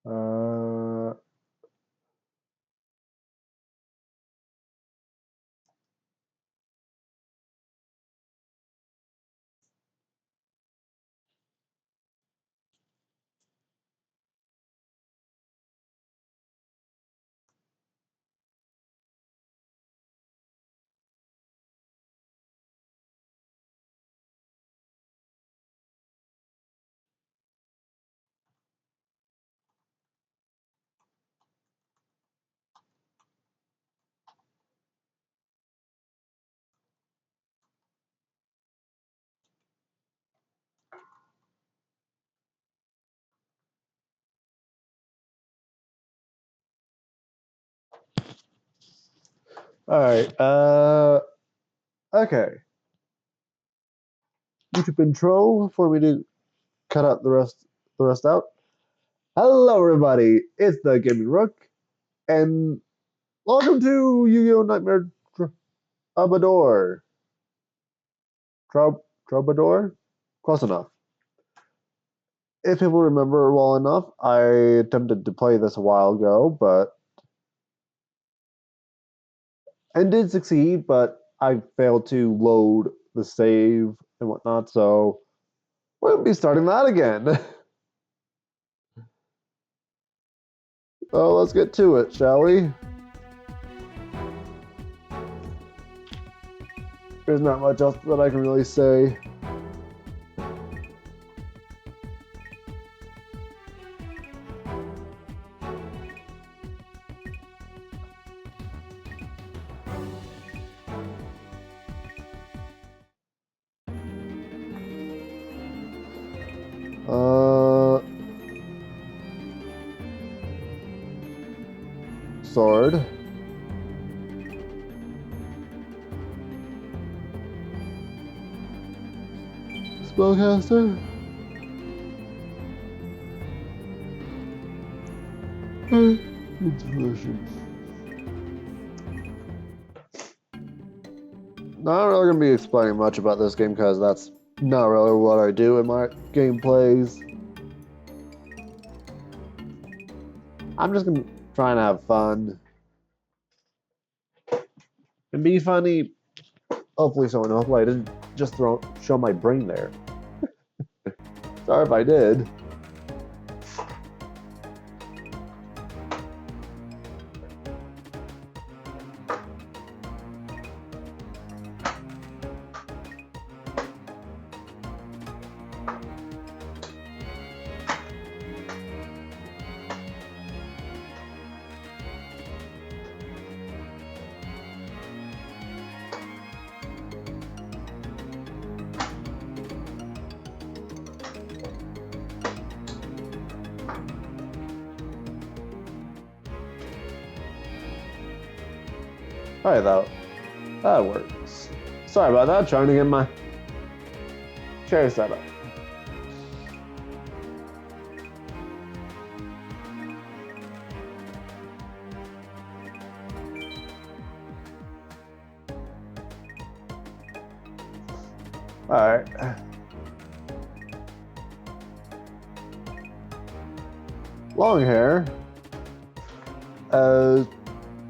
Uh, all right. Okay. YouTube intro for me to cut out the rest out. Hello, everybody. It's the Gaming Rook, and welcome to Yu-Gi-Oh! Nightmare Troubadour. Troubadour? Close enough. If people remember well enough, I attempted to play this a while ago, but and did succeed, but I failed to load the save and whatnot, so we're gonna be starting that again. So let's get to it, shall we? There's not much else that I can really say. Sword. Spellcaster. Intuition. Not really gonna be explaining much about this game because that's not really what I do in my gameplays. I'm just gonna try and have fun and be funny. Hopefully, hopefully I didn't just show my brain there. Sorry if I did. Alright, that works. Sorry about that. Trying to get my chair set up. Alright. Long hair.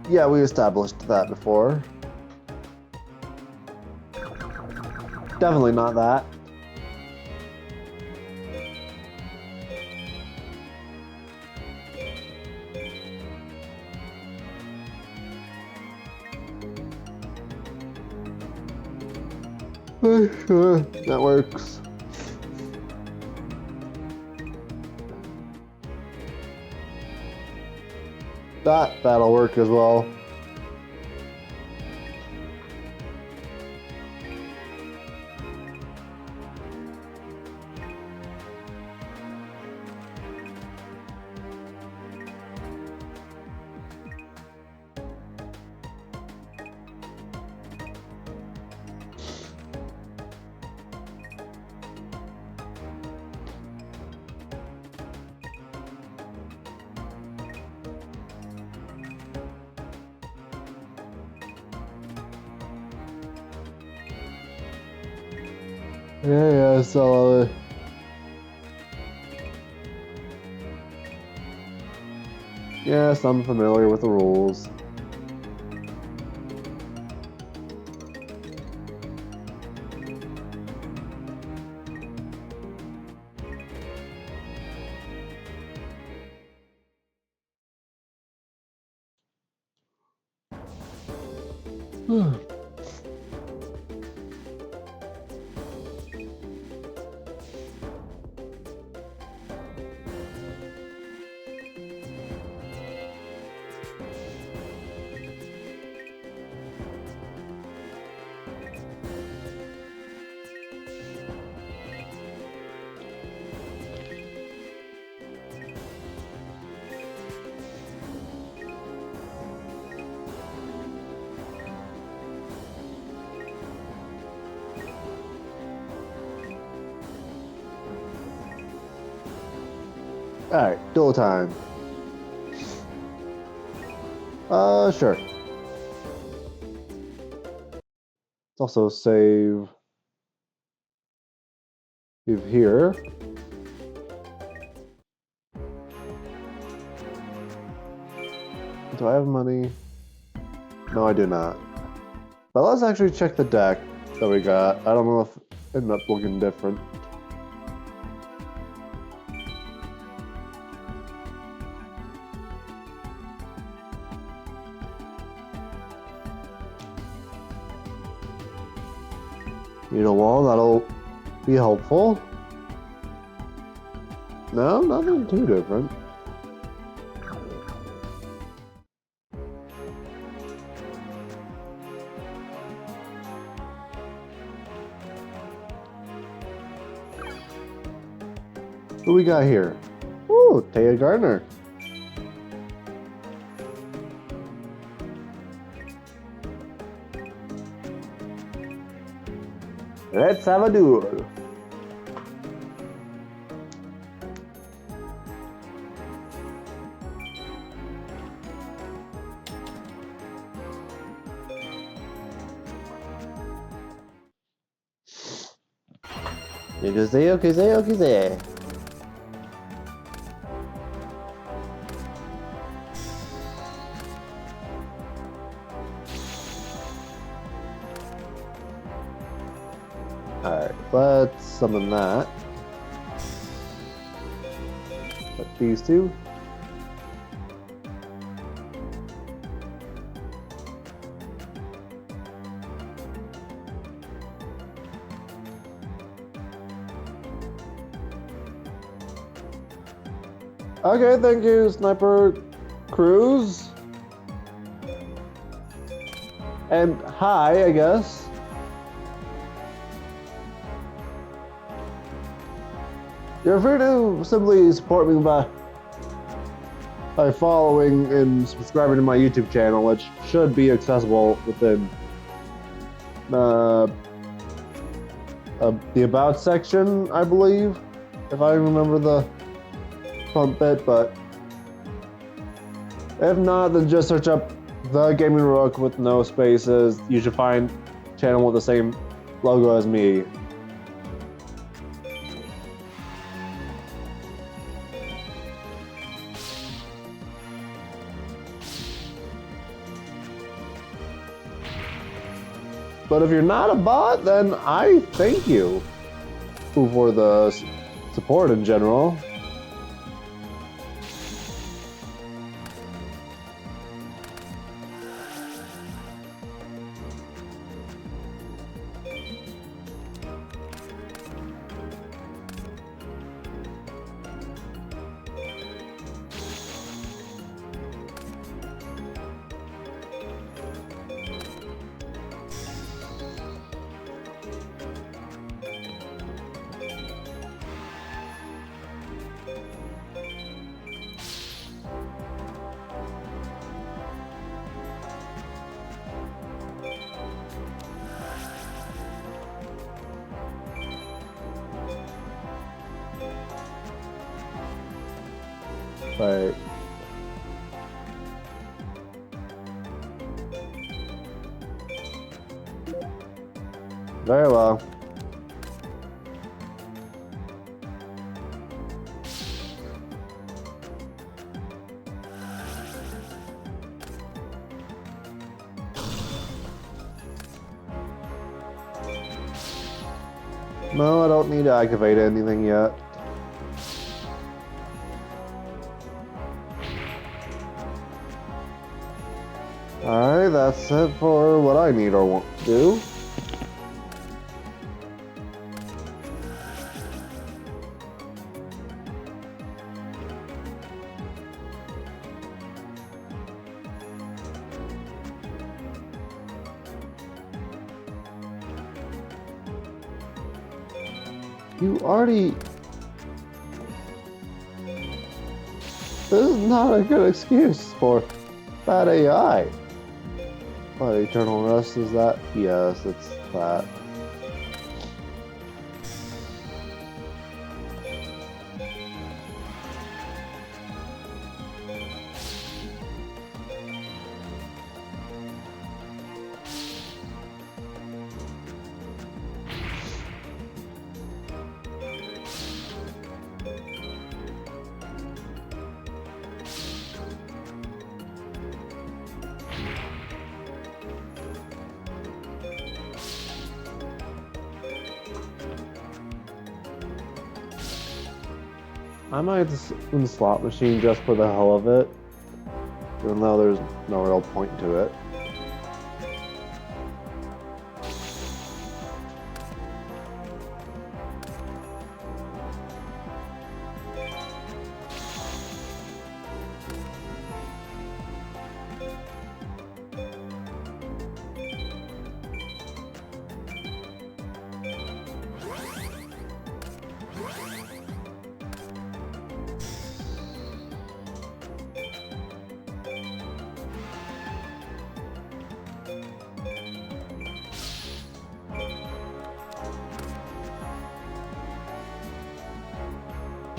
Yeah, we established that before. Definitely not that. Sure, that works. That'll work as well. Yeah, so Yes, I'm familiar with the rules. Alright, duel time. Sure. Let's also save here. Do I have money? No, I do not. But let's actually check the deck that we got. I don't know if it ended up looking different. Need a wall, that'll be helpful. No, nothing too different. Who we got here? Ooh, Taya Gardner. Let's have a duel. Okay. Alright, let's summon that. But these two. Okay, thank you, Sniper Cruz. And hi, I guess. You're free to simply support me by following and subscribing to my YouTube channel, which should be accessible within the About section, I believe, if I remember the front bit, but if not, then just search up The Gaming Rook with no spaces. You should find a channel with the same logo as me. But if you're not a bot, then I thank you for the support in general. Right. Very well. No, I don't need to activate anything yet. Alright, that's it for what I need or want to do. You already... This is not a good excuse for bad AI. What, Eternal Rest is that? Yes, it's that. I might just win the slot machine just for the hell of it, even though there's no real point to it.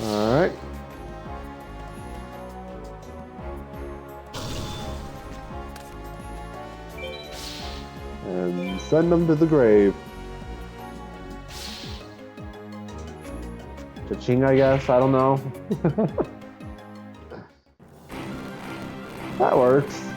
Alright. And send them to the grave. Cha-ching, I guess. I don't know. That works.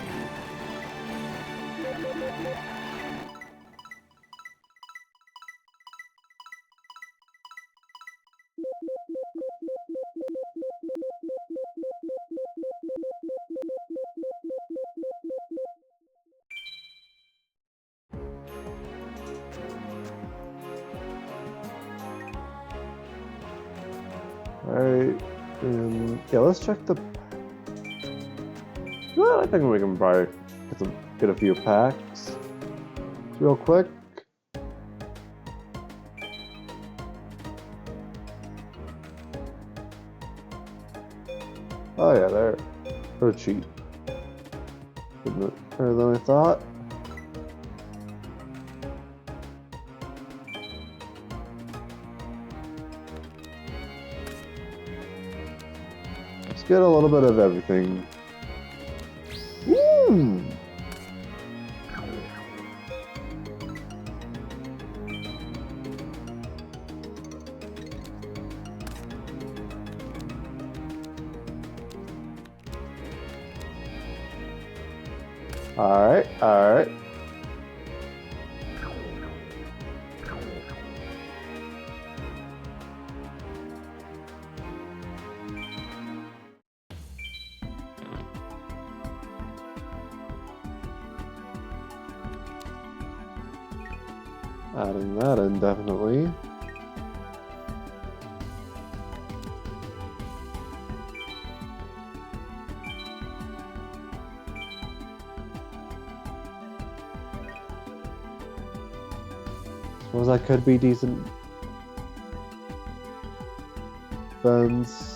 Alright, yeah, let's check the... Well, I think we can probably get a few packs real quick. Oh yeah, they're cheap. Better than I thought. Let's get a little bit of everything. Alright, alright. Adding that indefinitely. Suppose that could be decent defense.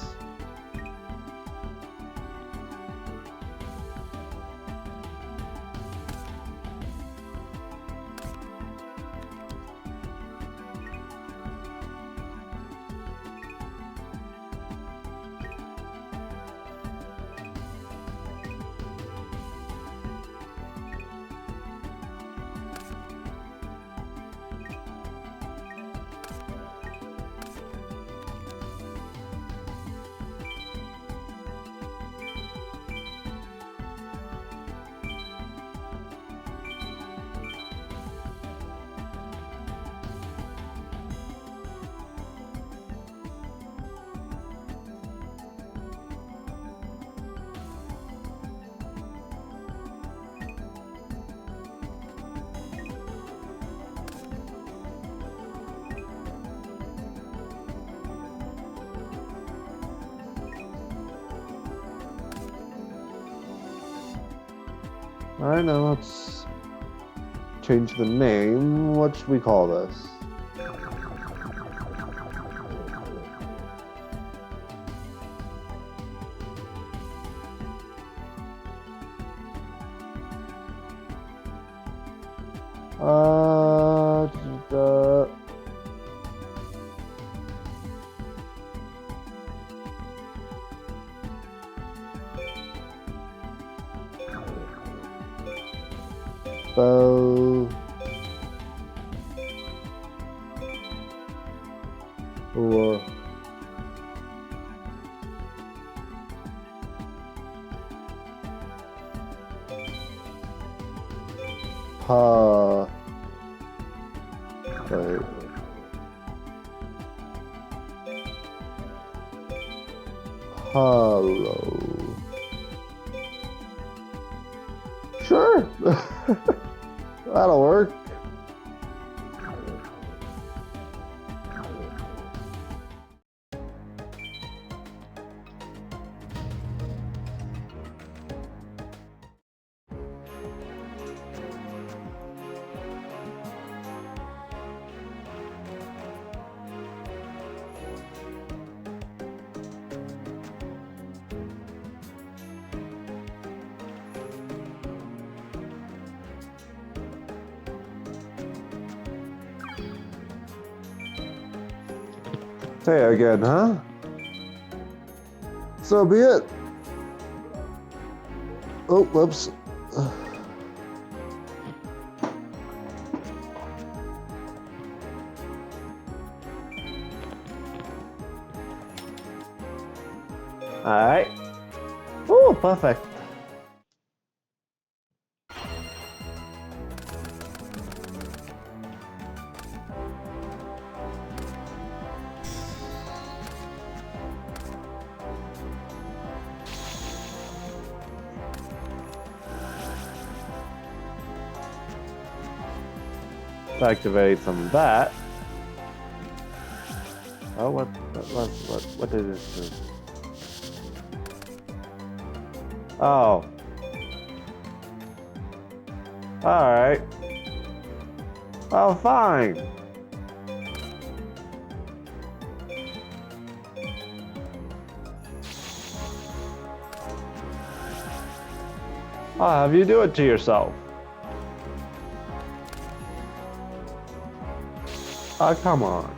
Alright, now let's change the name. What should we call this? The Bo. Or Pa. Wait. Hello. Sure. That'll work. Say it again, huh? So be it. Oh, whoops. Alright. Oh, perfect. Activate some of that. Oh, what did this do? Oh. Alright. Oh, fine. I'll have you do it to yourself. Oh, come on.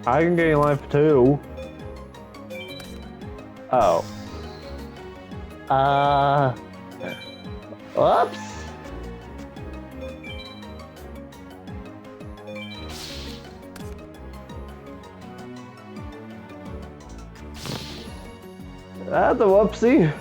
I can gain life too. Oh. Whoops. That's a whoopsie.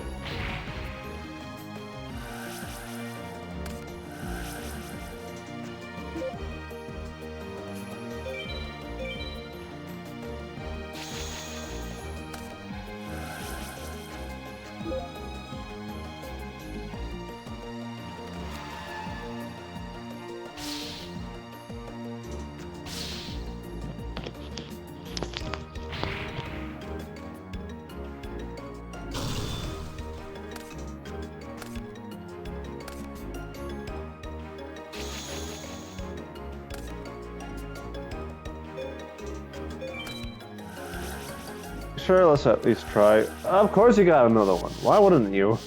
Sure, let's at least try. Of course you got another one. Why wouldn't you?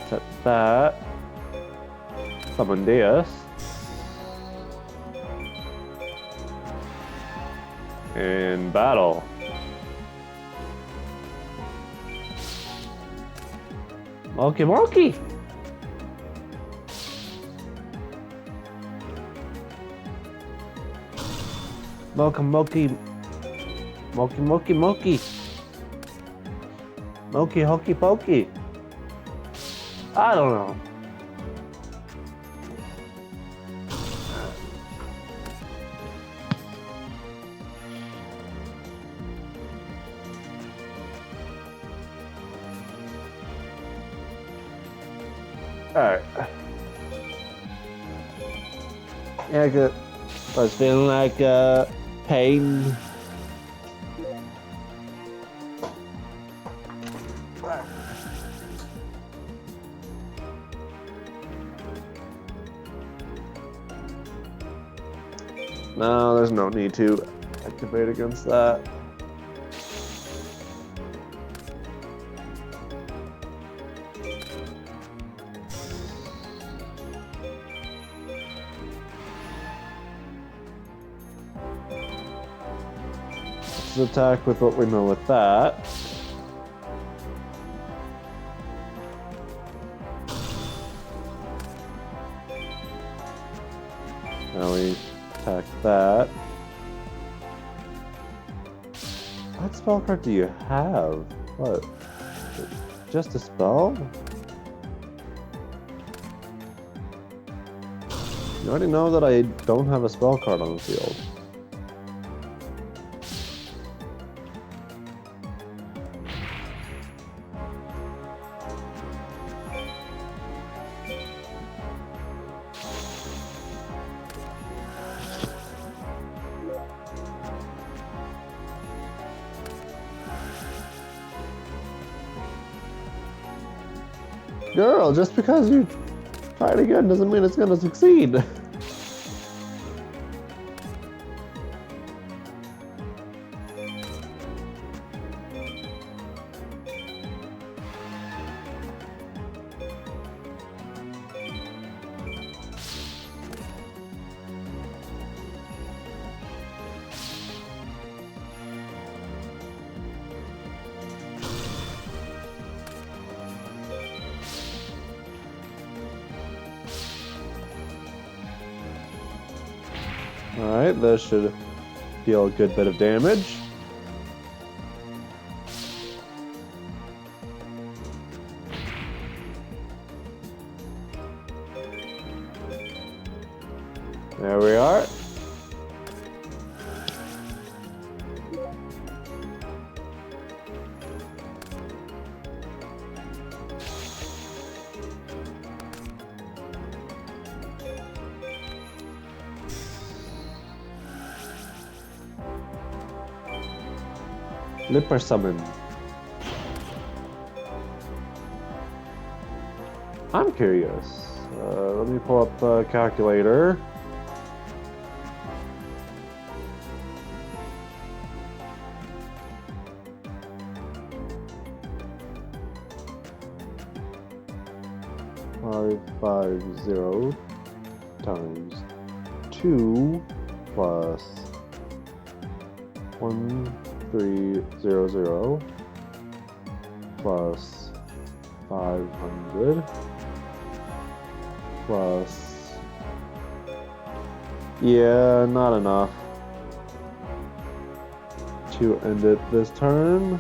Set that. Summon this. And battle. Monkey monkey! Mocha Moki. Moki Moki Moki. Moki Hokey Pokey. I don't know. Alright. Yeah, good. I was feeling like pain. No, there's no need to activate against that. Let's attack with what we know with that. Now we attack that. What spell card do you have? What? Just a spell? You already know that I don't have a spell card on the field. Girl, just because you tried again doesn't mean it's gonna succeed. Alright, this should deal a good bit of damage. There we are. Lipper summon. I'm curious. Let me pull up the calculator. Five zero times 2 plus 1300 plus 500 plus, yeah, not enough to end it this turn.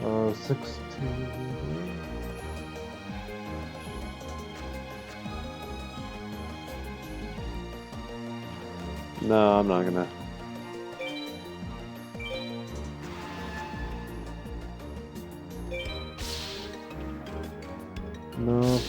Uh, 16. No, I'm not gonna. No.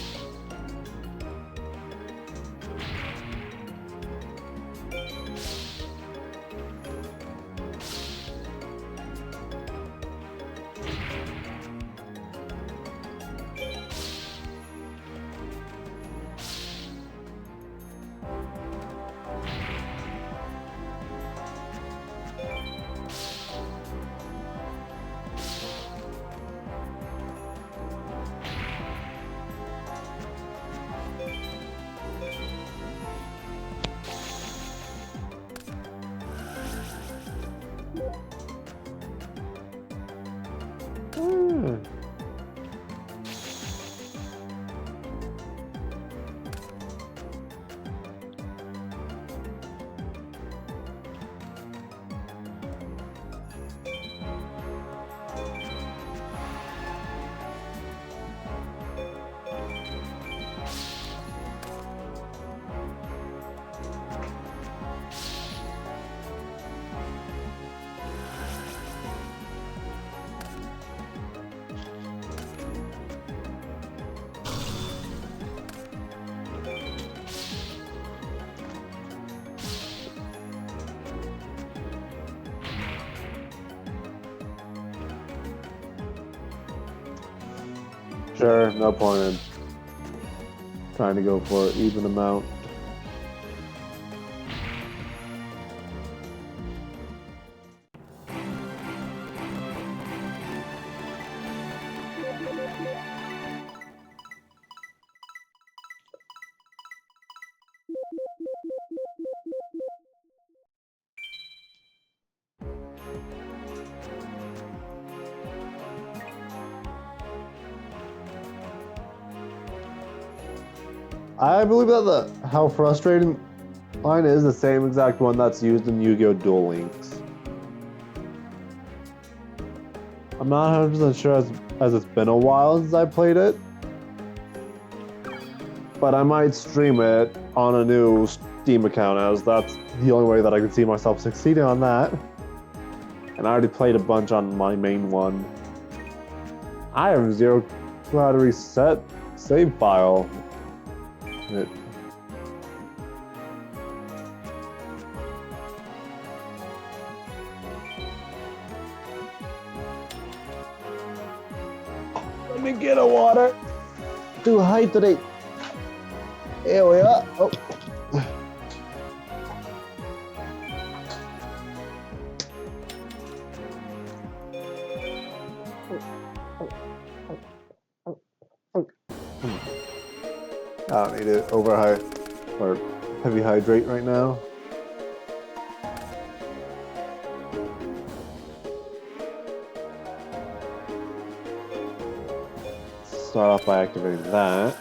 Sure, no point in trying to go for an even amount. I believe that how frustrating line is the same exact one that's used in Yu-Gi-Oh! Duel Links. I'm not 100% sure as it's been a while since I played it, but I might stream it on a new Steam account as that's the only way that I can see myself succeeding on that. And I already played a bunch on my main one. I have zero clue how to reset save file. Let me get a water. Too high today. Here we are. Oh. I don't need to or heavy hydrate right now. Start off by activating that.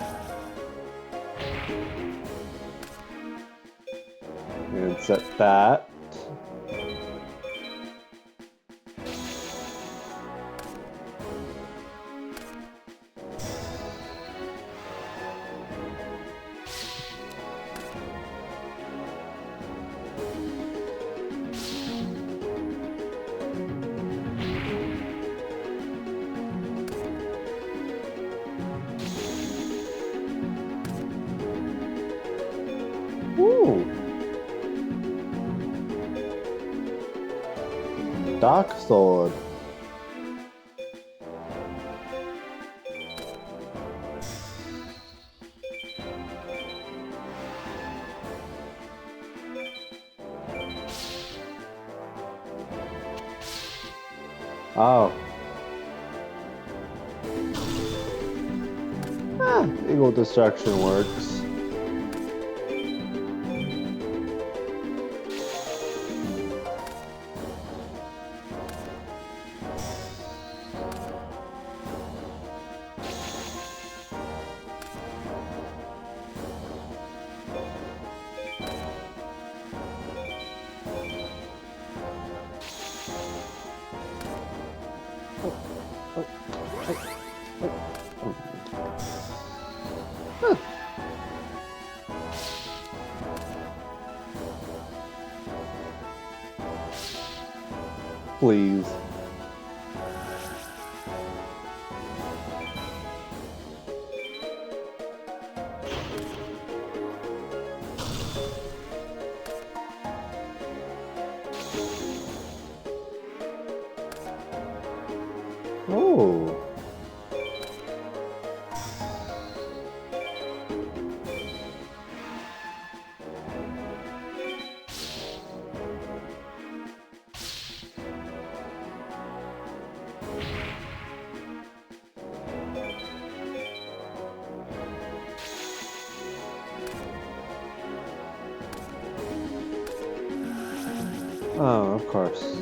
And set that. Ooh. Dark Sword. Oh. Eagle Destruction works. Please. Oh. Oh, of course.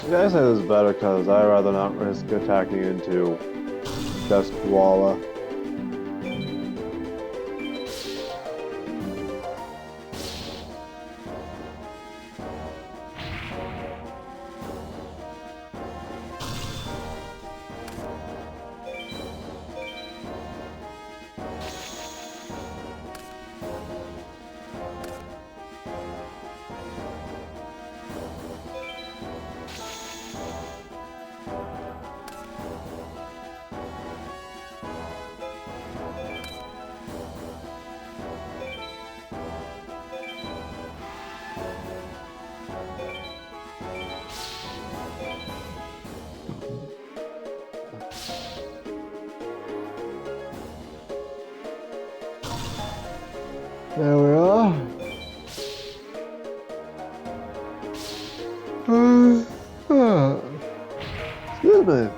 You guys say this is better because I'd rather not risk attacking into Desk Koala. There we are. Excuse me.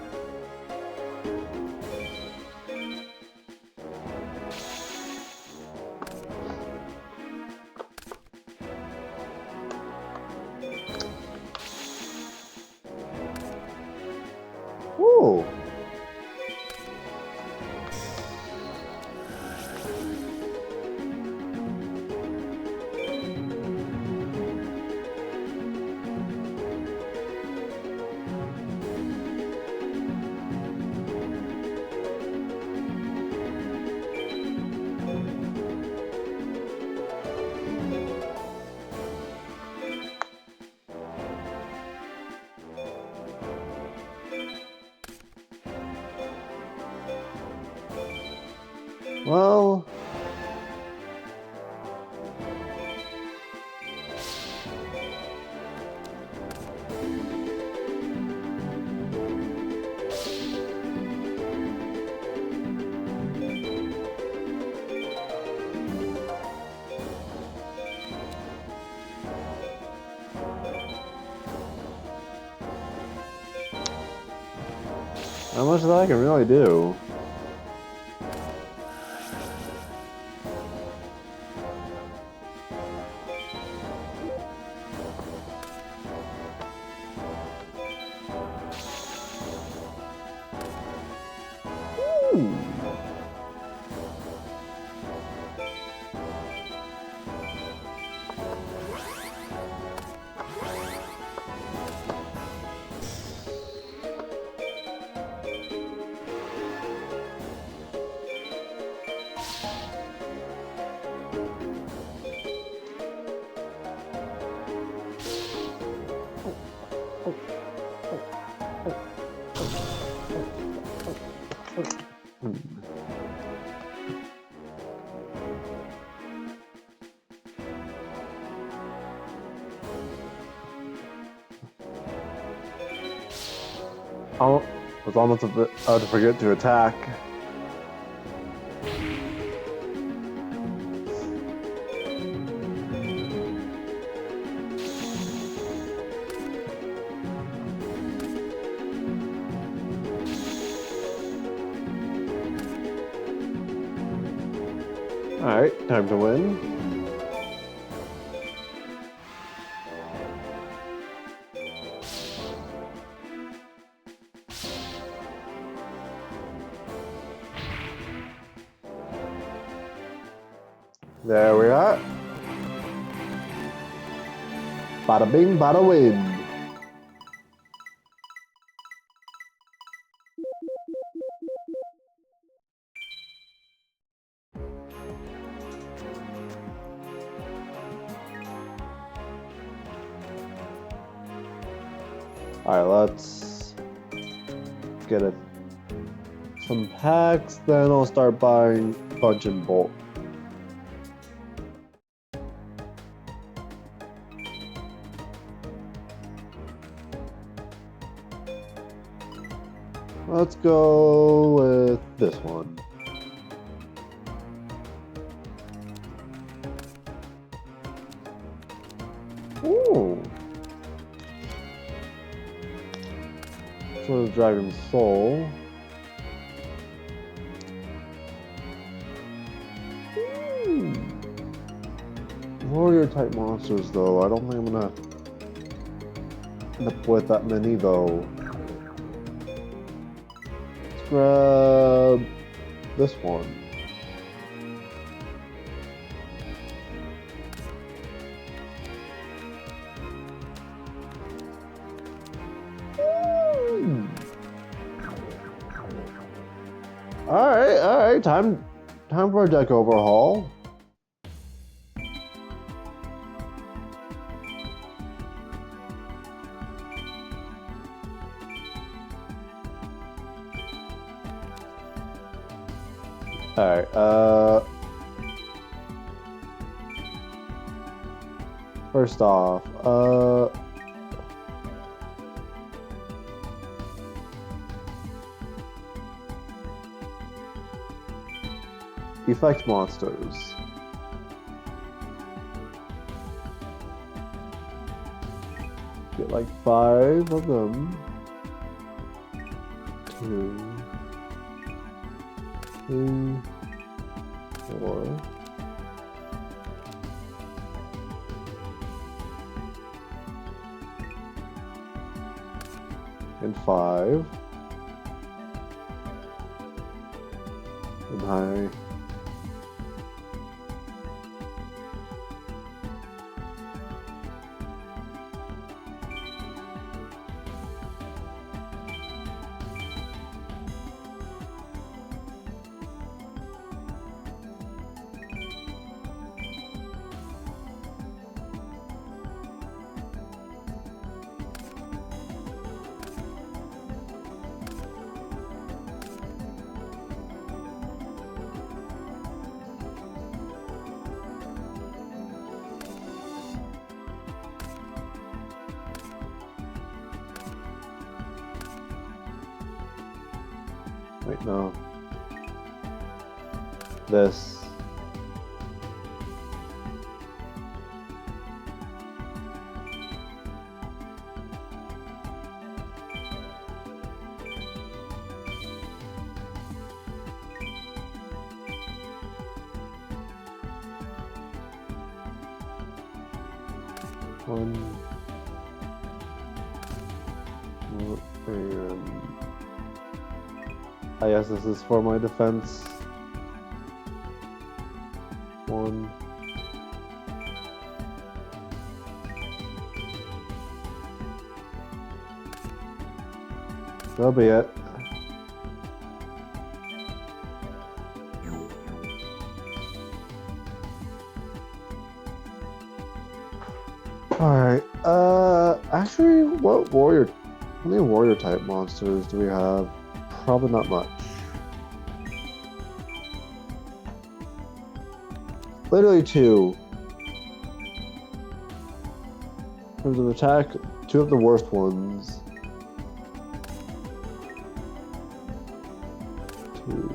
Ooh. Well, how much of that I can really do? Ooh. Oh, I was almost about to forget to attack. Alright, time to win. There we are. Bada bing, bada win. Alright, let's get some packs, then I'll start buying punch and bolt. Let's go with this one. Ooh. Sword of Dragon Soul. Warrior type monsters though, I don't think I'm gonna end up with that many though. Let's grab this one. Alright, time for a deck overhaul. Alright, first off, effect monsters. Get like 5 of them. 2, 3, 4. And 5. And high. Wait, no. This. One. And I guess this is for my defense. 1. That'll be it. Alright, actually, how many warrior type monsters do we have? Probably not much. Literally 2. In terms of attack, 2 of the worst ones. 2.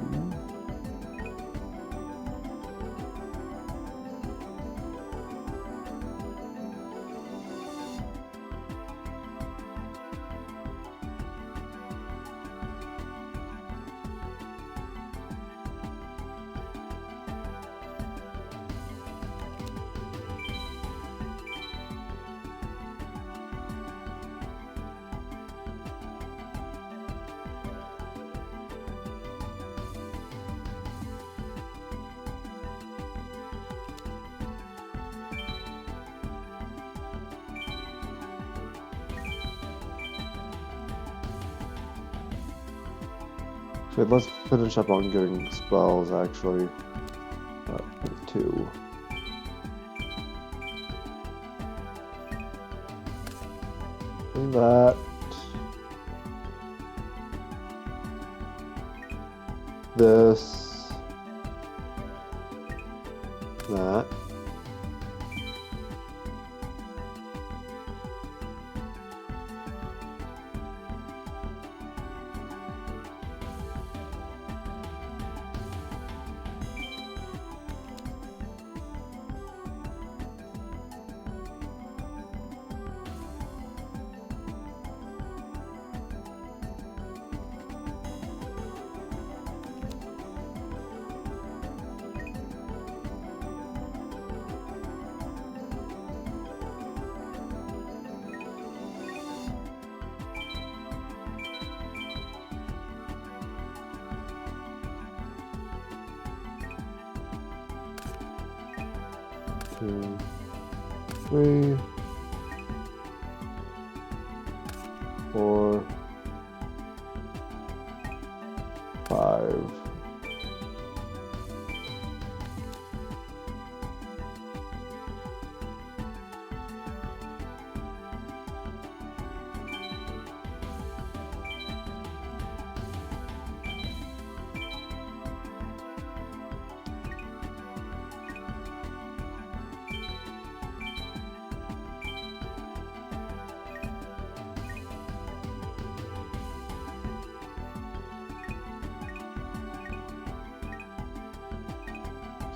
Okay, let's finish up on getting spells, actually. 2. And that. This. That. Two, 3, 4, 5.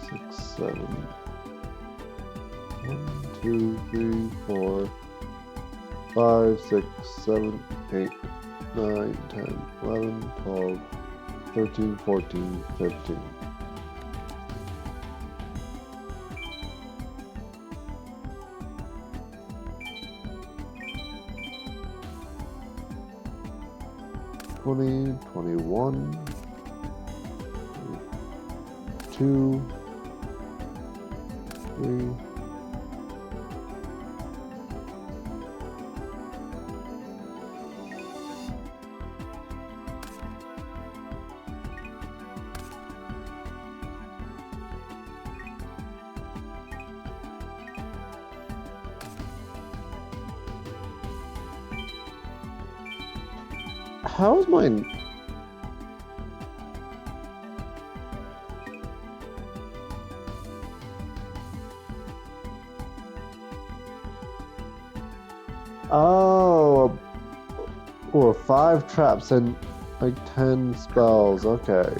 Six, 7. 1, 2, 3, 4, 5, 6, 7, 8, 9, 10, 11, 12, 13, 14, 15. Twenty, 21, 2, 3, 'How is mine? Oh, or 5 traps and like 10 spells. Okay.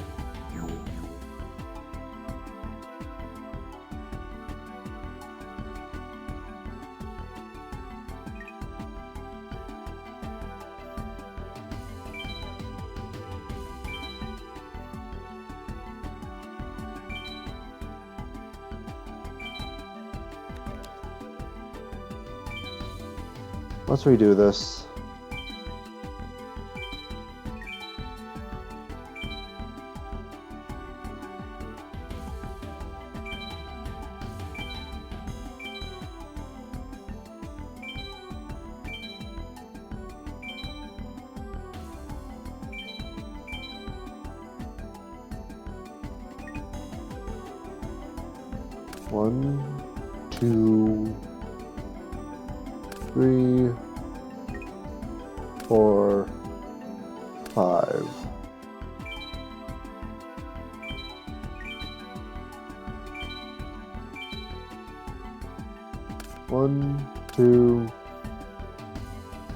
Let's redo this. One, 2, 3, 4, 5. One, 2,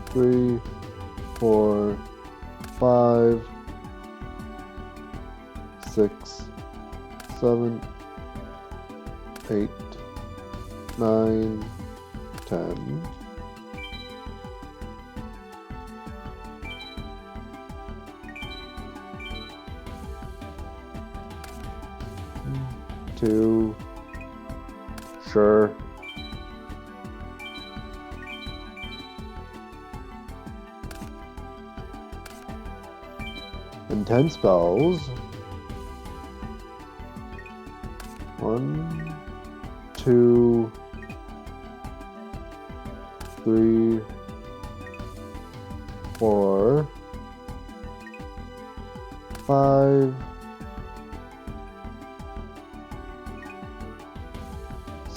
3, 4, 5, 6, 7, 8, 9, 10. Two. Sure. And 10 spells. 1, 2, 3, 4, 5,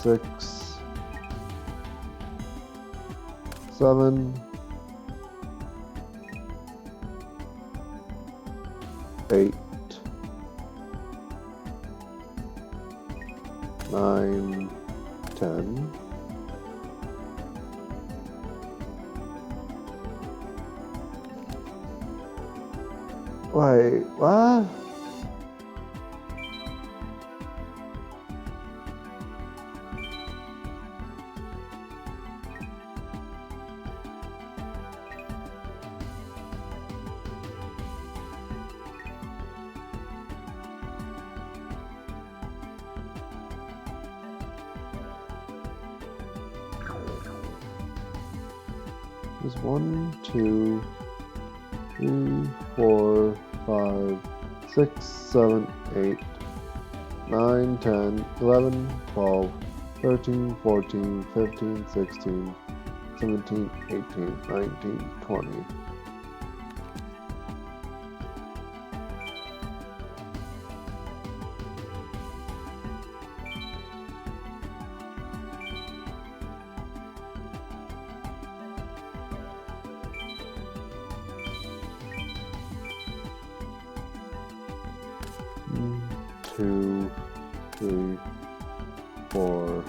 6, 7, 8, 9, 10. Wait, what? There's 1, 2, 3, 4, 5, 6, 7, 8, 9, 10, 11, 12, 13, 14, 15, 16, 17, 18, 19, 20. Two, 3, 4,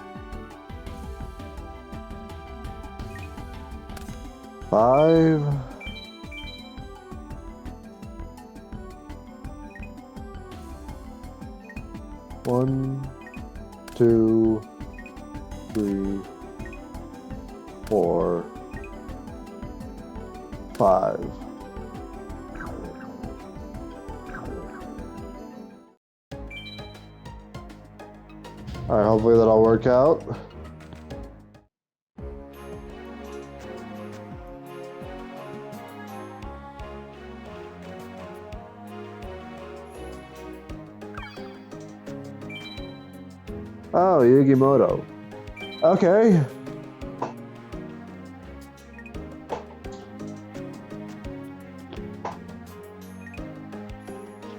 5. 1, 2, 3, 4, 5. Alright, hopefully that'll work out. Oh, Yugimoto. Okay.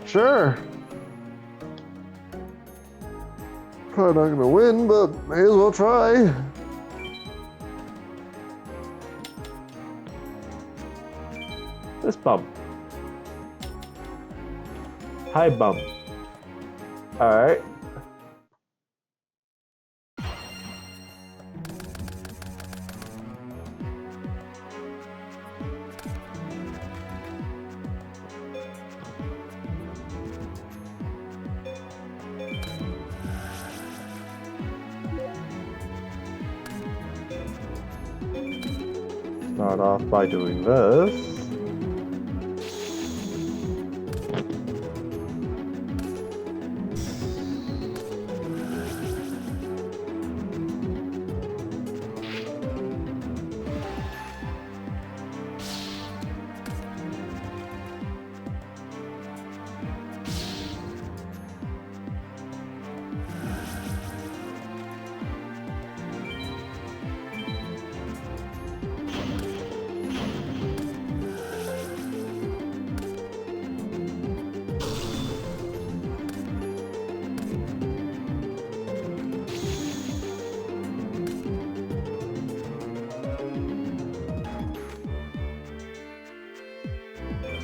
Sure. Probably not gonna win, but may as well try. This bump. High bump. Alright. Start off by doing this.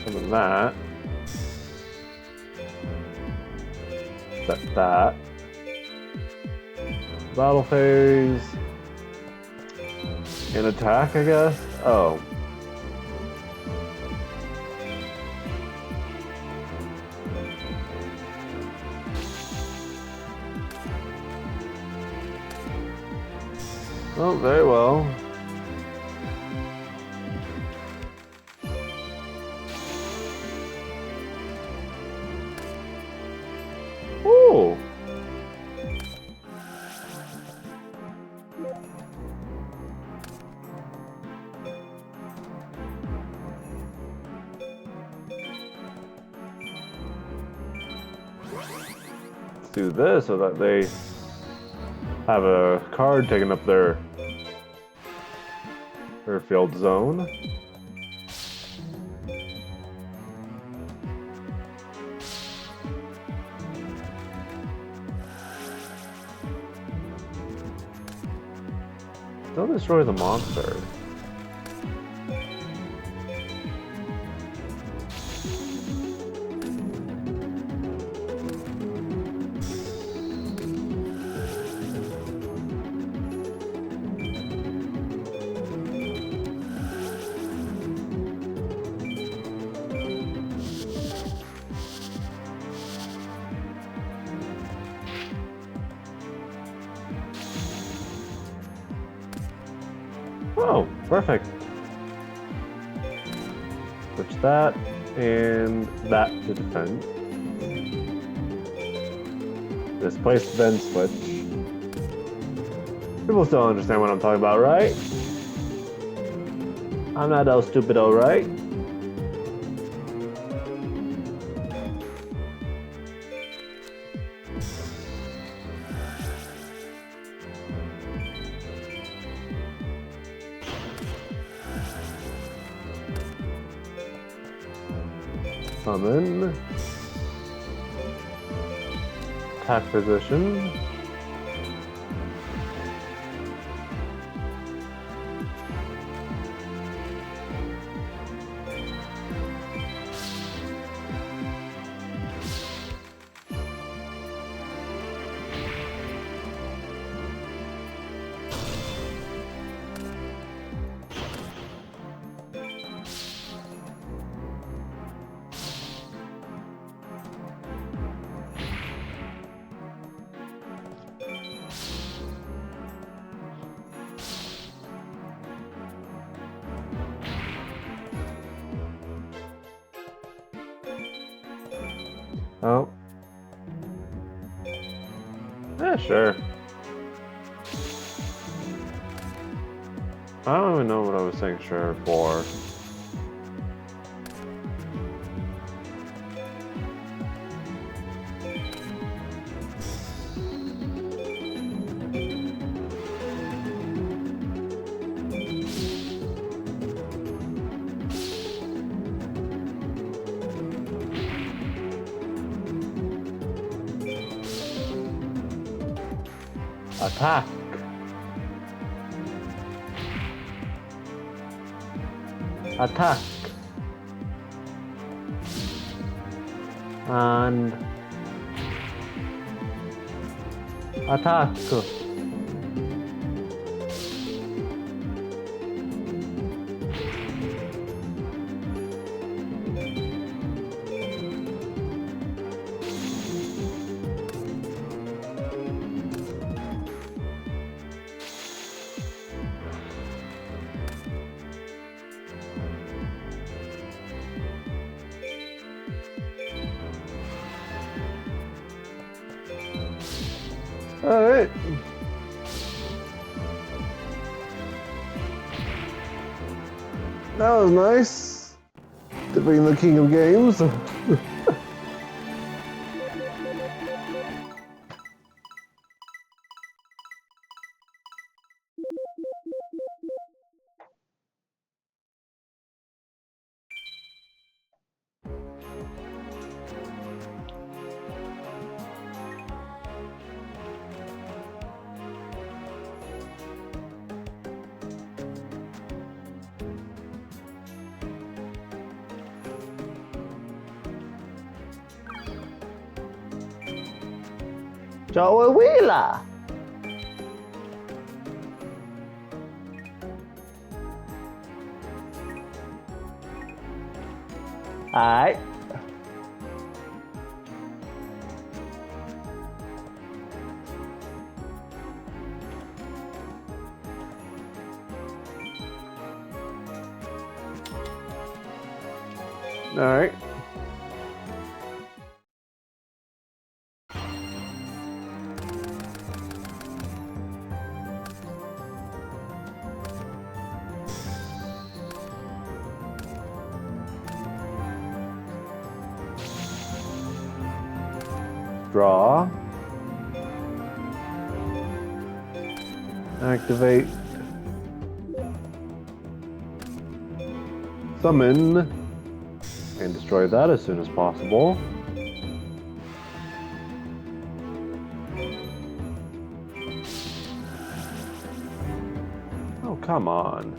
Some of that. Set that. Battle phase. In attack, I guess? Oh. Oh, very well. Ooh. Let's do this so that they have a card taking up their field zone. Don't destroy the monster. Oh, perfect. Switch that and that to defend. Displace, then switch. People still understand what I'm talking about, right? I'm not all stupid, alright? Summon. Attack position. Oh. Yeah, sure. I don't even know what I was saying sure for. Attack. Attack. And attack. Alright. That was nice. Defeating the King of Games. Joey Wheeler. Alright. Alright. Draw. Activate. Summon. And destroy that as soon as possible. Oh, come on.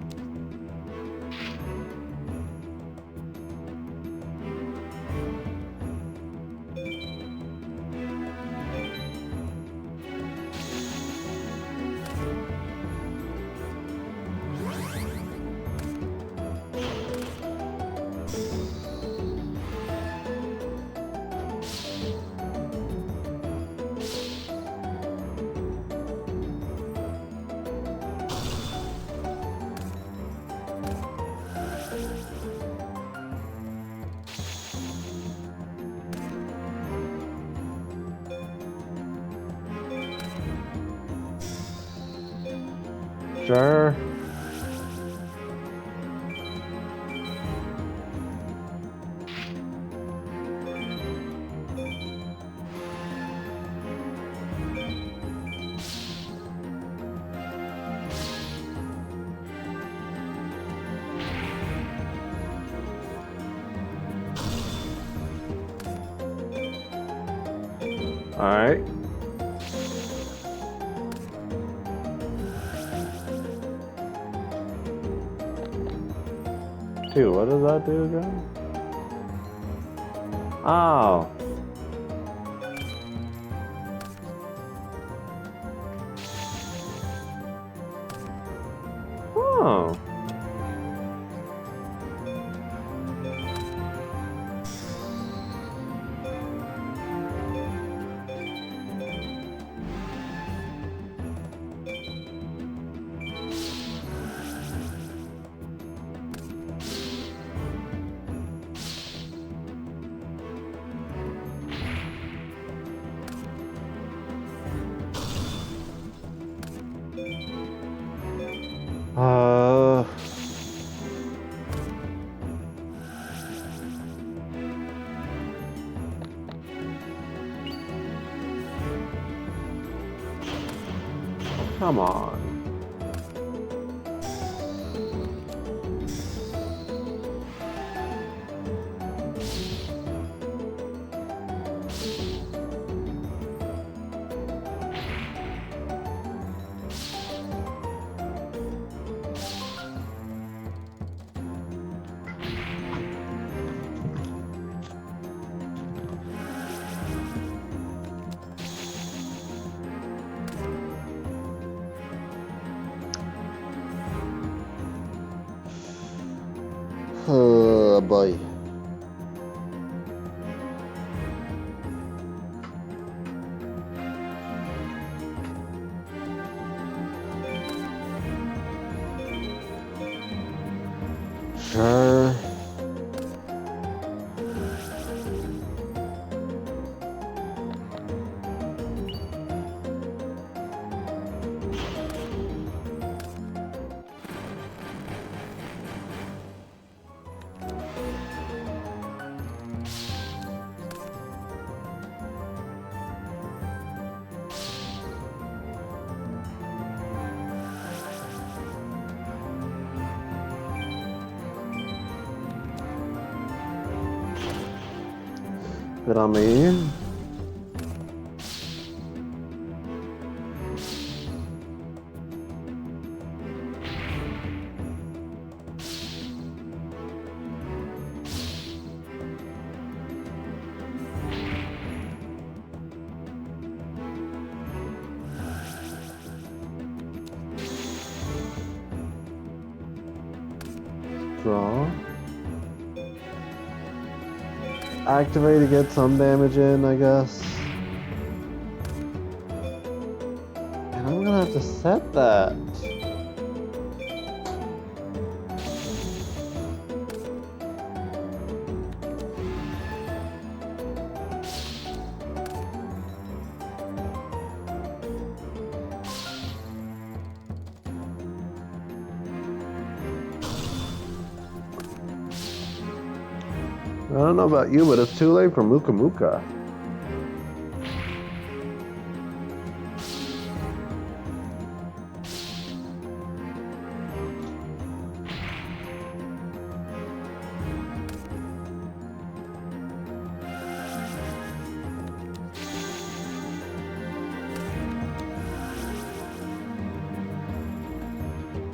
Sure. All right. Two, what does that do again? Oh. Oh. Uh, Come on. Oh boy. Sure. Bit on me. Draw. Activate to get some damage in, I guess. And I'm gonna have to set that. I don't know about you, but it's too late for Muka Muka.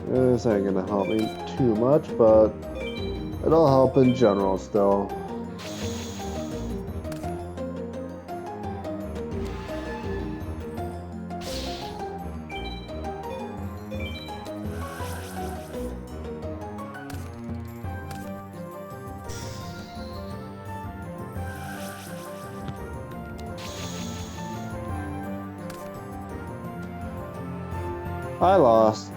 This ain't gonna help me too much, but it'll help in general still. I lost.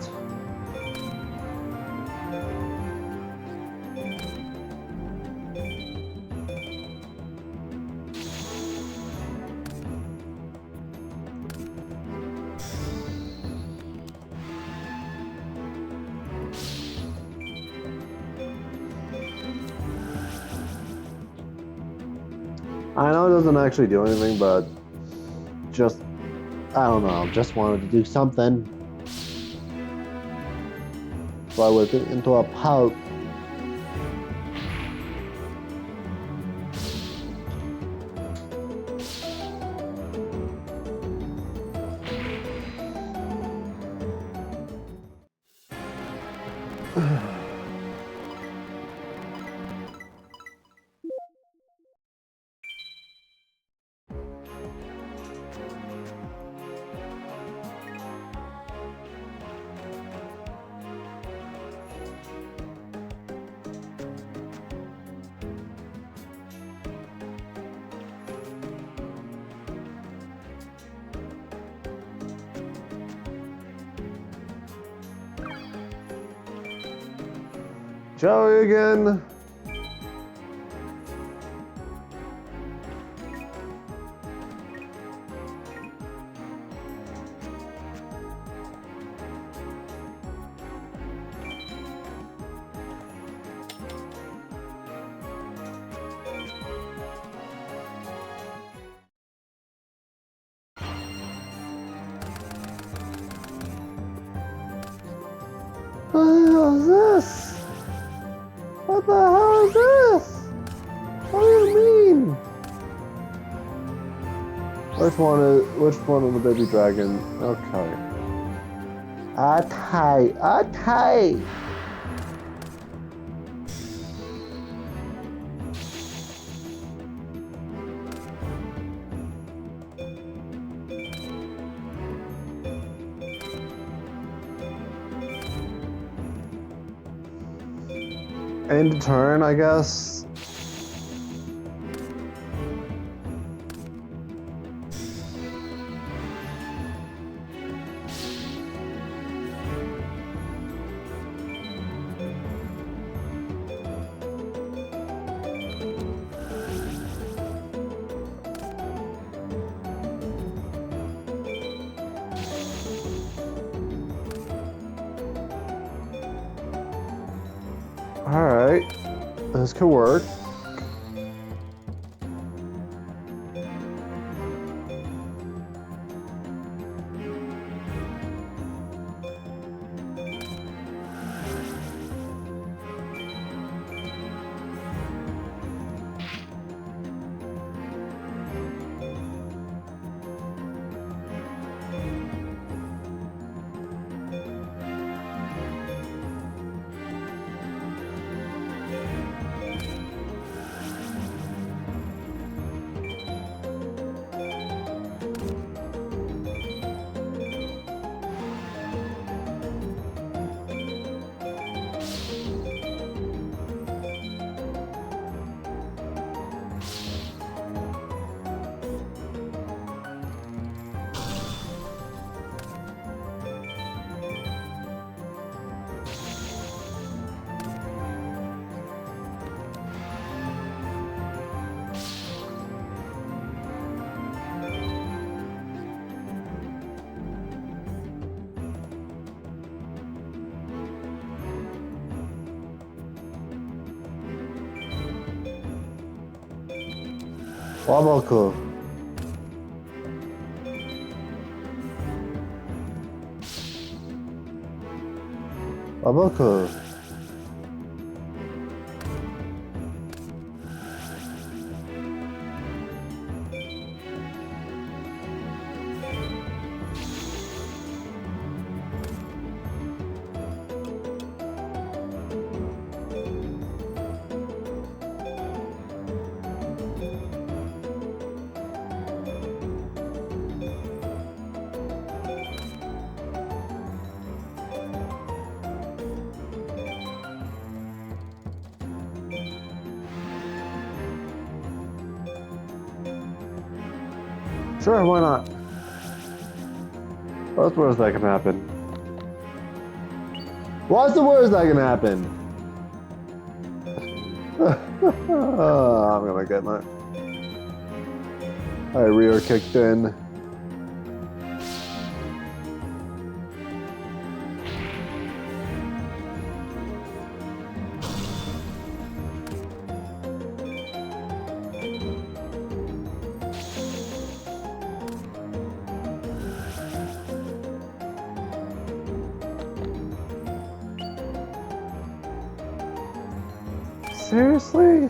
I know it doesn't actually do anything, but just, I don't know, just wanted to do something. So I whipped it into a pout. Joey again. What the hell is this? What the hell is this? What do you mean? Which one is the baby dragon? Okay. Atai. End turn, I guess. Alright. This could work. Waboku. Waboku. Sure, why not? What's the worst that can happen? What's the worst that can happen? I'm gonna get my rear kicked in. Seriously?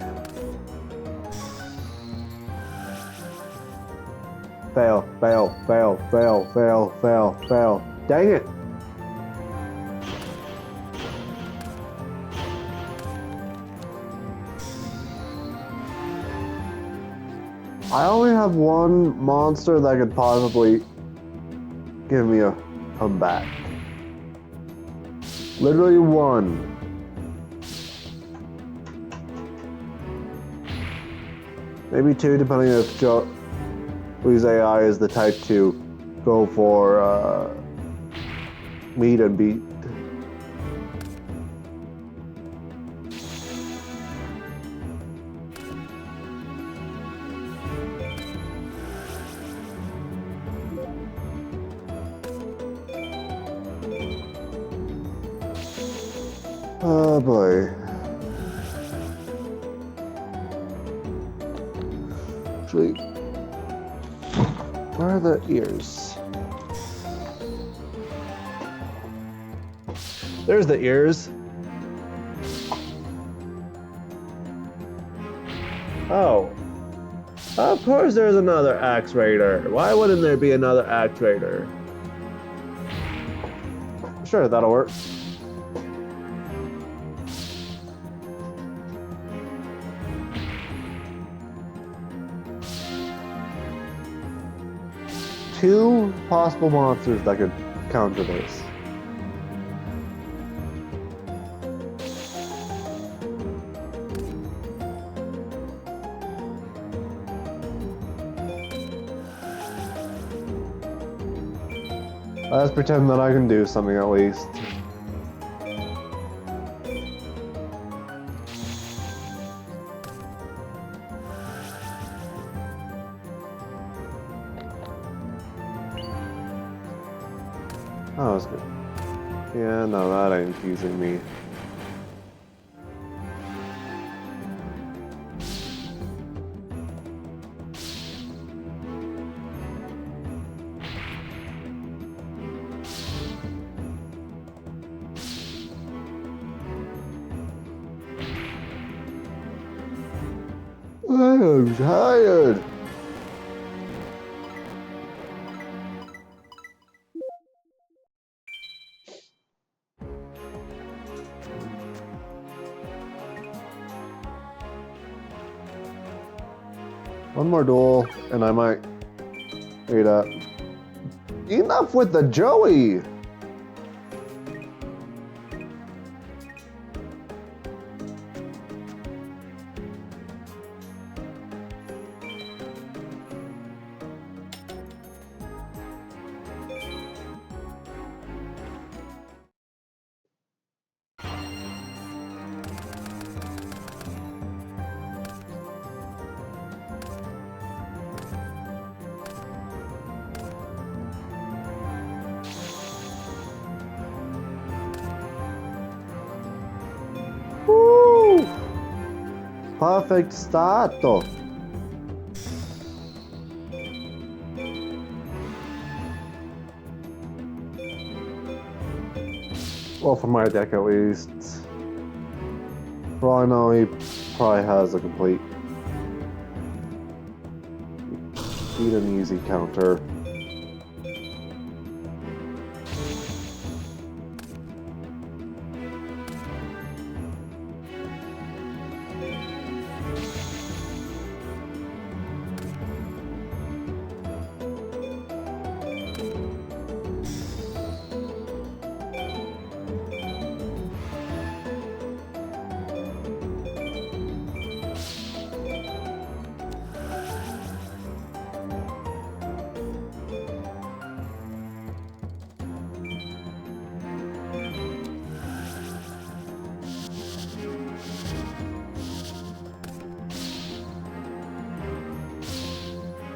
Fail. Dang it. I only have one monster that could possibly give me a comeback. Literally one. Maybe two, depending if whose AI is the type to go for meet and beat. Oh boy. Actually, where are the ears? There's the ears. Oh. Of course there's another Axe Raider. Why wouldn't there be another Axe Raider? Sure, that'll work. Two possible monsters that could counter this. Let's pretend that I can do something at least. Oh, that's good. Yeah, no, that ain't teasing me. I'm tired. One more duel, and I might read up. Enough with the Joey! Woo! Perfect stato. Well, for my deck at least. For all I know, he probably has a complete eat an easy counter.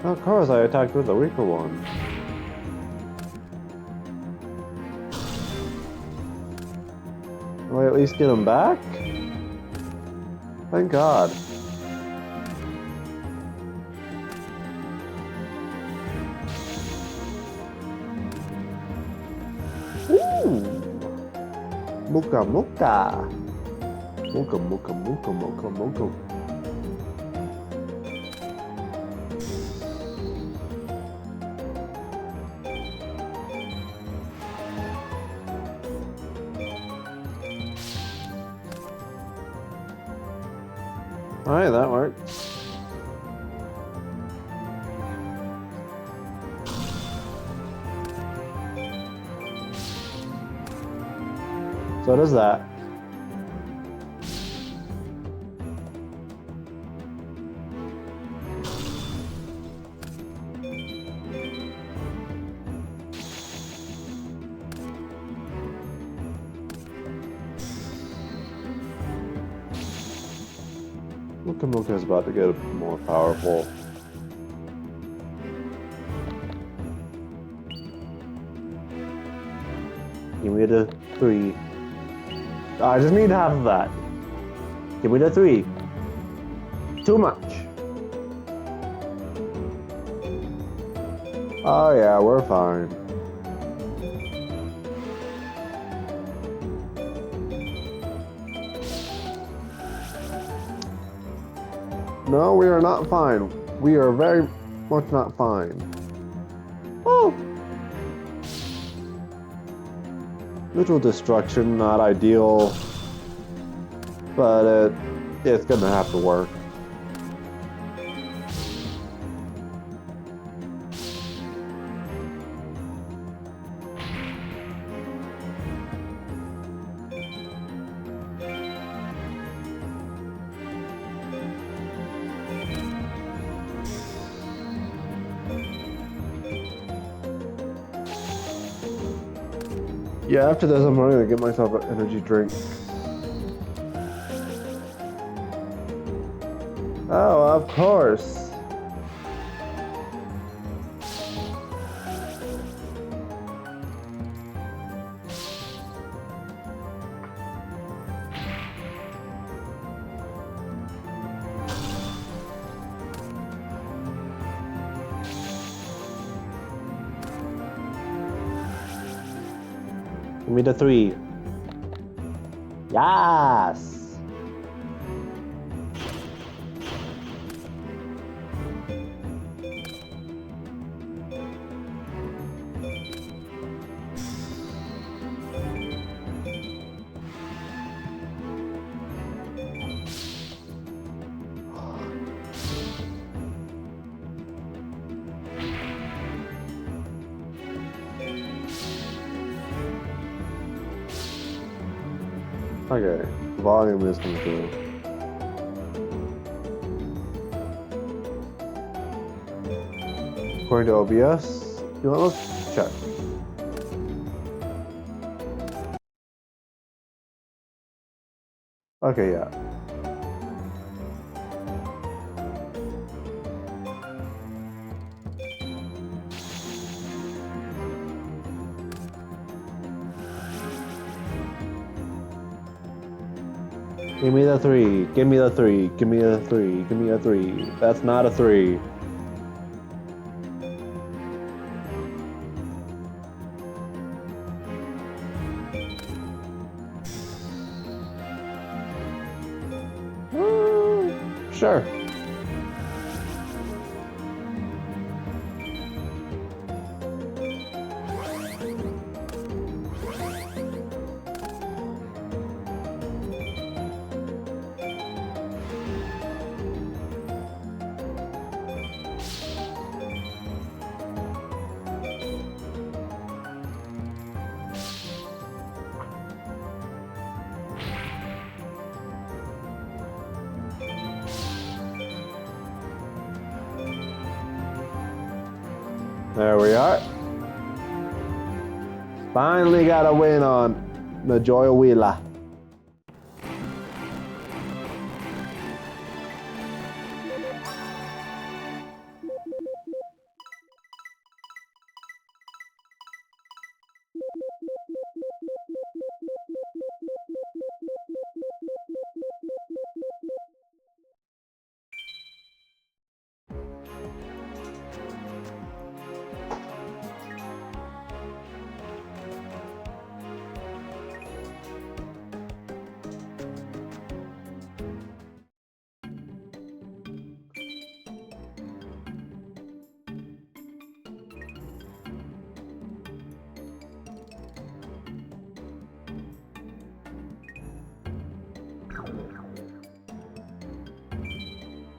Of course, I attacked with the weaker one. Will I at least get him back? Thank God. Ooh! Muka muka! Muka muka muka muka muka. Alright, that works. So does that. Muka Muka is about to get more powerful. Give me the 3. I just need half of that. Give me the 3. Too much. Oh yeah, we're fine. No, we are not fine. We are very much not fine. Oh! Mutual destruction, not ideal. But it's gonna have to work. Yeah, after this, I'm gonna get myself an energy drink. Oh, of course. Give me the 3. Yes! Okay, volume is coming through. According to OBS, you know, let's check. Okay, yeah. Give me the 3. Give me the 3. Give me the 3. Give me a 3. That's not a 3. Sure. There we are. Finally got a win on the Joy Wheeler.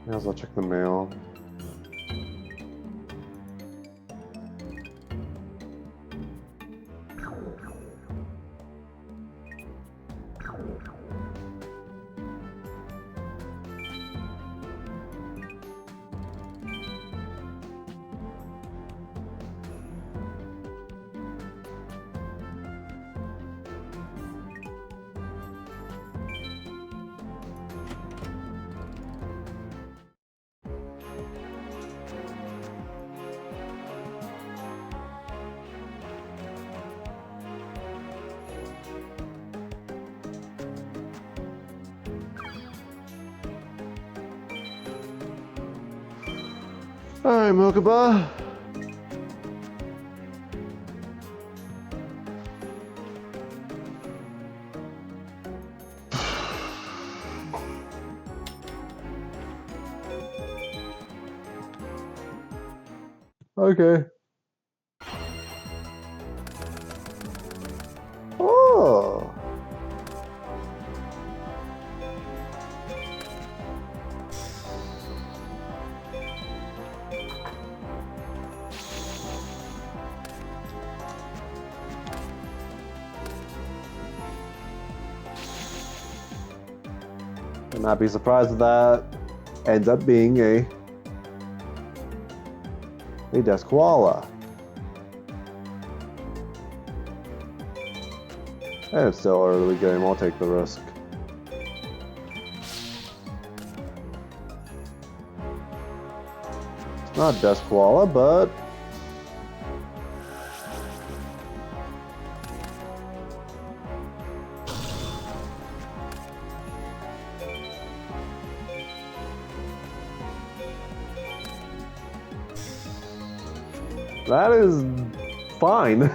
May as well check the mail. Alright, Mokuba. Okay. Oh. And not be surprised if that ends up being a Desquala. And it's still early game, I'll take the risk. It's not Desquala, but that is fine.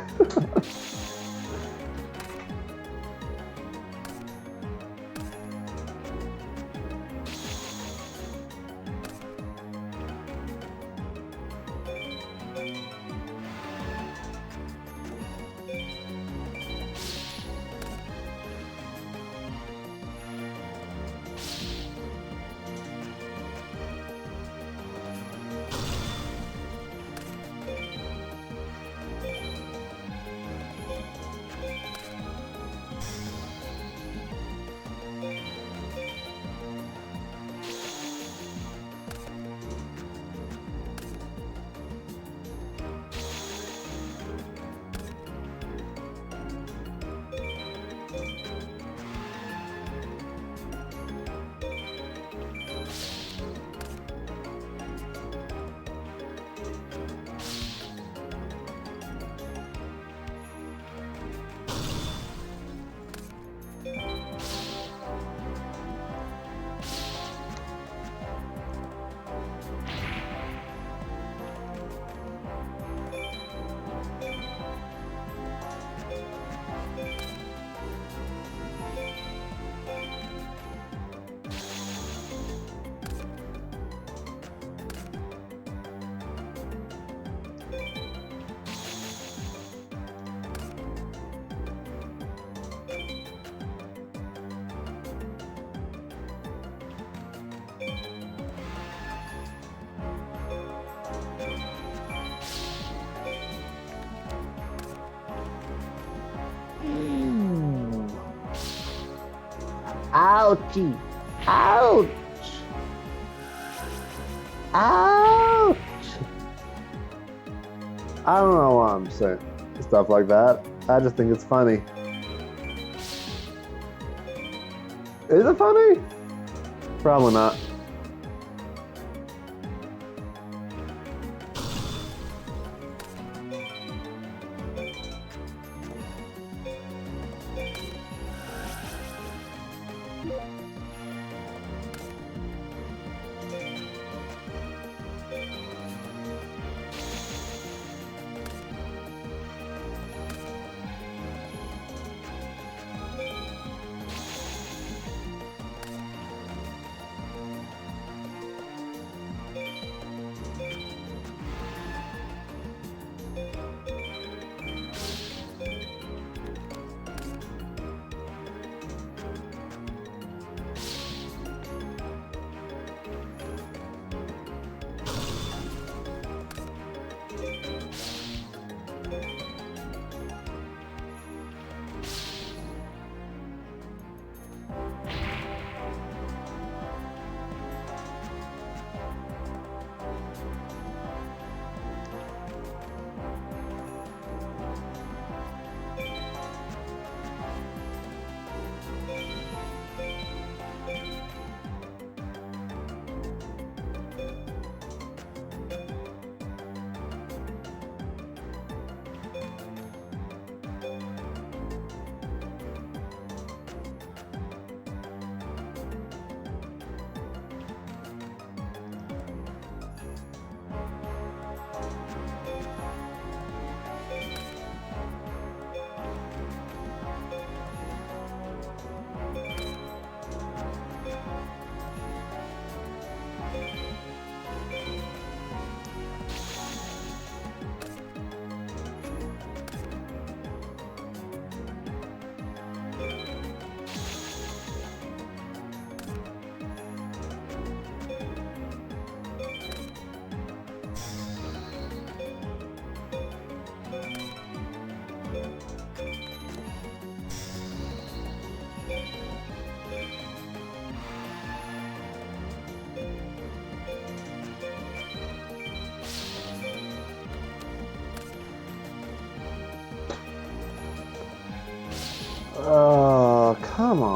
Ouchie! Ouch! Ouch! I don't know why I'm saying stuff like that. I just think it's funny. Is it funny? Probably not.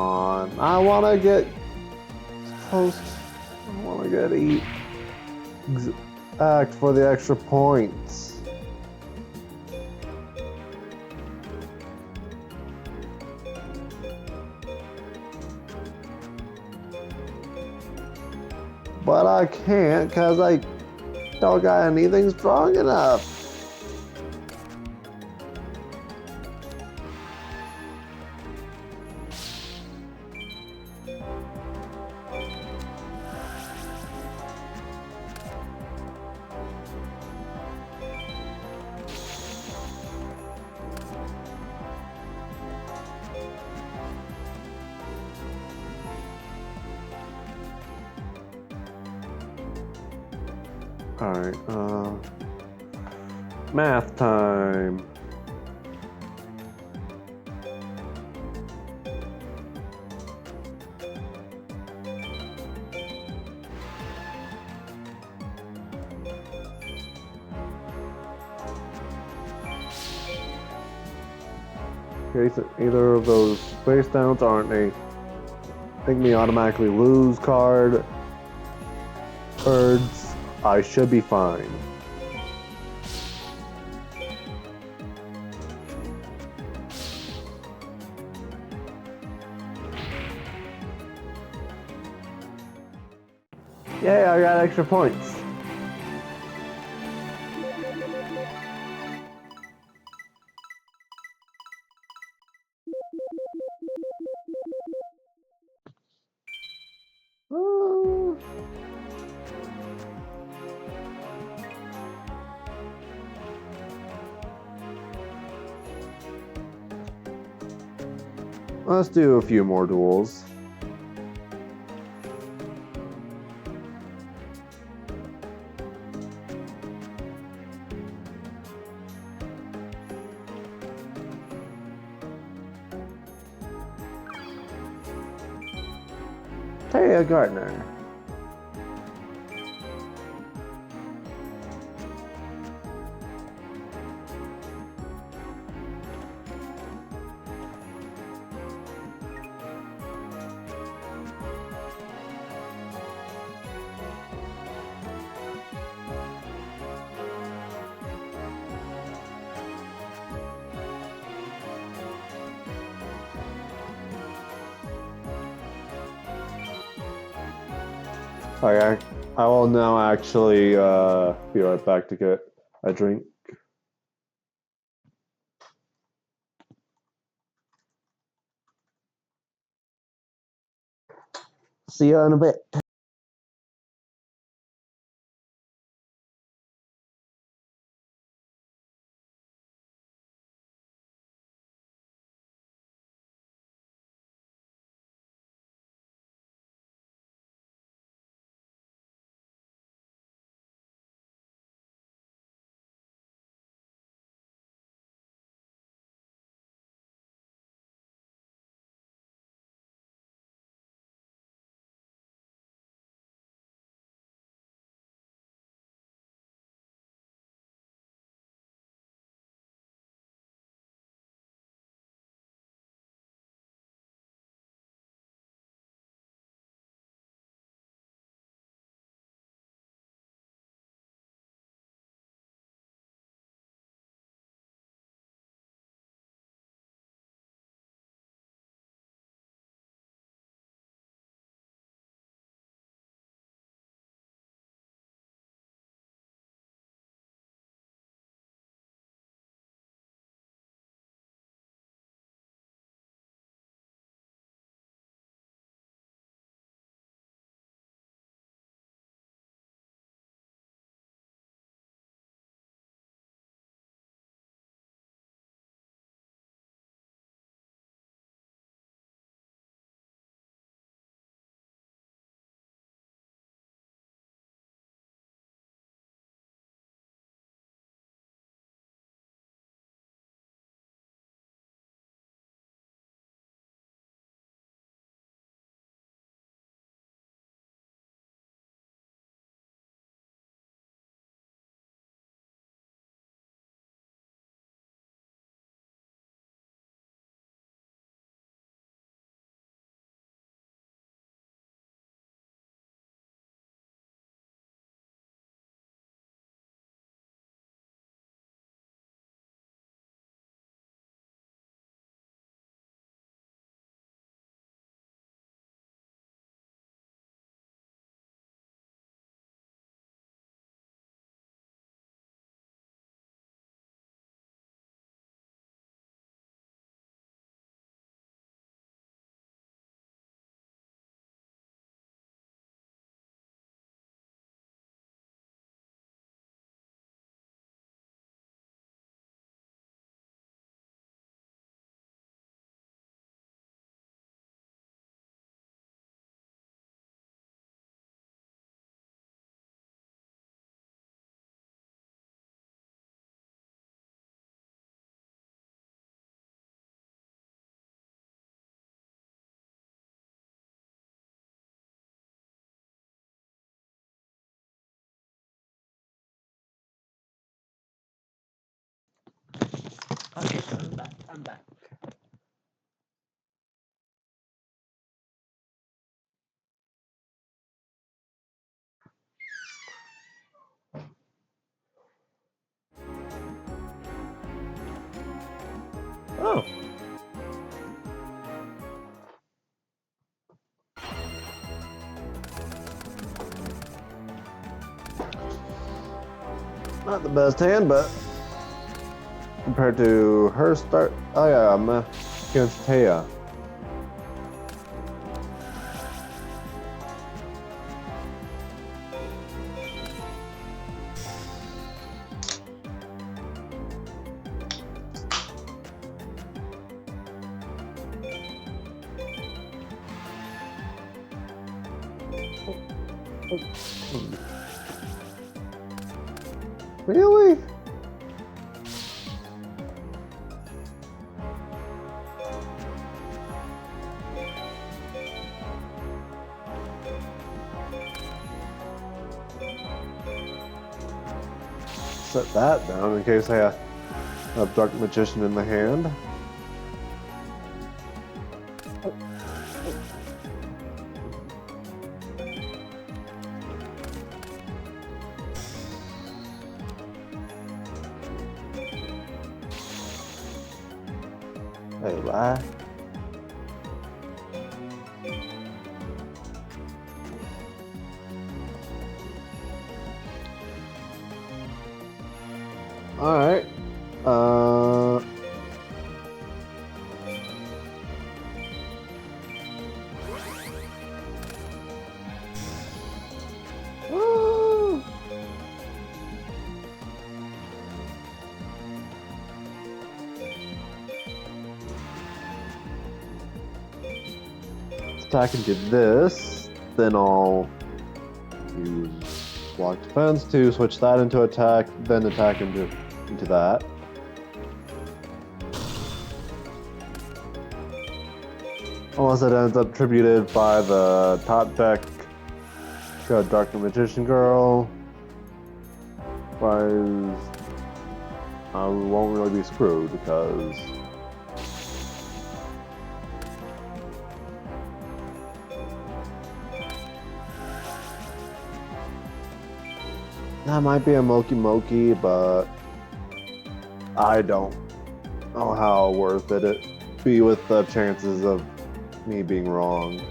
on. I want to get post. I want to get act for the extra points. But I can't because I don't got anything strong enough. Alright, math time. Okay, so either of those space downs aren't a make me automatically lose card. Birds, I should be fine. Yay, I got extra points. Let's do a few more duels. Hey, a gardener. Okay, I will now actually be right back to get a drink. See you in a bit. Okay, so I'm back. I'm back. Oh. Not the best hand, but compared to her start. Oh yeah, I'm against Taya. Really? Set that down in case I have Dark Magician in the hand. Hey, bye. All right. Attack into this, then I'll use block defense to switch that into attack, then attack into that. Unless it ends up tributed by the top deck Dark Magician Girl. Otherwise, I won't really be screwed because that might be a Moki Moki, but I don't know how worth it be with the chances of me being wrong.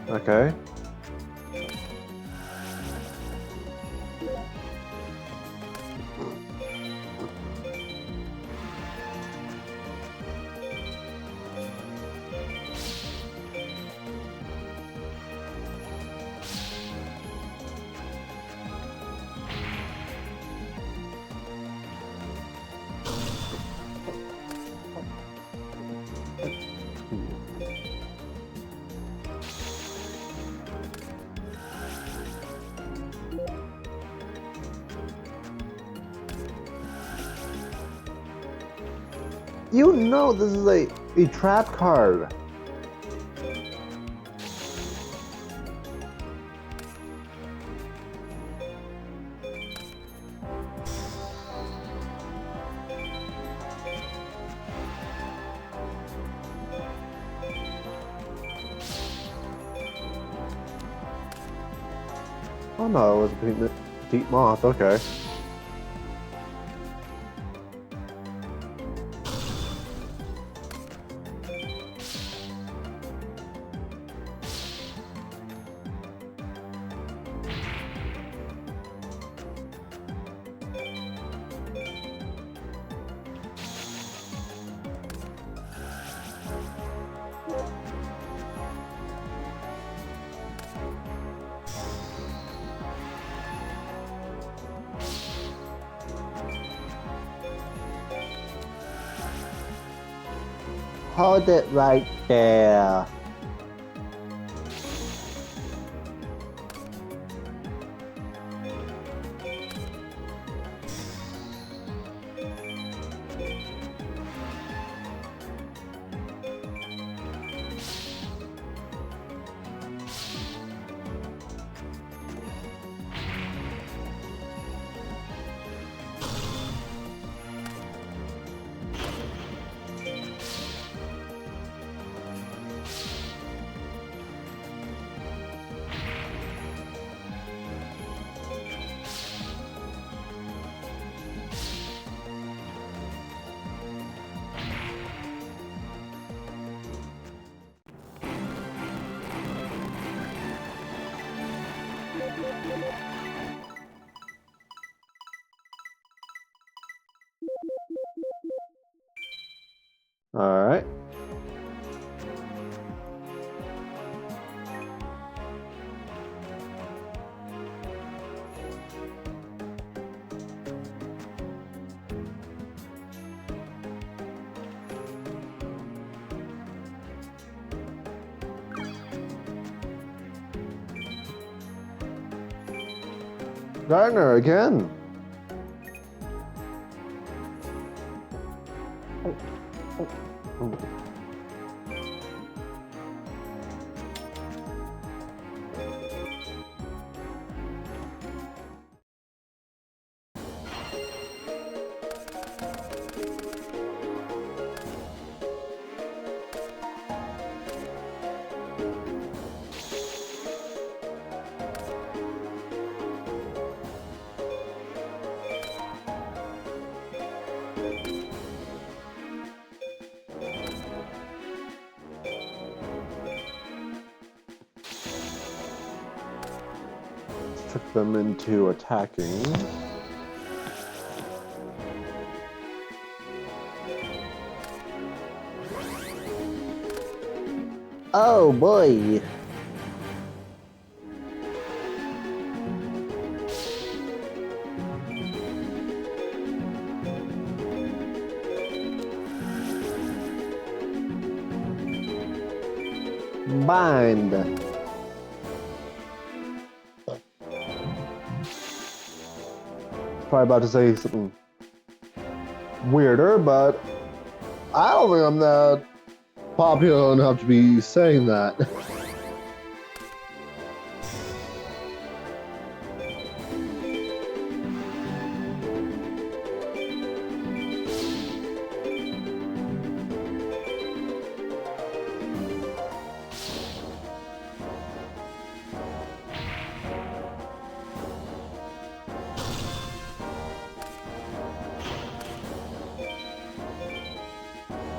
Okay. You know this is a trap card. Oh no, it was a petite moth, okay. Hold it right there. Alright. Gardner again. Trick them into attacking. Oh boy. Bind. Probably about to say something weirder, but I don't think I'm that popular enough to be saying that.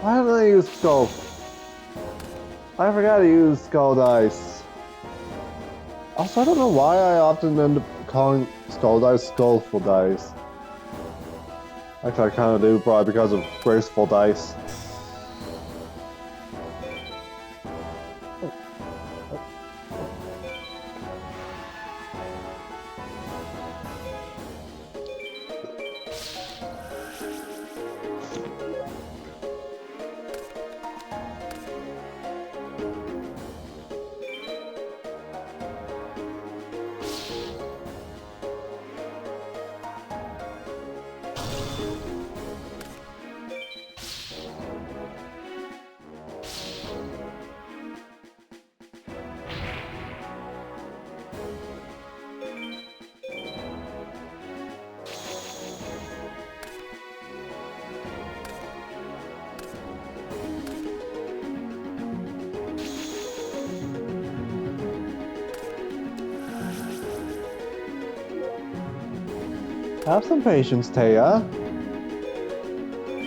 Why didn't I use skull? I forgot to use skull dice. Also, I don't know why I often end up calling skull dice skullful dice. Actually, I kind of do, probably because of graceful dice. Have some patience, Taya.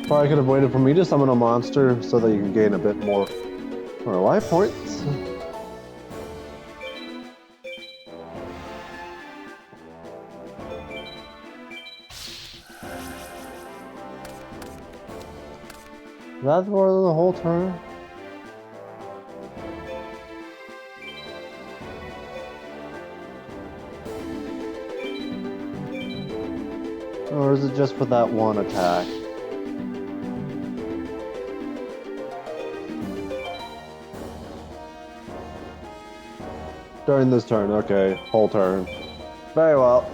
Probably could have waited for me to summon a monster so that you can gain a bit more life points. That's more than the whole turn. Or is it just for that one attack? During this turn, okay. Whole turn. Very well.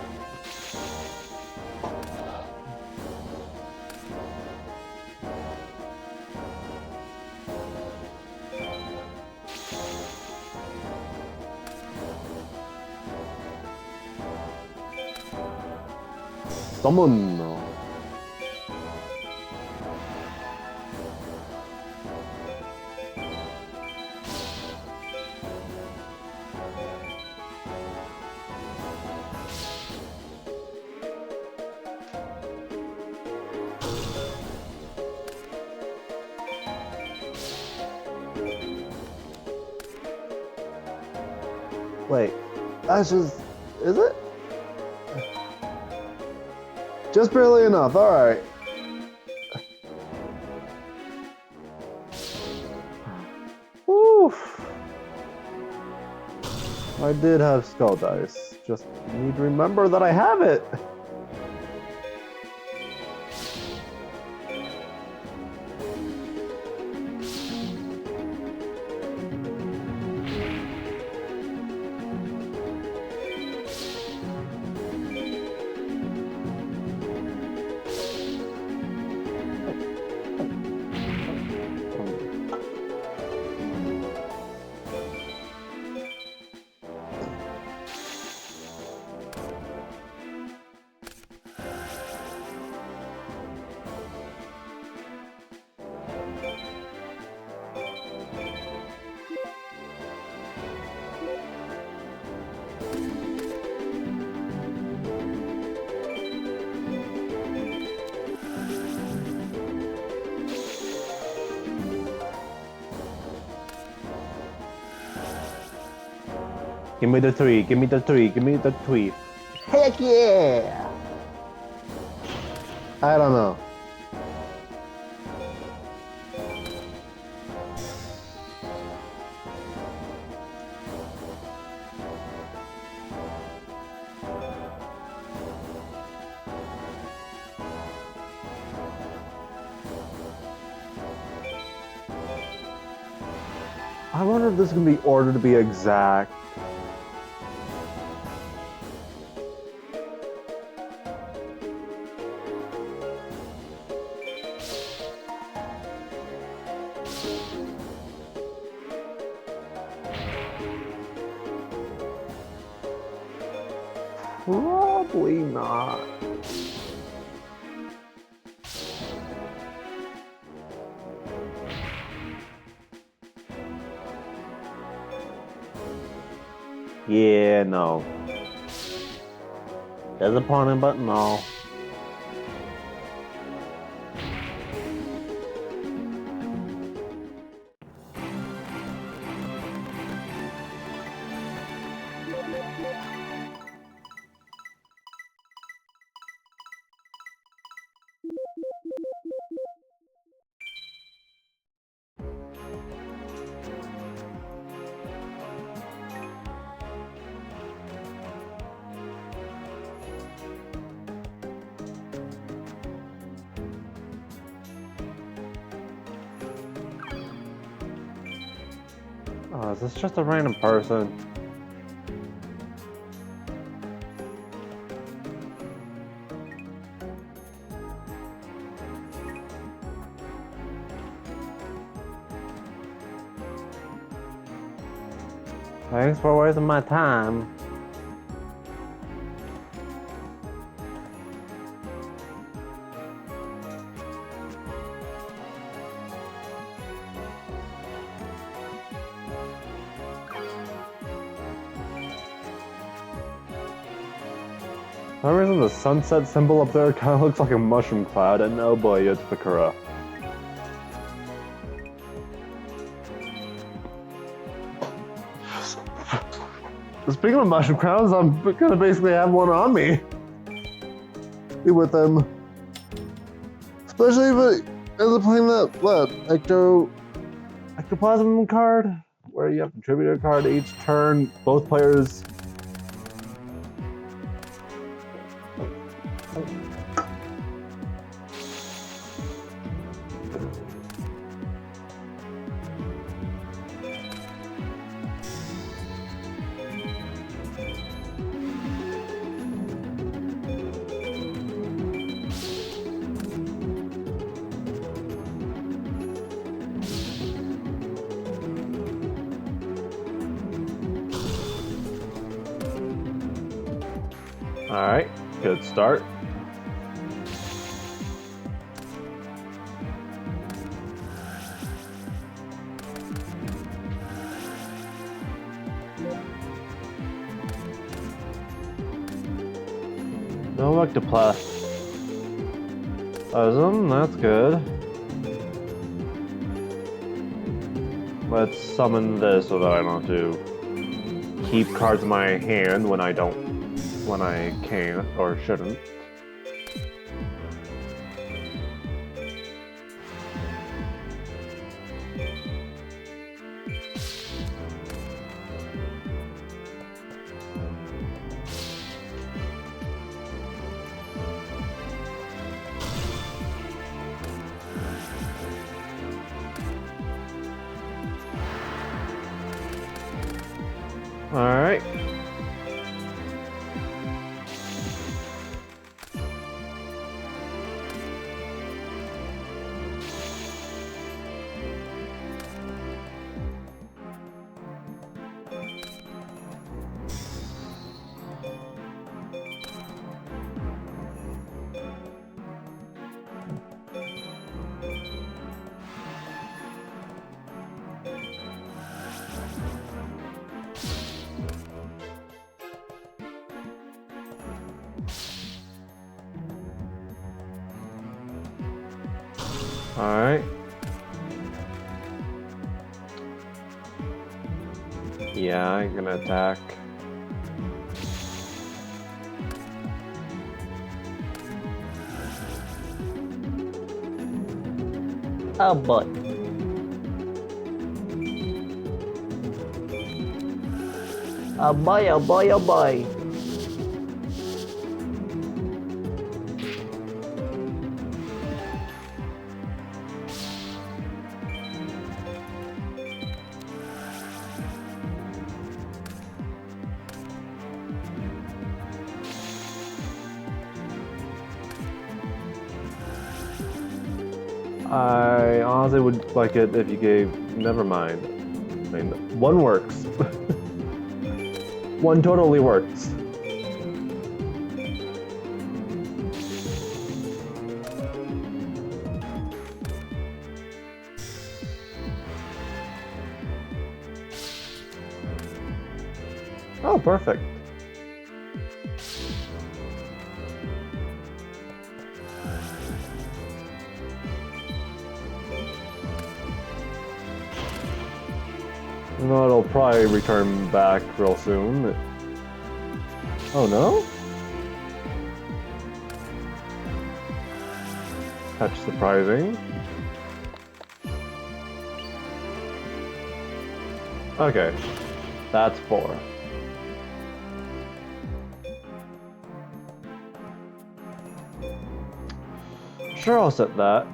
Summon. Wait, that's just... Is it? Just barely enough, alright. Oof. I did have skull dice. Just need to remember that I have it. Give me the three, give me the three, give me the tweet. Heck yeah! I don't know. I wonder if this can be ordered to be exact. Probably not. Yeah, no. Disappointing, but no. Oh, is this just a random person? Thanks for wasting my time. For some reason, the sunset symbol up there kind of looks like a mushroom cloud, and oh boy, it's Bakura. Speaking of mushroom clouds, I'm gonna basically have one on me. Be with them. Especially if it ends up playing that, what, Ectoplasm card, where you have to contribute a card each turn. Both players. Alright, good start. No ectoplasm. That's good. Let's summon this so that I don't have to keep cards in my hand when I can't or shouldn't. Alright. Alright. Yeah, I'm gonna attack. Oh boy. Oh boy, oh boy, oh boy. I honestly would like it if you gave. Never mind. I mean, one works. One totally works. Oh, perfect. No, it'll probably return back real soon. Oh no? That's surprising. Okay, that's 4. Sure, I'll set that.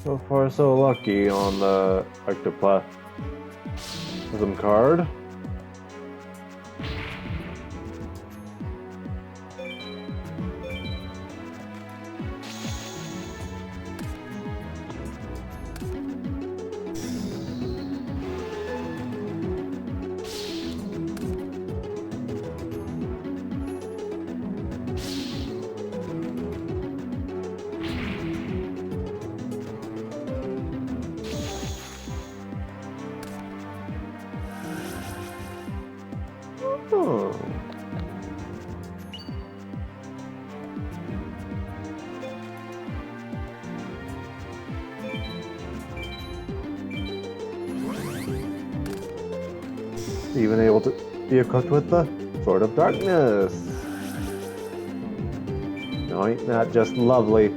So far, so lucky on the ectoplasm card. Oh. Even able to be equipped with the Sword of Darkness. No, ain't that just lovely?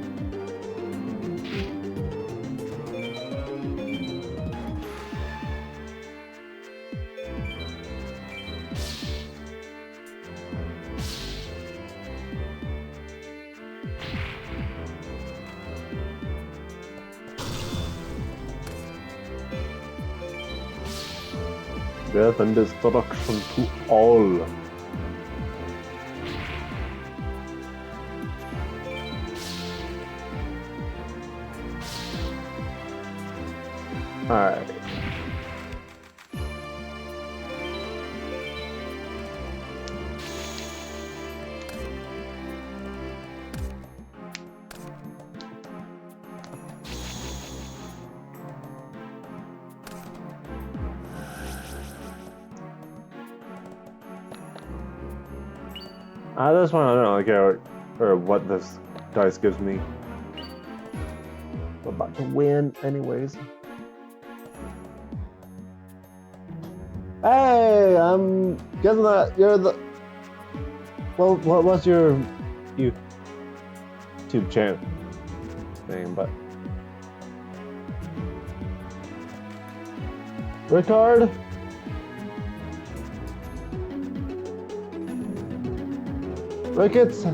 Death and destruction to all. I just want to know, like, or what this dice gives me. We're about to win, anyways. Hey, I'm guessing that you're the. Well, what's your YouTube channel name? But Ricard. Ricketts,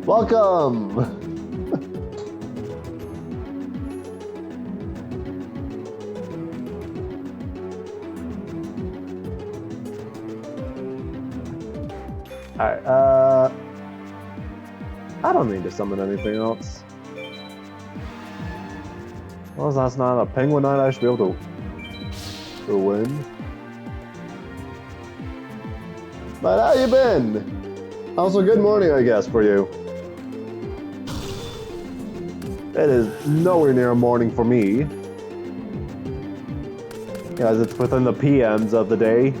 welcome. Alright, I don't need to summon anything else. Well, that's not a penguin night, I should be able to win. But how you been? Also, good morning, I guess, for you. It is nowhere near morning for me. As it's within the PMs of the day.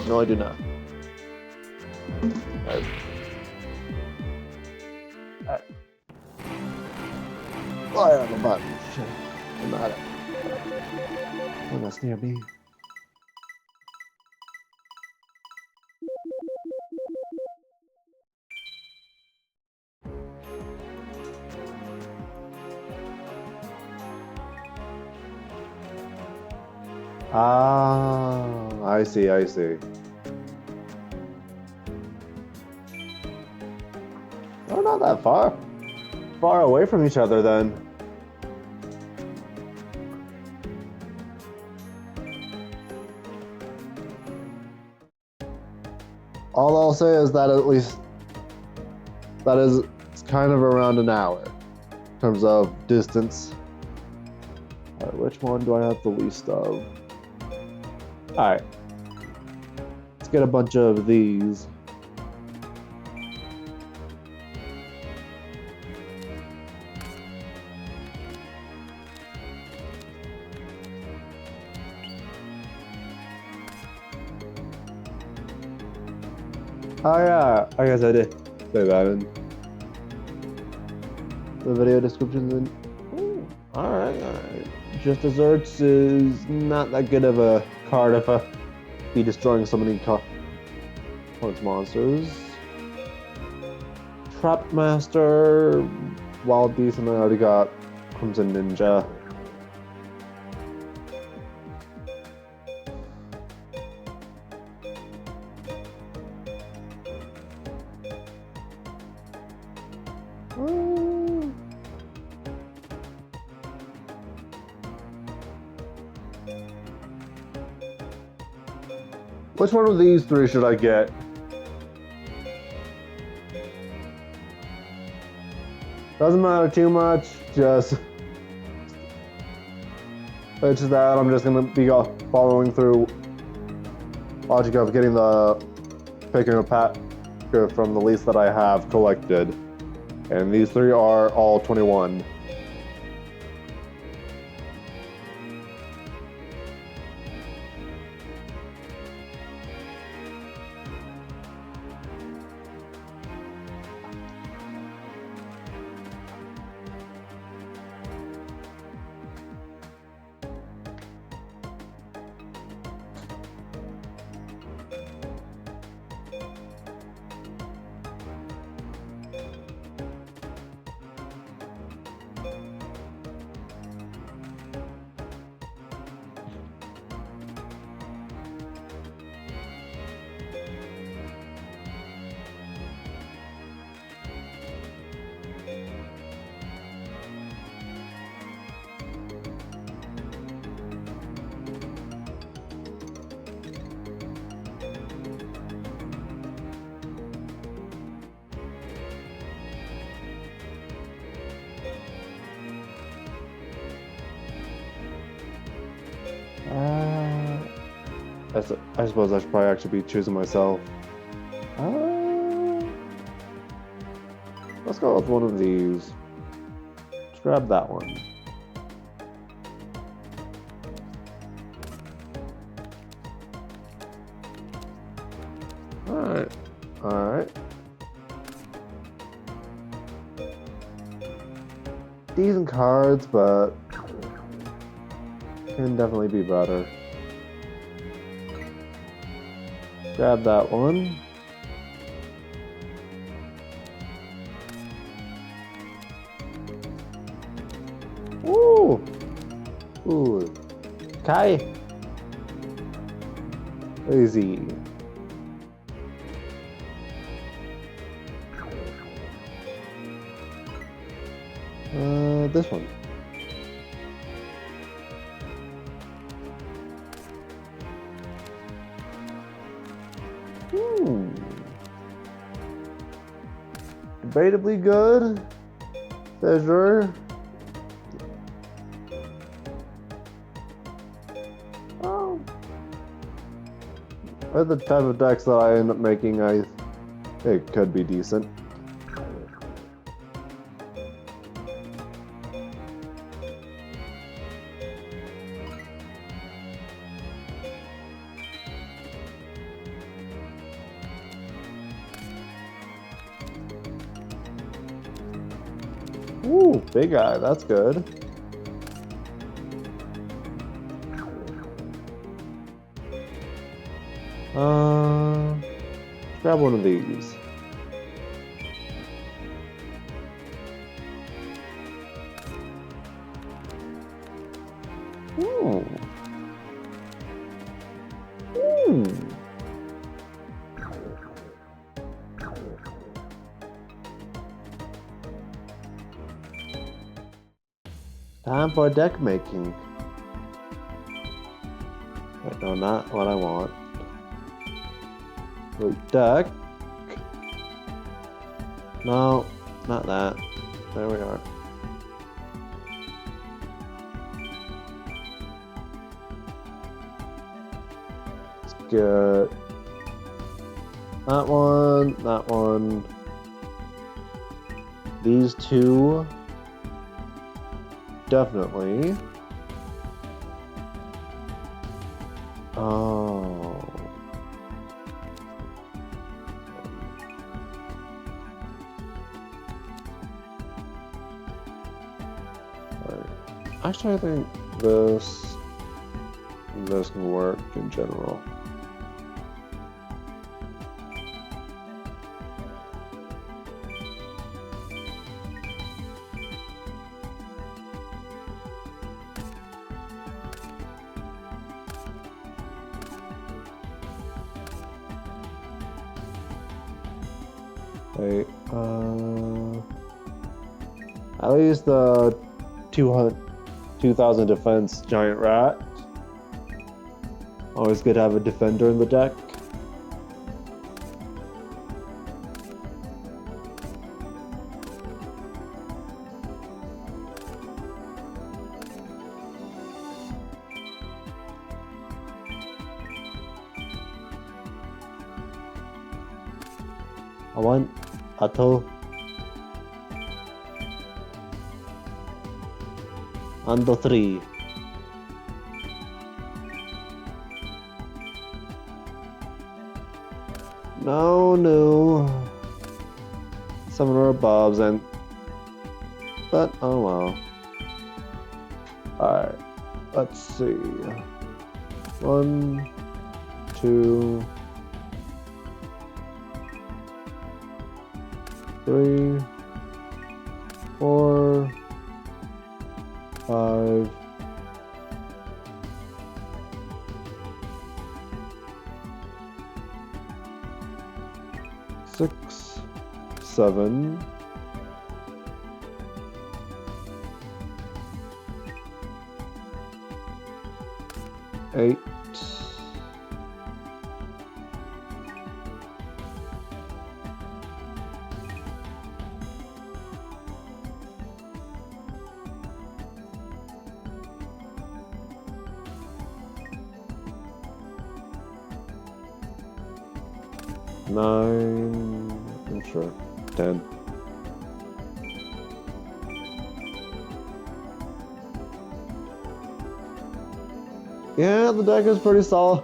No, I do not. I have a button. Shit. I'm not it. Oh, that's near me. Ah, I see, I see. Oh, not that far. Far away from each other, then. All I'll say is that at least that is kind of around an hour in terms of distance. All right, which one do I have the least of? All right, let's get a bunch of these. Oh yeah, I guess I did say that in the video description then. Alright. Just Desserts is not that good of a card if I be destroying so many opponent's monsters. Trap Master, Wild Beast, and I already got Crimson Ninja. Which one of these three should I get? Doesn't matter too much, just it's just that I'm just gonna be following through logic of getting picking a pack from the least that I have collected. And these three are all 21. I suppose I should probably actually be choosing myself. Let's go with one of these. Let's grab that one. Alright. Alright. Decent cards, but can definitely be better. Grab that one. Ooh! Ooh. Kai! Easy. This one. Debatably good. Treasure. Oh. With the type of decks that I end up making, it could be decent. Ooh, big eye, that's good. Grab one of these. Ooh. Time for deck making. Wait, no, not what I want. Wait, deck. No, not that. There we are. Let's get that one, that one. These two. Definitely. Oh. Right. Actually, I think this can work in general. Wait, at least the 2,000 defense giant rat. Always good to have a defender in the deck. I want Atto and the 3. No. Some are above and but oh well. Alright. Let's see. 1, 2, 3, 4, 5, 6, 7, 8, 9, I'm sure, 10. Yeah, the deck is pretty solid.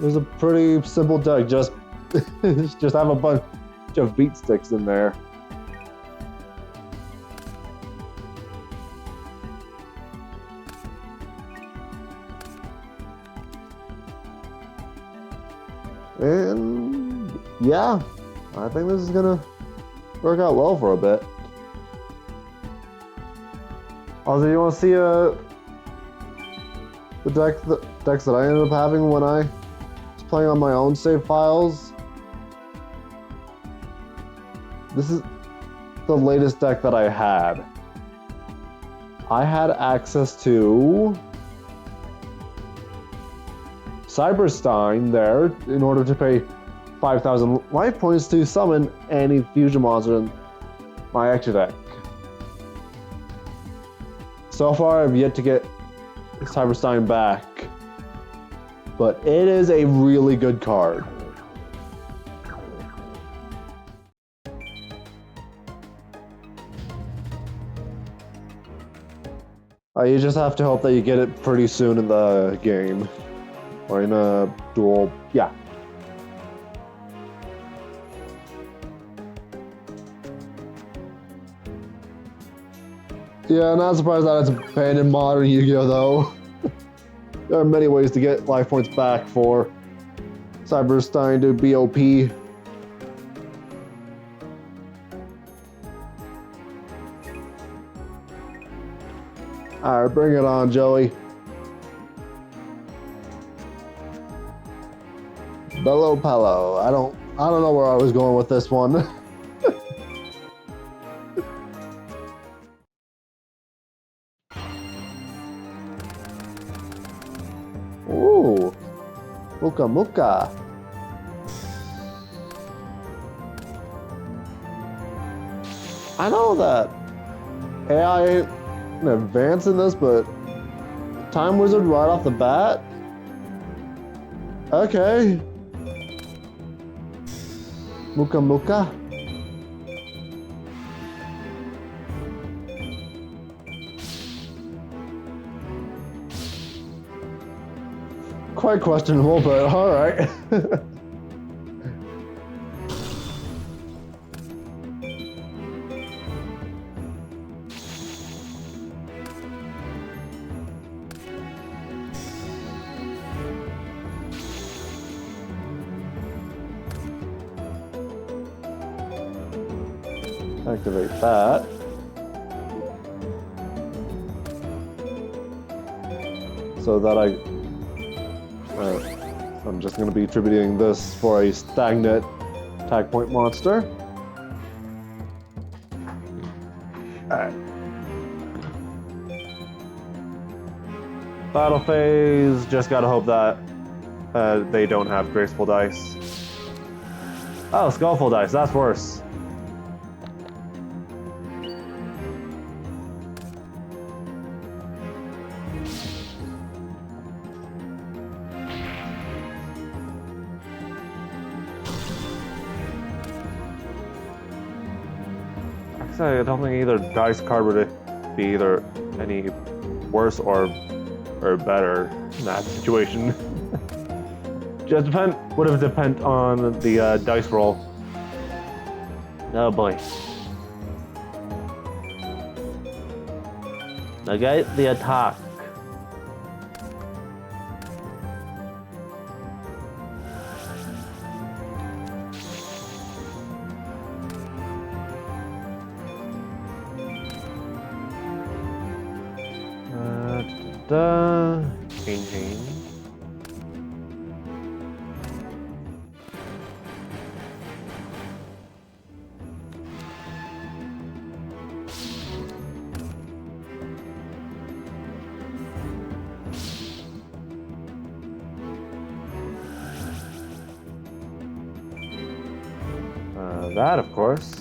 was a pretty simple deck. Just just have a bunch of beat sticks in there. And yeah, I think this is gonna work out well for a bit. Also, you want to see the decks that I ended up having when I was playing on my own save files? This is the latest deck that I had. I had access to Cyberstein there in order to pay 5,000 life points to summon any fusion monster in my extra deck. So far, I've yet to get Cyberstein back, but it is a really good card. You just have to hope that you get it pretty soon in the game. Or in a duel, yeah. Yeah, not surprised that it's banned in modern Yu-Gi-Oh! Though. There are many ways to get life points back for Cyberstein to be OP. Alright, bring it on, Joey. Bello Pello. I don't know where I was going with this one. Ooh. Muka Muka. I know that AI ain't an advance in this, but Time Wizard right off the bat? Okay. Muka Muka. Quite questionable, but alright. Activate that. So that I'm just going to be attributing this for a stagnant attack point monster. Alright. Battle phase, just gotta hope that they don't have graceful dice. Oh, skullful dice, that's worse. I don't think either dice card would be either any worse or better in that situation. Just would depend on the dice roll. Oh boy. Negate the attack. Changing. That, of course.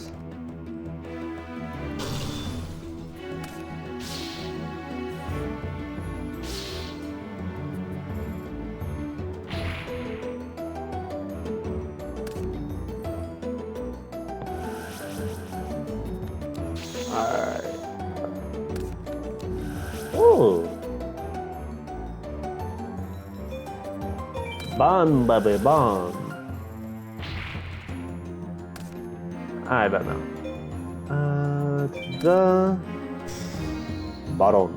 Alright. Ooh. Bun, baby, bun. I don't know. The bottom.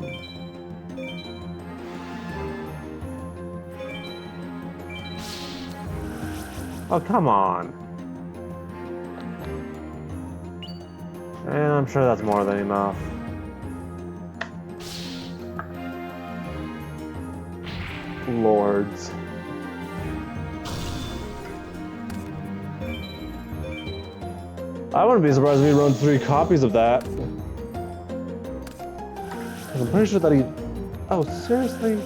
Oh, come on. And I'm sure that's more than enough. Lords. I wouldn't be surprised if he runs 3 copies of that. 'Cause I'm pretty sure that he... Oh, seriously?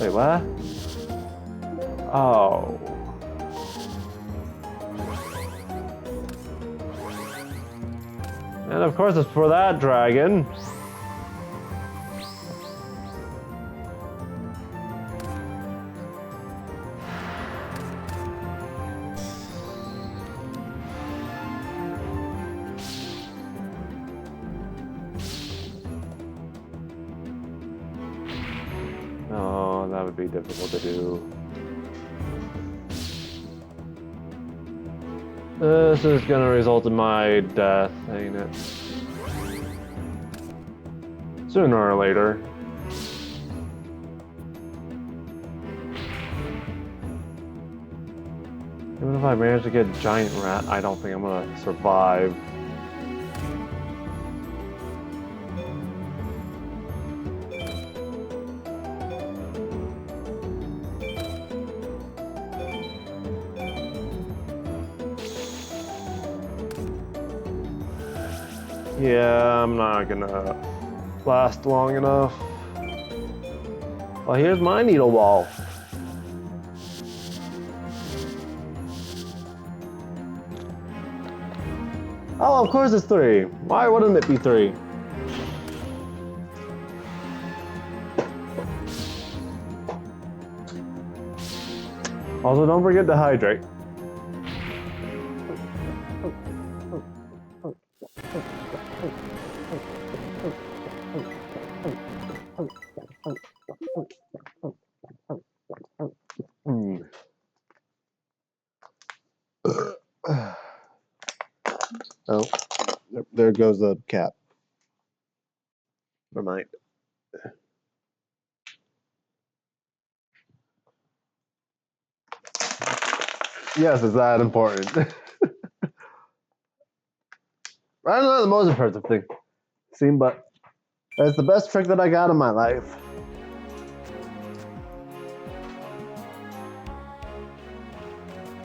Wait, what? Oh. And of course it's for that dragon. Oh, that would be difficult to do. This is gonna result in my death, ain't it? Sooner or later. Even if I manage to get a giant rat, I don't think I'm gonna survive. Yeah, I'm not gonna last long enough. Well, here's my needle ball. Oh, of course it's 3. Why wouldn't it be 3? Also, don't forget to hydrate. Oh, there goes the cat. Never mind. Yes, it's that important. I don't know the most impressive thing. Seen, but it's the best trick that I got in my life.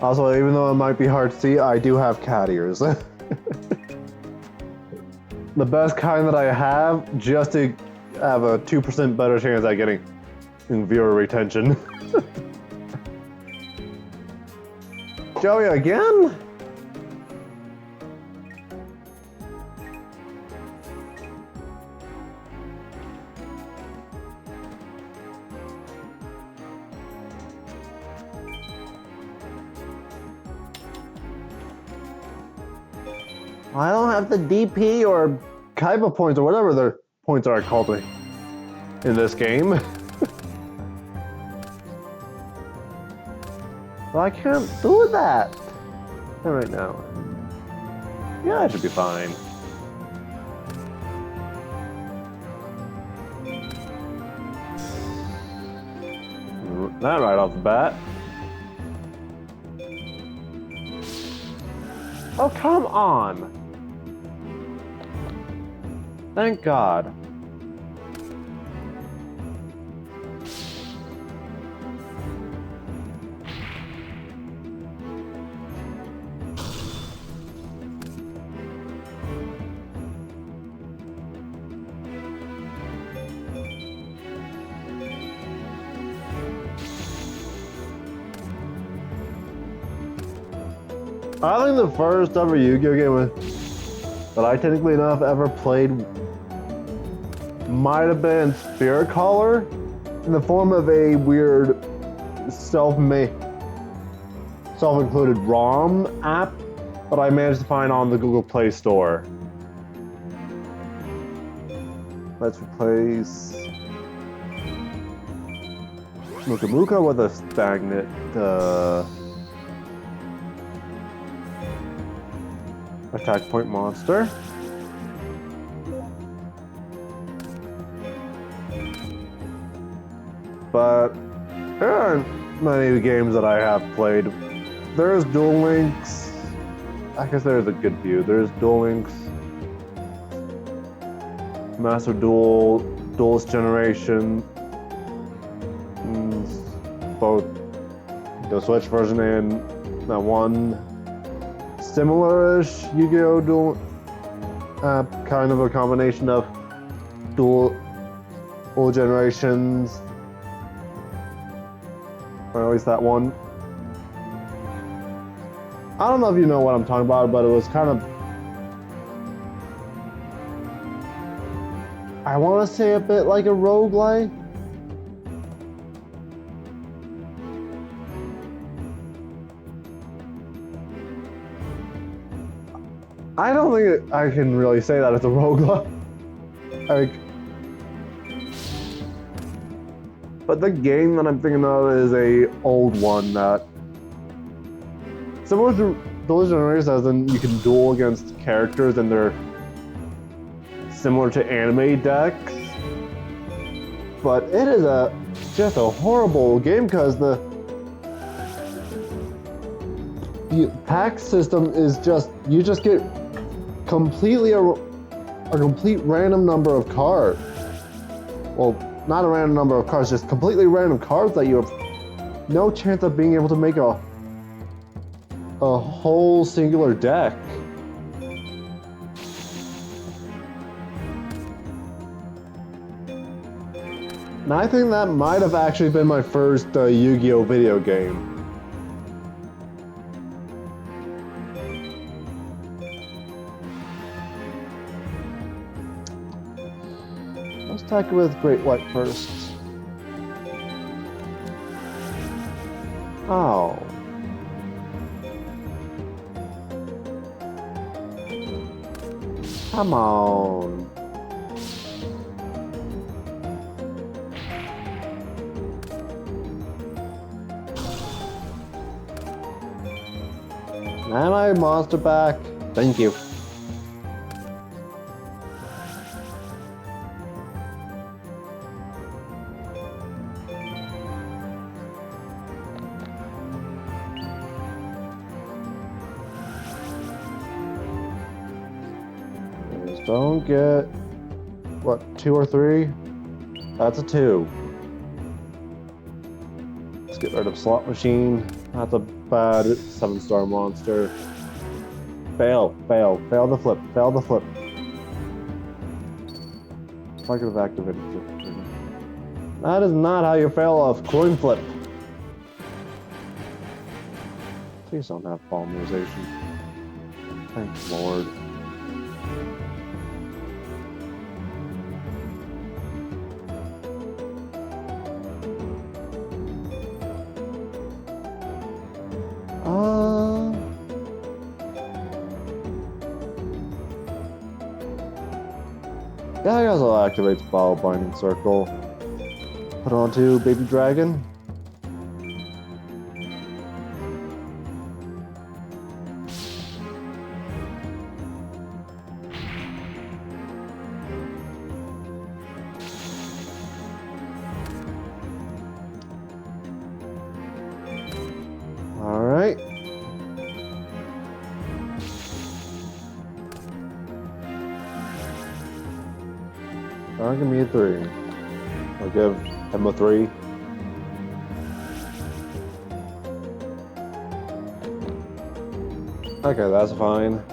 Also, even though it might be hard to see, I do have cat ears. The best kind that I have, just to have a 2% better chance at getting viewer retention. Joey again? I don't have the DP or Kaiba points or whatever the points are called in this game. Well, I can't do that right now. Yeah, I should be fine. That right off the bat. Oh, come on. Thank God. I think the first ever Yu-Gi-Oh game that I technically enough ever played might have been Spirit Caller in the form of a weird self-included ROM app that I managed to find on the Google Play Store. Let's replace Muka Muka with a stagnant attack point monster. But there aren't many games that I have played. There's Duel Links. I guess there's a good few. There's Duel Links, Master Duel, Duelist Generation, both the Switch version and that one similar-ish Yu-Gi-Oh! Duel, kind of a combination of dual generations, or at least that one. I don't know if you know what I'm talking about, but it was kind of, I want to say a bit like a roguelike. I don't think I can really say that it's a roguelike. But the game that I'm thinking of is a old one that, similar to Duel Generators, as in you can duel against characters and they're similar to anime decks. But it is just a horrible game because the pack system is just, you just get completely a complete random number of cards. Well, not a random number of cards, just completely random cards that you have no chance of being able to make a whole singular deck. And I think that might have actually been my first Yu-Gi-Oh! Video game. Let's attack with Great White first. Oh. Come on. Am I monster back? Thank you. Just don't get, what, 2 or 3? That's a 2. Let's get rid of Slot Machine. That's a bad 7-star monster. Fail the flip, fail the flip. If I could have activated it. That is not how you fail a coin flip. Please don't have polymerization. Thank Lord. Yeah, I guess I'll activate the Bottle Binding Circle. Put on to Baby Dragon. Alright. Give me a 3. I'll give him a 3. Okay, that's fine.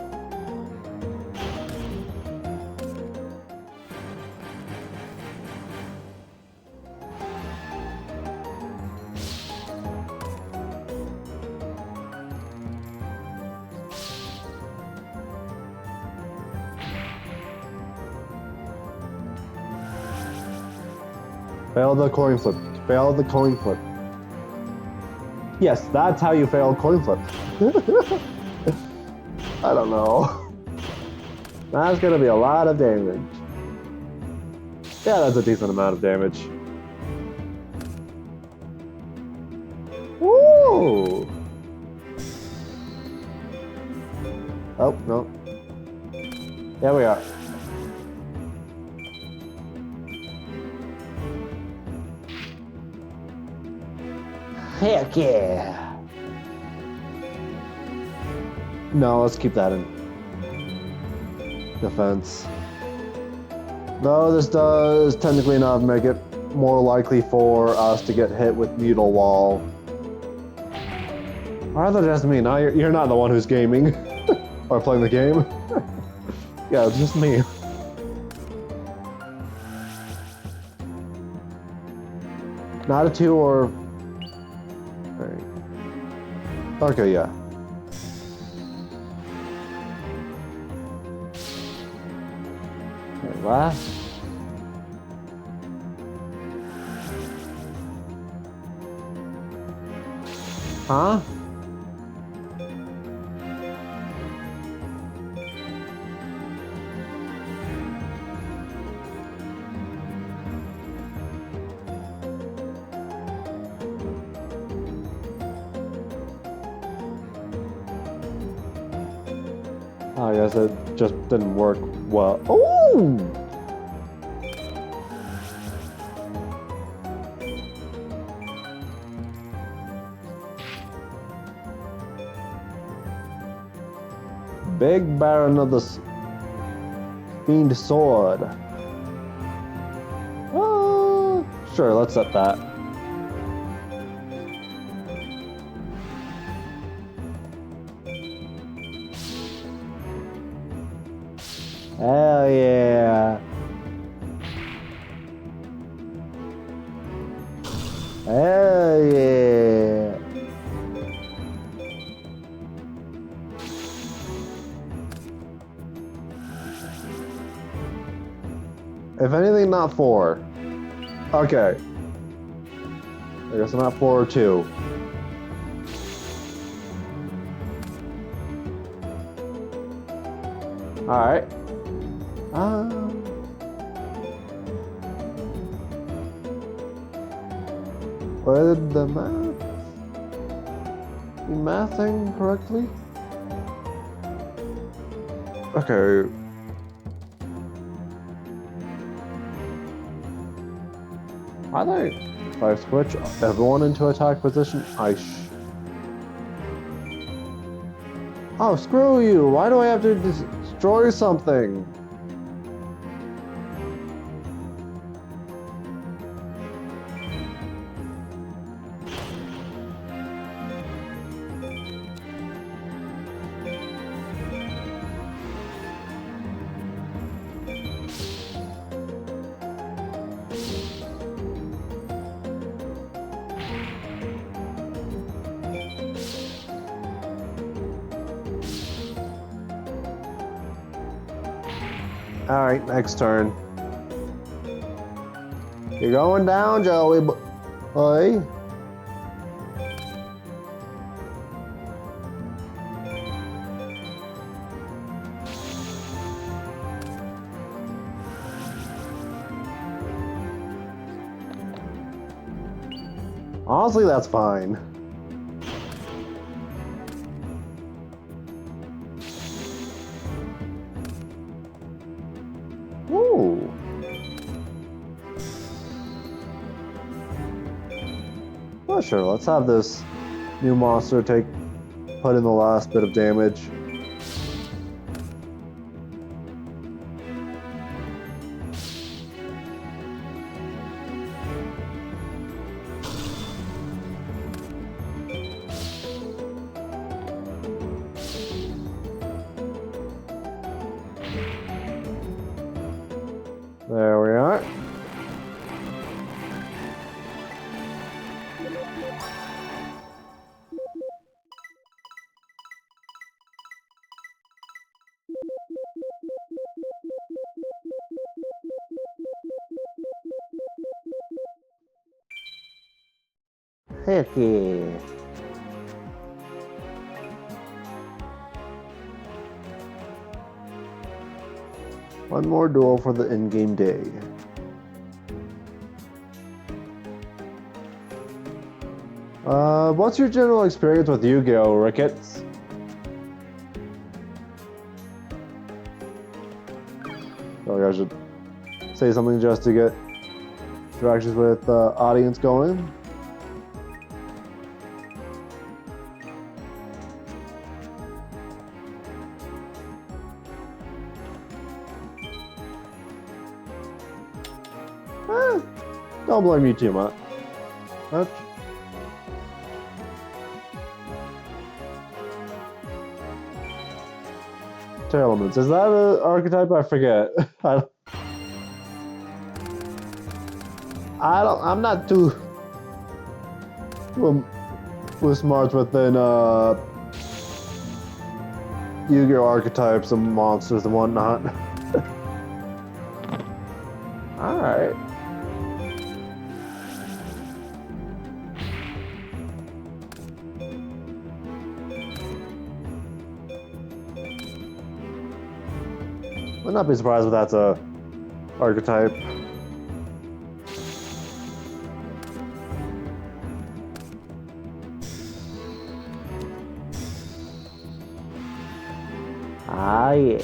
Fail the coin flip. Fail the coin flip. Yes, that's how you fail coin flip. I don't know. That's gonna be a lot of damage. Yeah, that's a decent amount of damage. Oh. Oh, no. There we are. Heck yeah. No, let's keep that in defense. No, this does technically not make it more likely for us to get hit with Needle Wall. Or is it just me? No, you're not the one who's gaming. Or playing the game. Yeah, it's just me. Not a 2 or... Right. Okay, yeah. Wait, what? Huh? Oh, I guess it just didn't work well. Ooh! Big Baron of the Fiend Sword. Sure, let's set that. Hell yeah. Hell yeah. If anything, not 4. Okay. I guess not 4 or 2. Alright. Where did the math be mathing correctly? Okay. I think if I switch everyone into attack position, Oh, screw you! Why do I have to destroy something? Alright, next turn. You're going down, Joey boy. Honestly, that's fine. Ooh. Well, sure, let's have this new monster put in the last bit of damage. There we are. Heck yeah. One more duel for the in-game day. What's your general experience with Yu-Gi-Oh, Ricketts? Oh, I should say something just to get interactions with the audience going. Don't blame me too much. Terror elements. Is that an archetype? I forget. I'm not too smart within Yu-Gi-Oh archetypes and monsters and whatnot. All right. Would not be surprised if that's a archetype. Ah, yeah.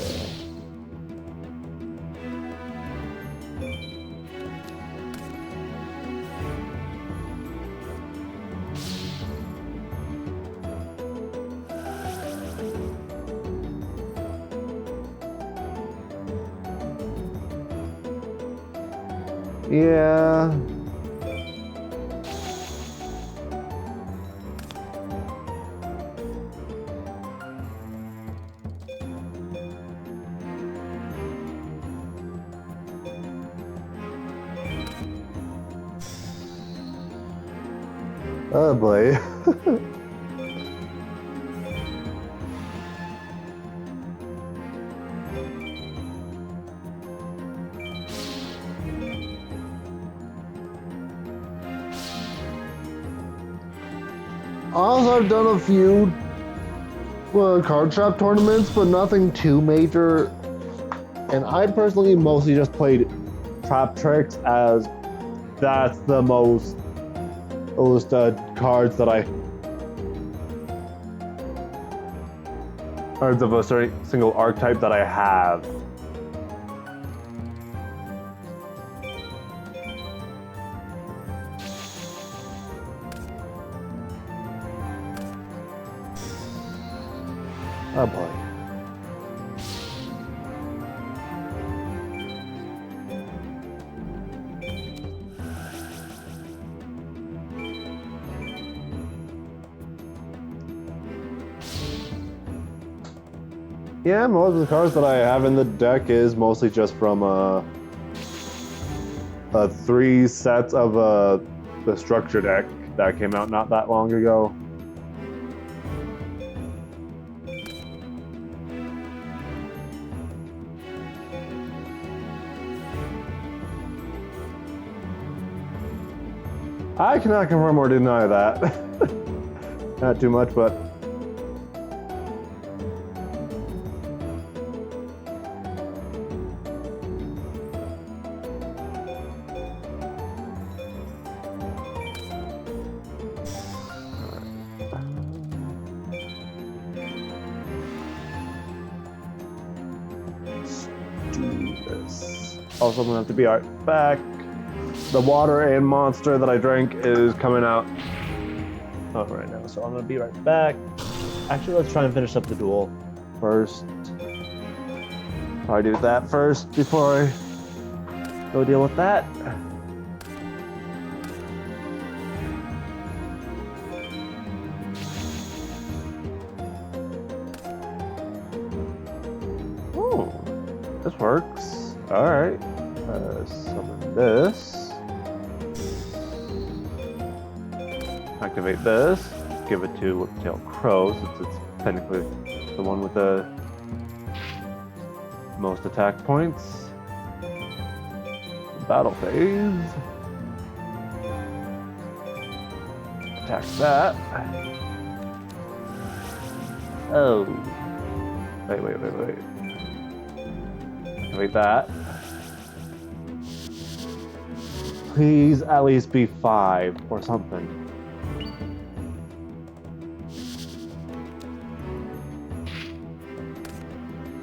Yeah. Oh boy. Also, I've done a few card trap tournaments, but nothing too major. And I personally mostly just played trap tricks, as that's the most cards that I cards of a single archetype that I have. Oh boy. Yeah, most of the cards that I have in the deck is mostly just from 3 sets of the structure deck that came out not that long ago. I cannot confirm or deny that. Not too much, but let's do this. Also, I'm gonna have to be right back. The water and monster that I drank is coming out right now, so I'm gonna be right back. Actually, let's try and finish up the duel first. Probably do that first before I go deal with that. Oh, this works. All right. Summon this. Activate this. Give it to Whiptail Crow, since it's technically the one with the most attack points. Battle phase. Attack that. Oh. Wait. Activate that. Please at least be 5 or something.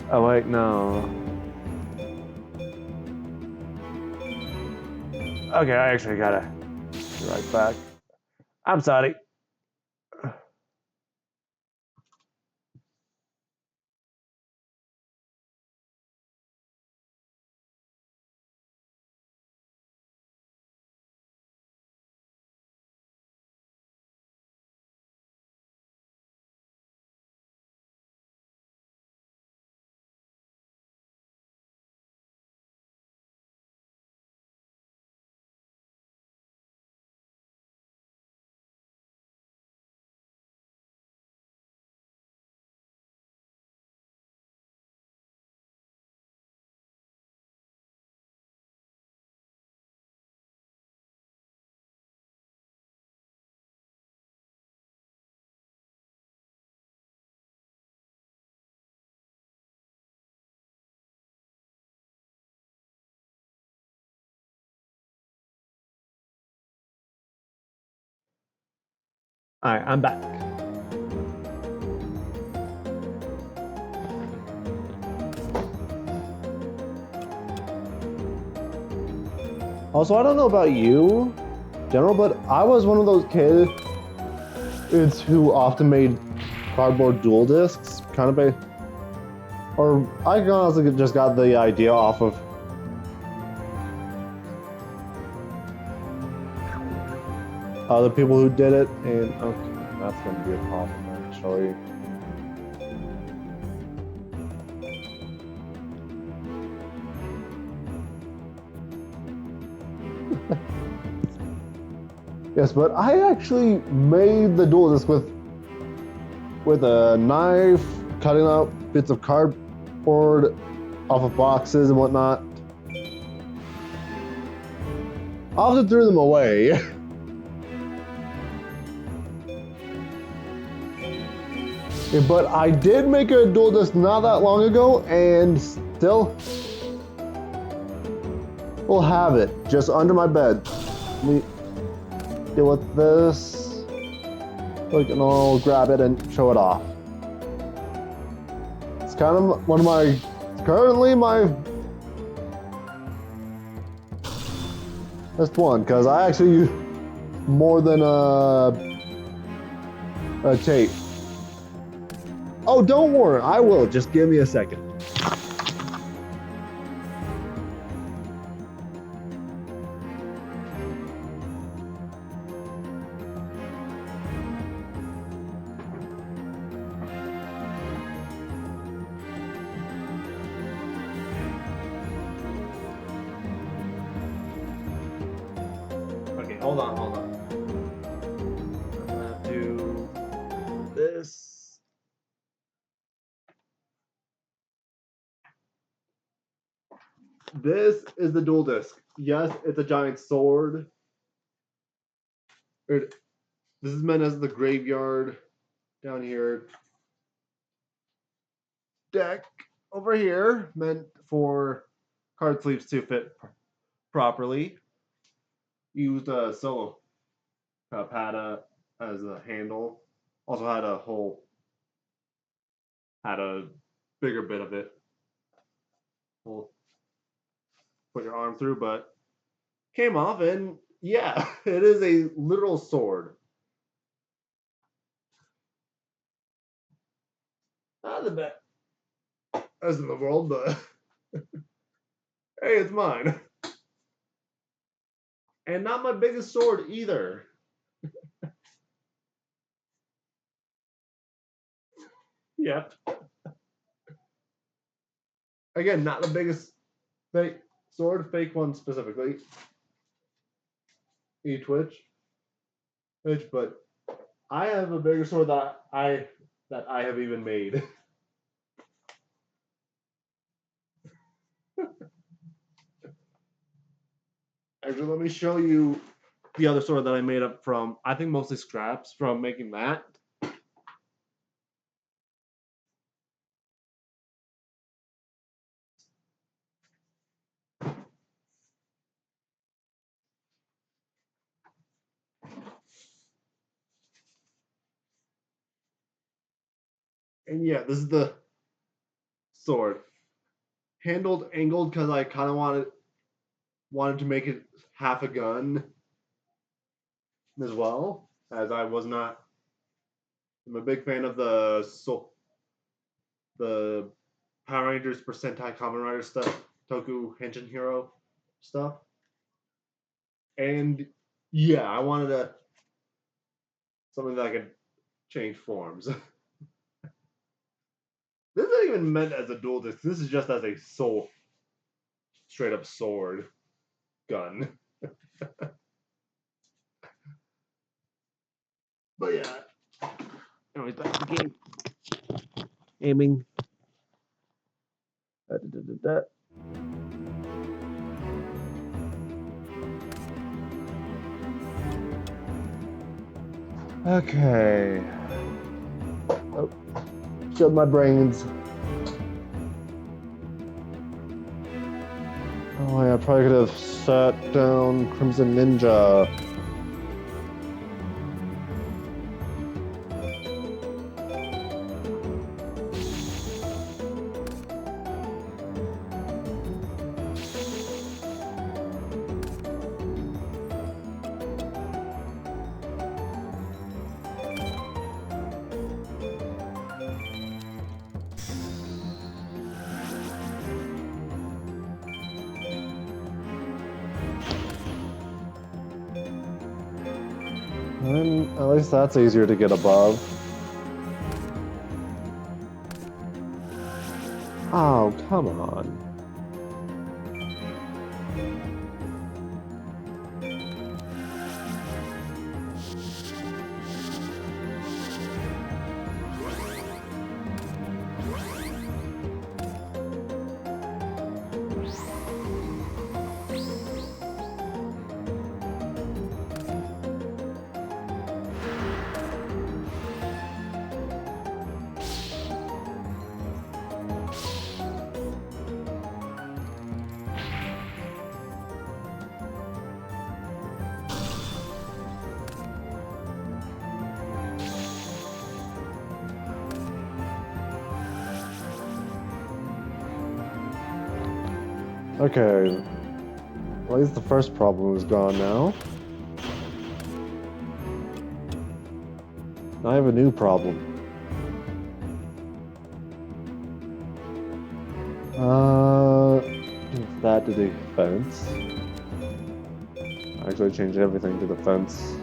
Oh wait, no. Okay, I actually gotta be right back. I'm sorry. Alright, I'm back. Also, I don't know about you, General, but I was one of those kids who often made cardboard dual discs, kind of or I honestly just got the idea off of other people who did it, and okay, that's gonna be a problem actually. Yes, but I actually made the dual disc with a knife, cutting out bits of cardboard off of boxes and whatnot. I often threw them away. But I did make a dual disc not that long ago, and still will have it just under my bed. Let me deal with this. Like, and I'll grab it and show it off. It's kind of one of my, currently my best one, because I actually use more than a tape. Oh, don't worry, I will. Just give me a second. Okay, hold on. I'm gonna do this. This is the dual disc. Yes, it's a giant sword. This is meant as the graveyard down here. Deck over here, meant for card sleeves to fit properly. Used a solo cup, had as a handle. Also had had a bigger bit of it. We'll put your arm through, but came off, and yeah, it is a literal sword. Not the best as in the world, but hey, it's mine. And not my biggest sword either. Yep. Again, not the biggest fake sword, fake one specifically. Twitch, but I have a bigger sword that I have even made. Actually, let me show you the other sword that I made up from, I think mostly scraps from making that. And yeah, this is the sword. Handled angled because I kind of wanted to make it half a gun as well, as I was not. I'm a big fan of the Power Rangers Percentai Kamen Rider stuff, Toku Henshin Hero stuff, and yeah, I wanted something that I could change forms. This isn't even meant as a dual disc. This is just as a straight up sword gun. But yeah. Anyways, back to the game. Aiming. Okay. Oh, shield my brains. Oh yeah, I probably could have sat down Crimson Ninja. And at least that's easier to get above. Oh, come on. Okay, at least the first problem is gone now. Now I have a new problem. That to defense. Actually changed everything to defense.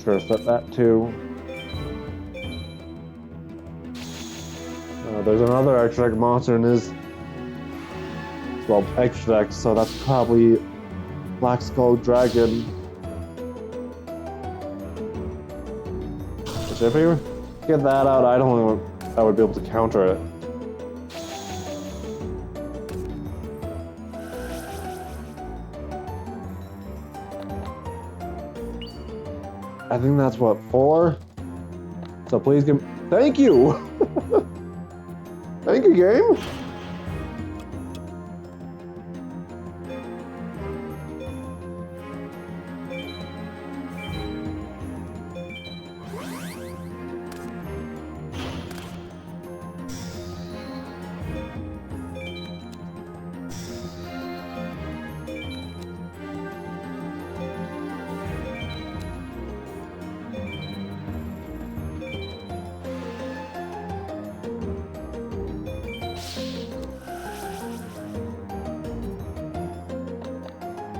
Sure, set that too. There's another extra deck monster in his. Well, extra deck, so that's probably Black Skull Dragon. Which if you get that out, I don't think I would be able to counter it. I think that's what, 4? So please give me. Thank you! Thank you, game!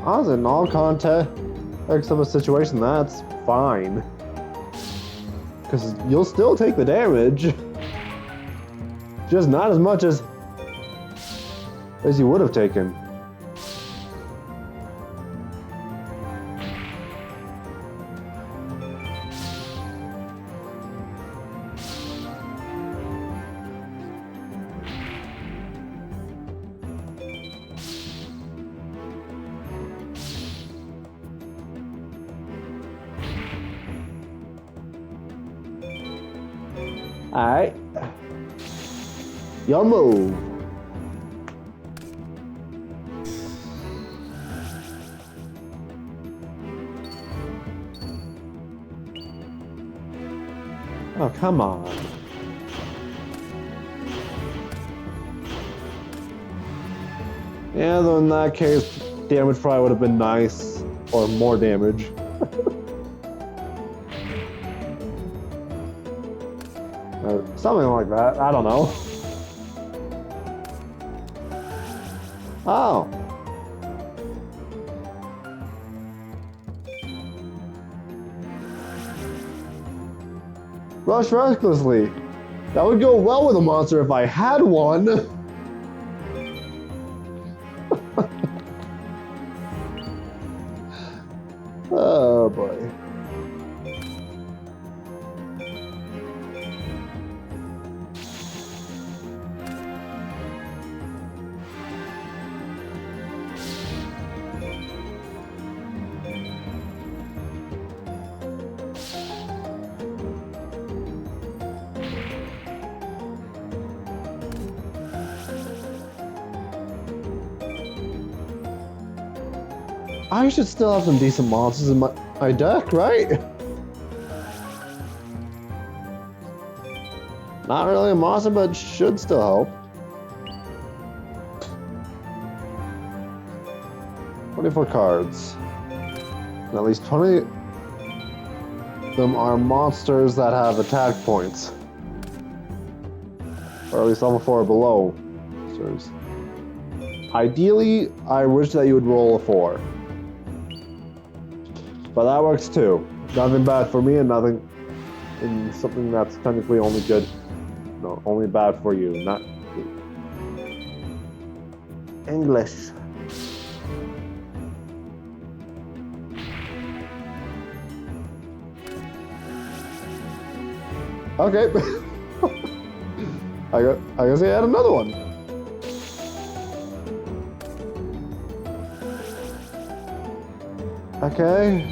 Honestly, in all context of a situation, that's fine. Because you'll still take the damage. Just not as much as you would have taken. Alright. Your move. Oh, come on. Yeah, though in that case, damage probably would have been nice. Or more damage. Or something like that. I don't know. Oh. Rush recklessly. That would go well with a monster if I had one. Oh boy. I should still have some decent monsters in my deck, right? Not really a monster, but should still help. 24 cards. And at least 20 of them are monsters that have attack points. Or at least level 4 or below monsters. Ideally, I wish that you would roll a 4. But that works too. Nothing bad for me and nothing in something that's technically only good. No, only bad for you, not English. Okay. I guess I had another one. Okay.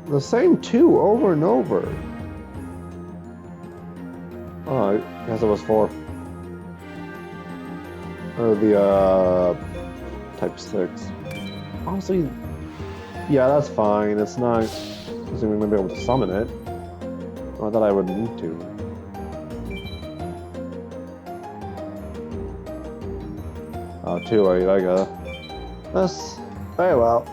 The same two over and over. Oh, I guess it was 4. Or the, type 6. Honestly, yeah, that's fine. It's not... assuming I'm going to be able to summon it. Not that I would need to. Oh, too late, I guess. That's... very well.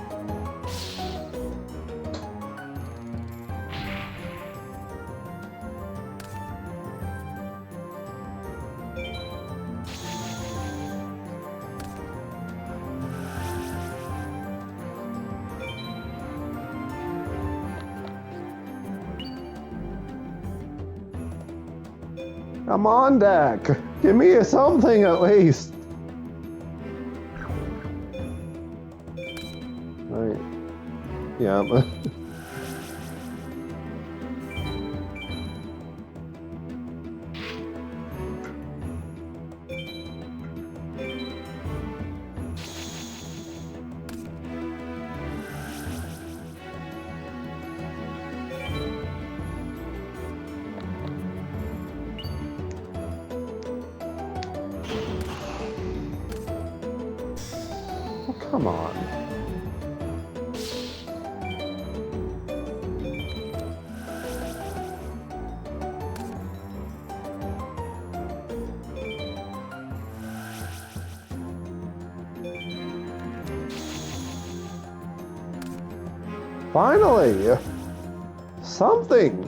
I'm on deck. Give me something at least. Right. Yeah. Come on. Finally! Something!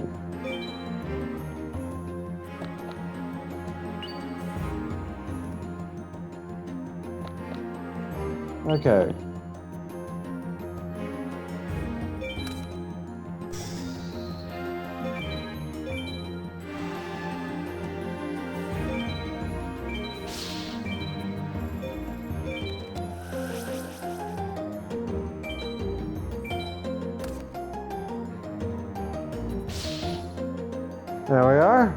Okay. There we are.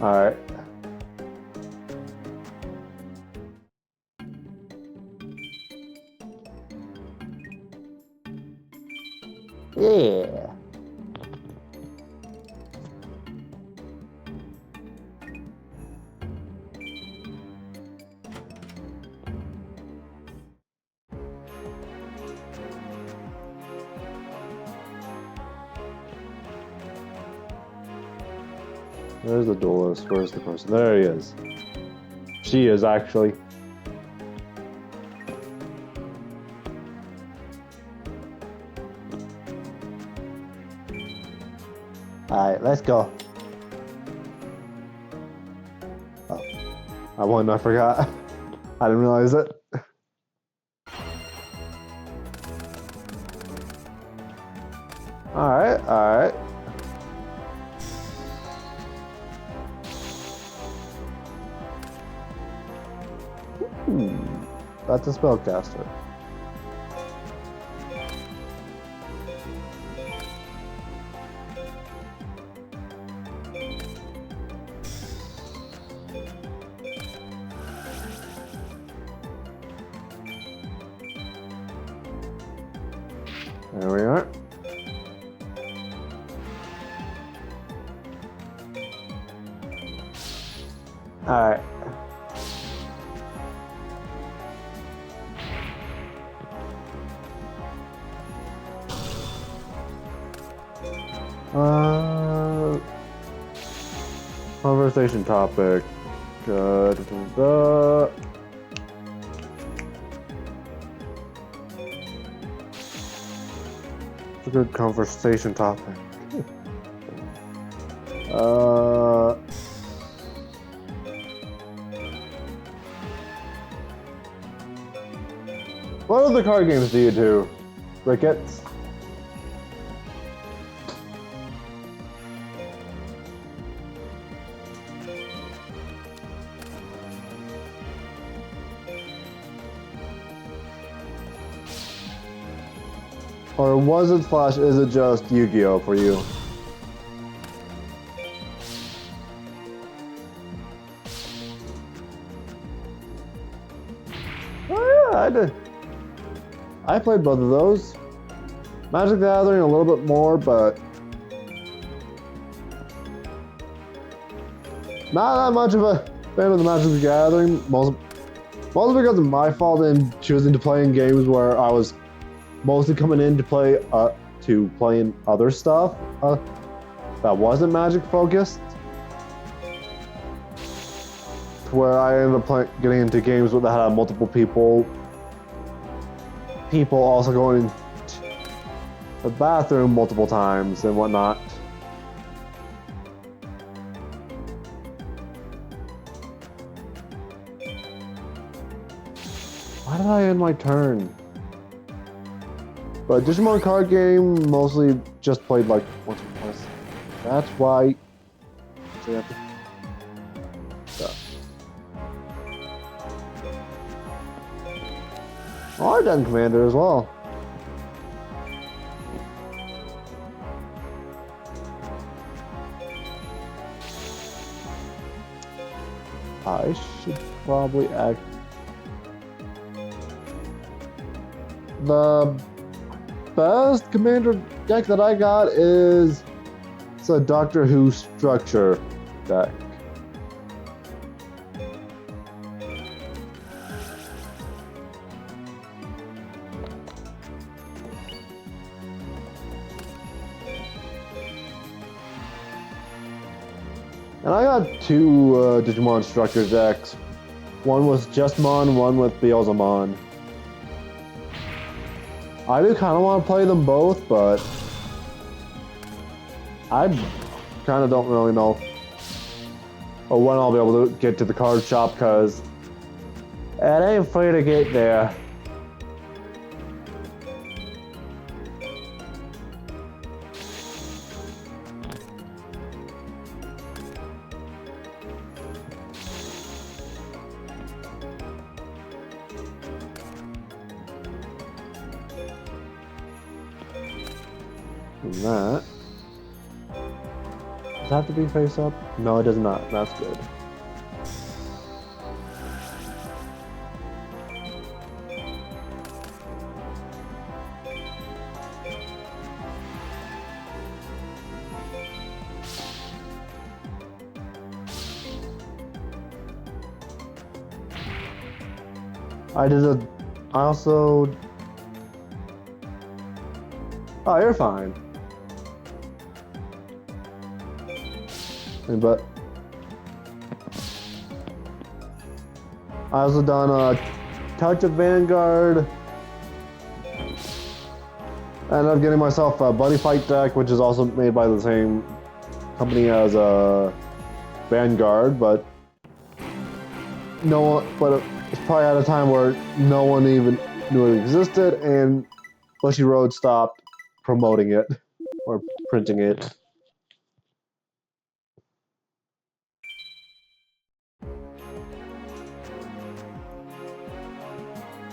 Alright. Yeah. Where's the duelist? Where's the person? There he is. She is actually. Alright, let's go. Oh. I won, I forgot. I didn't realize it. Alright, alright. That's a spellcaster. There we are. Alright. Conversation topic. It's a good conversation topic. What other card games do you do, Ricketts? Or was it slash is it just Yu-Gi-Oh for you? Oh yeah, I did. I played both of those. Magic the Gathering a little bit more, but not that much of a fan of the Magic the Gathering. Mostly because of my fault in choosing to play in games where I was mostly coming in to play in other stuff that wasn't Magic focused. Where I ended up getting into games that had multiple people also going to the bathroom multiple times and whatnot. Why did I end my turn? But Digimon card game mostly just played like once or twice. That's why. So you have to. Oh, I've done Commander as well. I should probably act. The best Commander deck that I got is it's a Doctor Who structure deck. And I got two Digimon structure decks. One was just Mon, one with Beelzemon. I do kind of want to play them both, but I kind of don't really know when I'll be able to get to the card shop because it ain't free to get there. And that. Does it have to be face up? No, it does not. That's good. I also... Oh, you're fine. But I also done a touch of Vanguard. I ended up getting myself a Buddy Fight deck, which is also made by the same company as Vanguard, but it's probably at a time where no one even knew it existed, and Bushy Road stopped promoting it or printing it.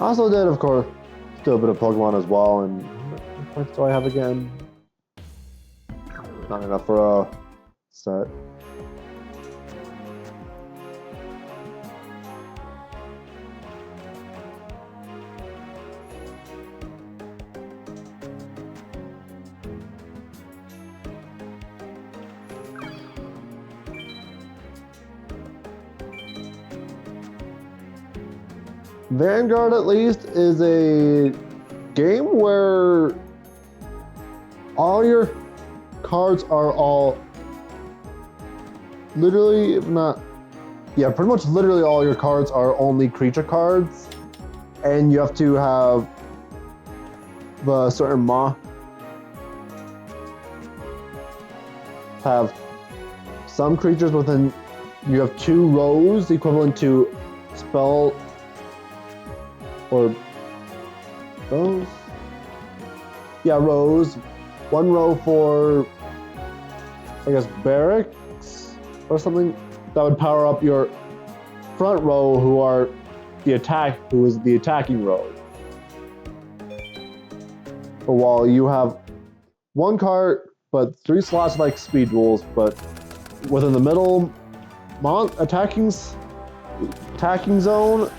I also did, of course, still a bit of Pokemon as well, and what points do I have again? Not enough for a set. Vanguard, at least, is a game where all your cards are all literally, if not, yeah, pretty much literally all your cards are only creature cards, and you have to have the certain have some creatures within. You have 2 rows equivalent to spell or rows. Yeah, rows. 1 row for, I guess, barracks or something that would power up your front row, who is the attacking row. But while you have 1 card, but 3 slots like speed rules, but within the middle attacking zone,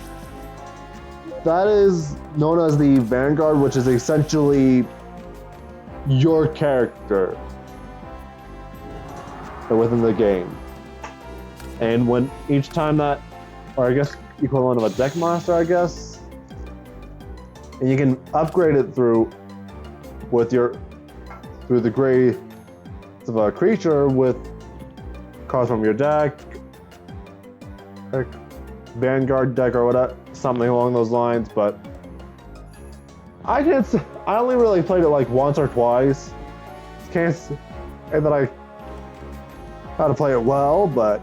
that is known as the Vanguard, which is essentially your character within the game. And when each time that, or I guess equivalent of a deck monster, I guess, and you can upgrade it through the grades of a creature with cards from your deck, Vanguard deck or whatever, something along those lines. But I only really played it like once or twice. Can't say that I how to play it well, but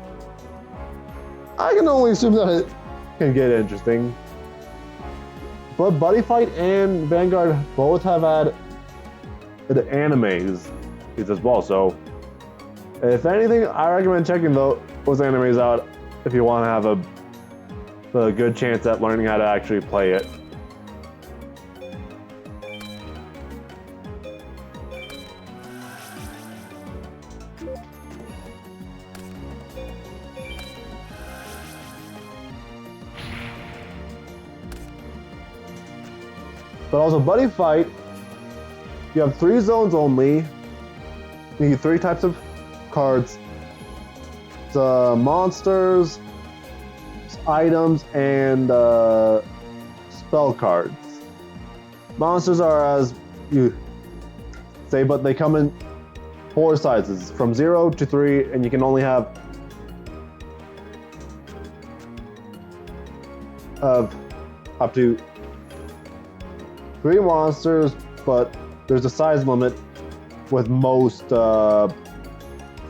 I can only assume that it can get interesting. But Buddy Fight and Vanguard both have had the animes as well, so if anything, I recommend checking those animes out if you want to have a good chance at learning how to actually play it. But also Buddy Fight, you have 3 zones only. You need 3 types of cards. It's monsters, items, and spell cards. Monsters are as you say, but they come in 4 sizes, from 0 to 3, and you can only have up to 3 monsters, but there's a size limit with most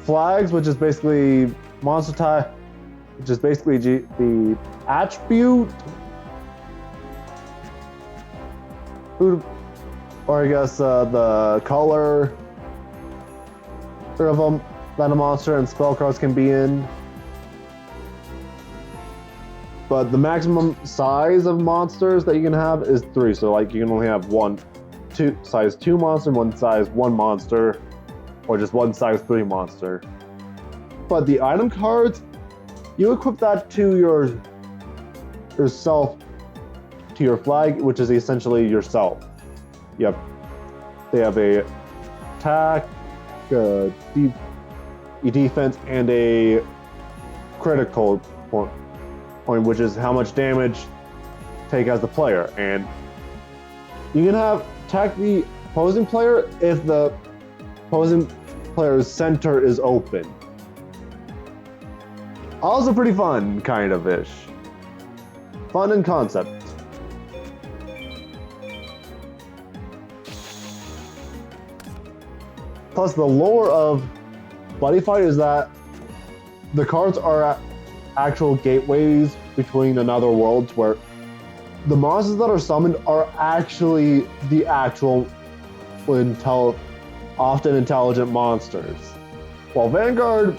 flags, which is basically monster type, which is basically the attribute, or I guess the color of them that a monster and spell cards can be in. But the maximum size of monsters that you can have is 3. So like you can only have size 2 monster, 1 size 1 monster, or just 1 size 3 monster. but the item cards, you equip that to yourself, to your flag, which is essentially yourself. Yep. They have a attack, defense, and a critical point, which is how much damage take as the player. And you can have attack the opposing player if the opposing player's center is open. Also pretty fun, kind of ish. Fun in concept. Plus, the lore of Buddy Fight is that the cards are actual gateways between another worlds where the monsters that are summoned are actually the actual often intelligent monsters. While Vanguard,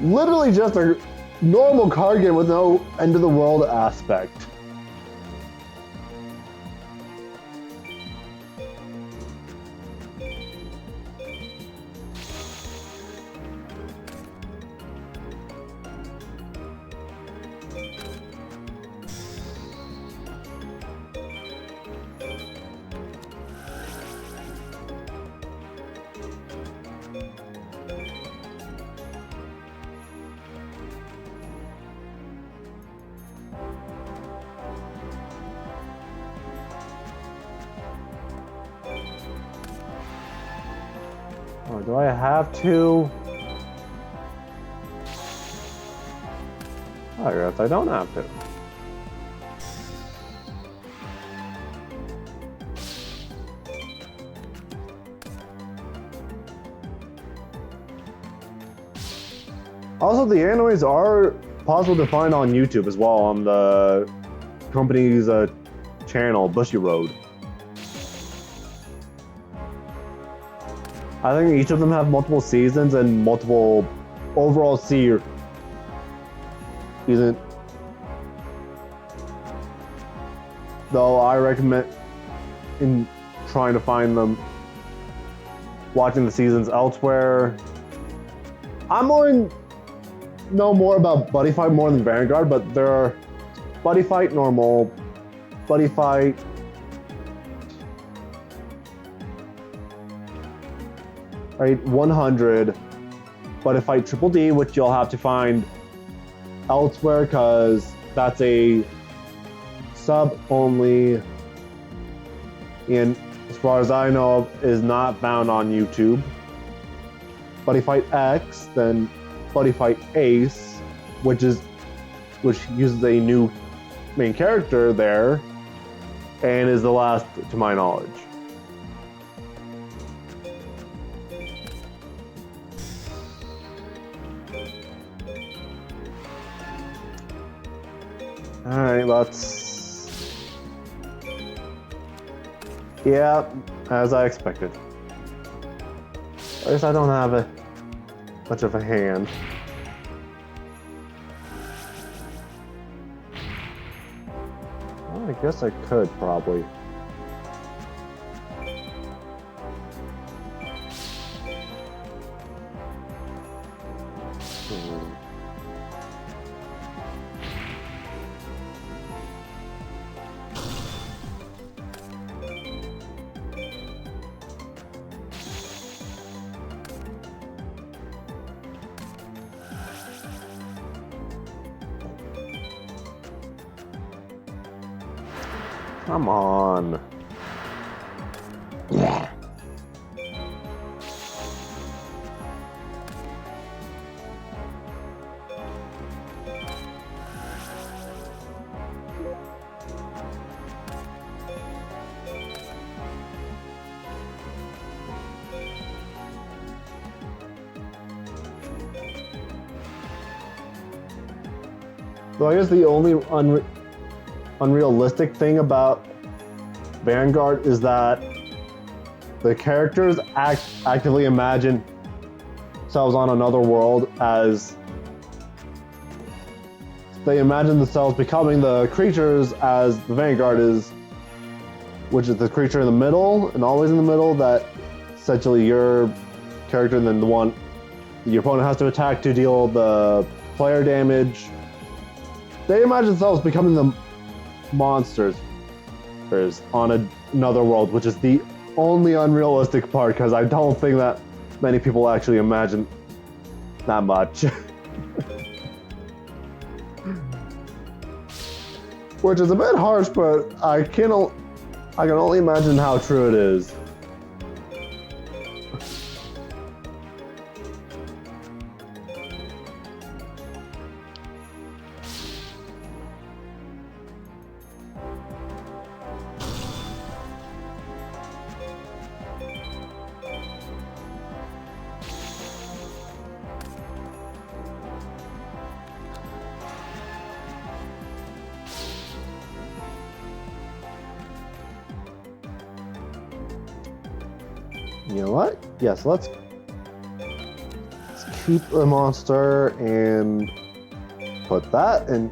literally just a normal card game with no end of the world aspect. Or do I have to? I guess I don't have to. Also, the animes are possible to find on YouTube as well on the company's channel, Bushy Road. I think each of them have multiple seasons and multiple overall season. Though I recommend in trying to find them, watching the seasons elsewhere. I'm know more about Buddy Fight more than Vanguard, but there are Buddy Fight Normal, Buddy Fight, right, 100, Buddy Fight Triple D, which you'll have to find elsewhere because that's a sub only, and as far as I know, is not found on YouTube. Buddy Fight X, then Buddy Fight Ace, which uses a new main character there, and is the last to my knowledge. Alright, let's... Yeah, as I expected. At least I don't have much of a hand. Well, I guess I could probably. Come on. Yeah. So I guess the only unrealistic thing about Vanguard is that the characters actively imagine themselves on another world as they imagine themselves becoming the creatures as the Vanguard is, which is the creature in the middle and always in the middle, that essentially your character and then the one Your opponent has to attack to deal the player damage. They imagine themselves becoming the monsters on another world, which is the only unrealistic part, because I don't think that many people actually imagine that much. Which is a bit harsh, but I can only imagine how true it is. You know what? Yes, let's keep the monster and put that and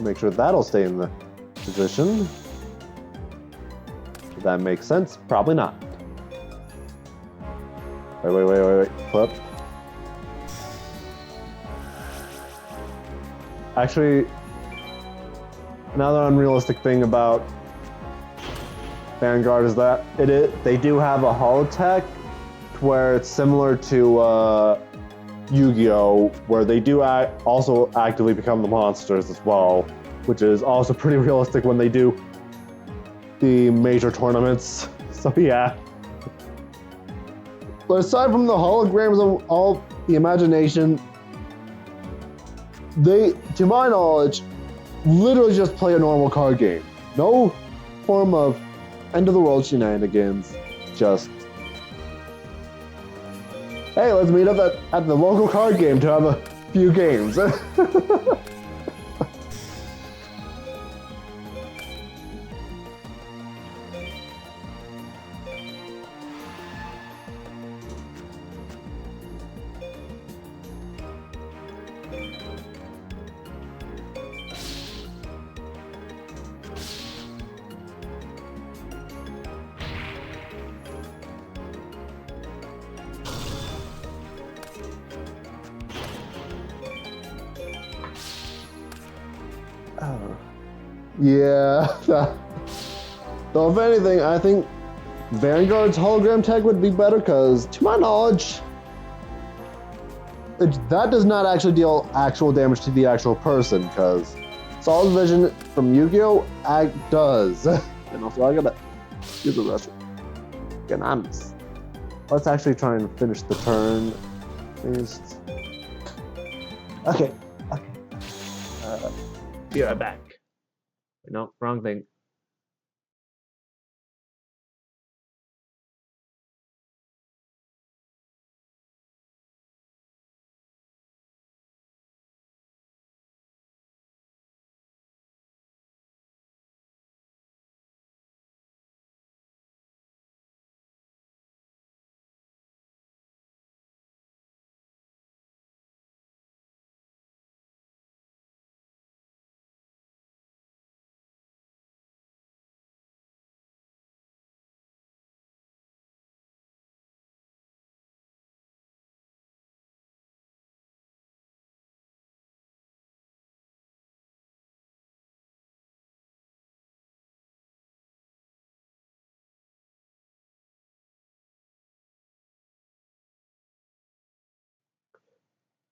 make sure that'll stay in the position. Does that make sense? Probably not. Wait. Flip. Actually, another unrealistic thing about Vanguard is that they do have a holotech where it's similar to Yu-Gi-Oh, where they do also actively become the monsters as well, which is also pretty realistic when they do the major tournaments. So yeah. But aside from the holograms of all the imagination, they, to my knowledge, literally just play a normal card game. No form of end of the world shenanigans. Just, hey, let's meet up at the local card game to have a few games. Yeah. So if anything, I think Vanguard's hologram tech would be better, because to my knowledge, that does not actually deal actual damage to the actual person, because Solid Vision from Yu-Gi-Oh! Does. And also I gotta use the restroom. Again, let's actually try and finish the turn. Okay. Be right back. No, wrong thing.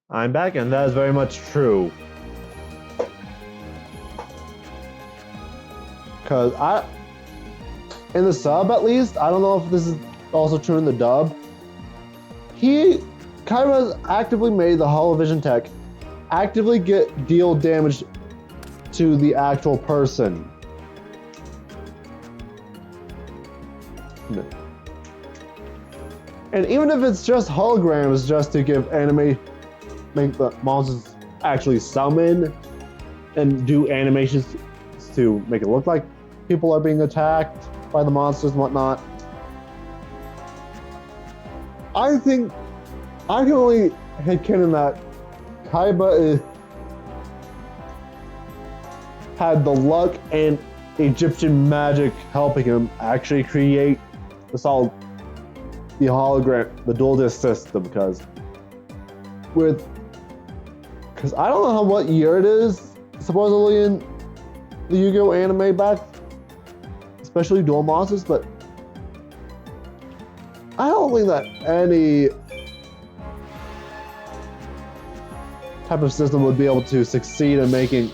I'm back, and that is very much true. Because in the sub at least, I don't know if this is also true in the dub, he kind of actively made the Holovision tech actively deal damage to the actual person. No. And even if it's just holograms, just to give make the monsters actually summon and do animations to make it look like people are being attacked by the monsters and whatnot. I think I can only headcanon that Kaiba had the luck and Egyptian magic helping him actually create the hologram, the dual disc system, because with, because I don't know what year it is, supposedly in the Yu-Gi-Oh anime back, especially Duel Monsters, but I don't think that any type of system would be able to succeed in making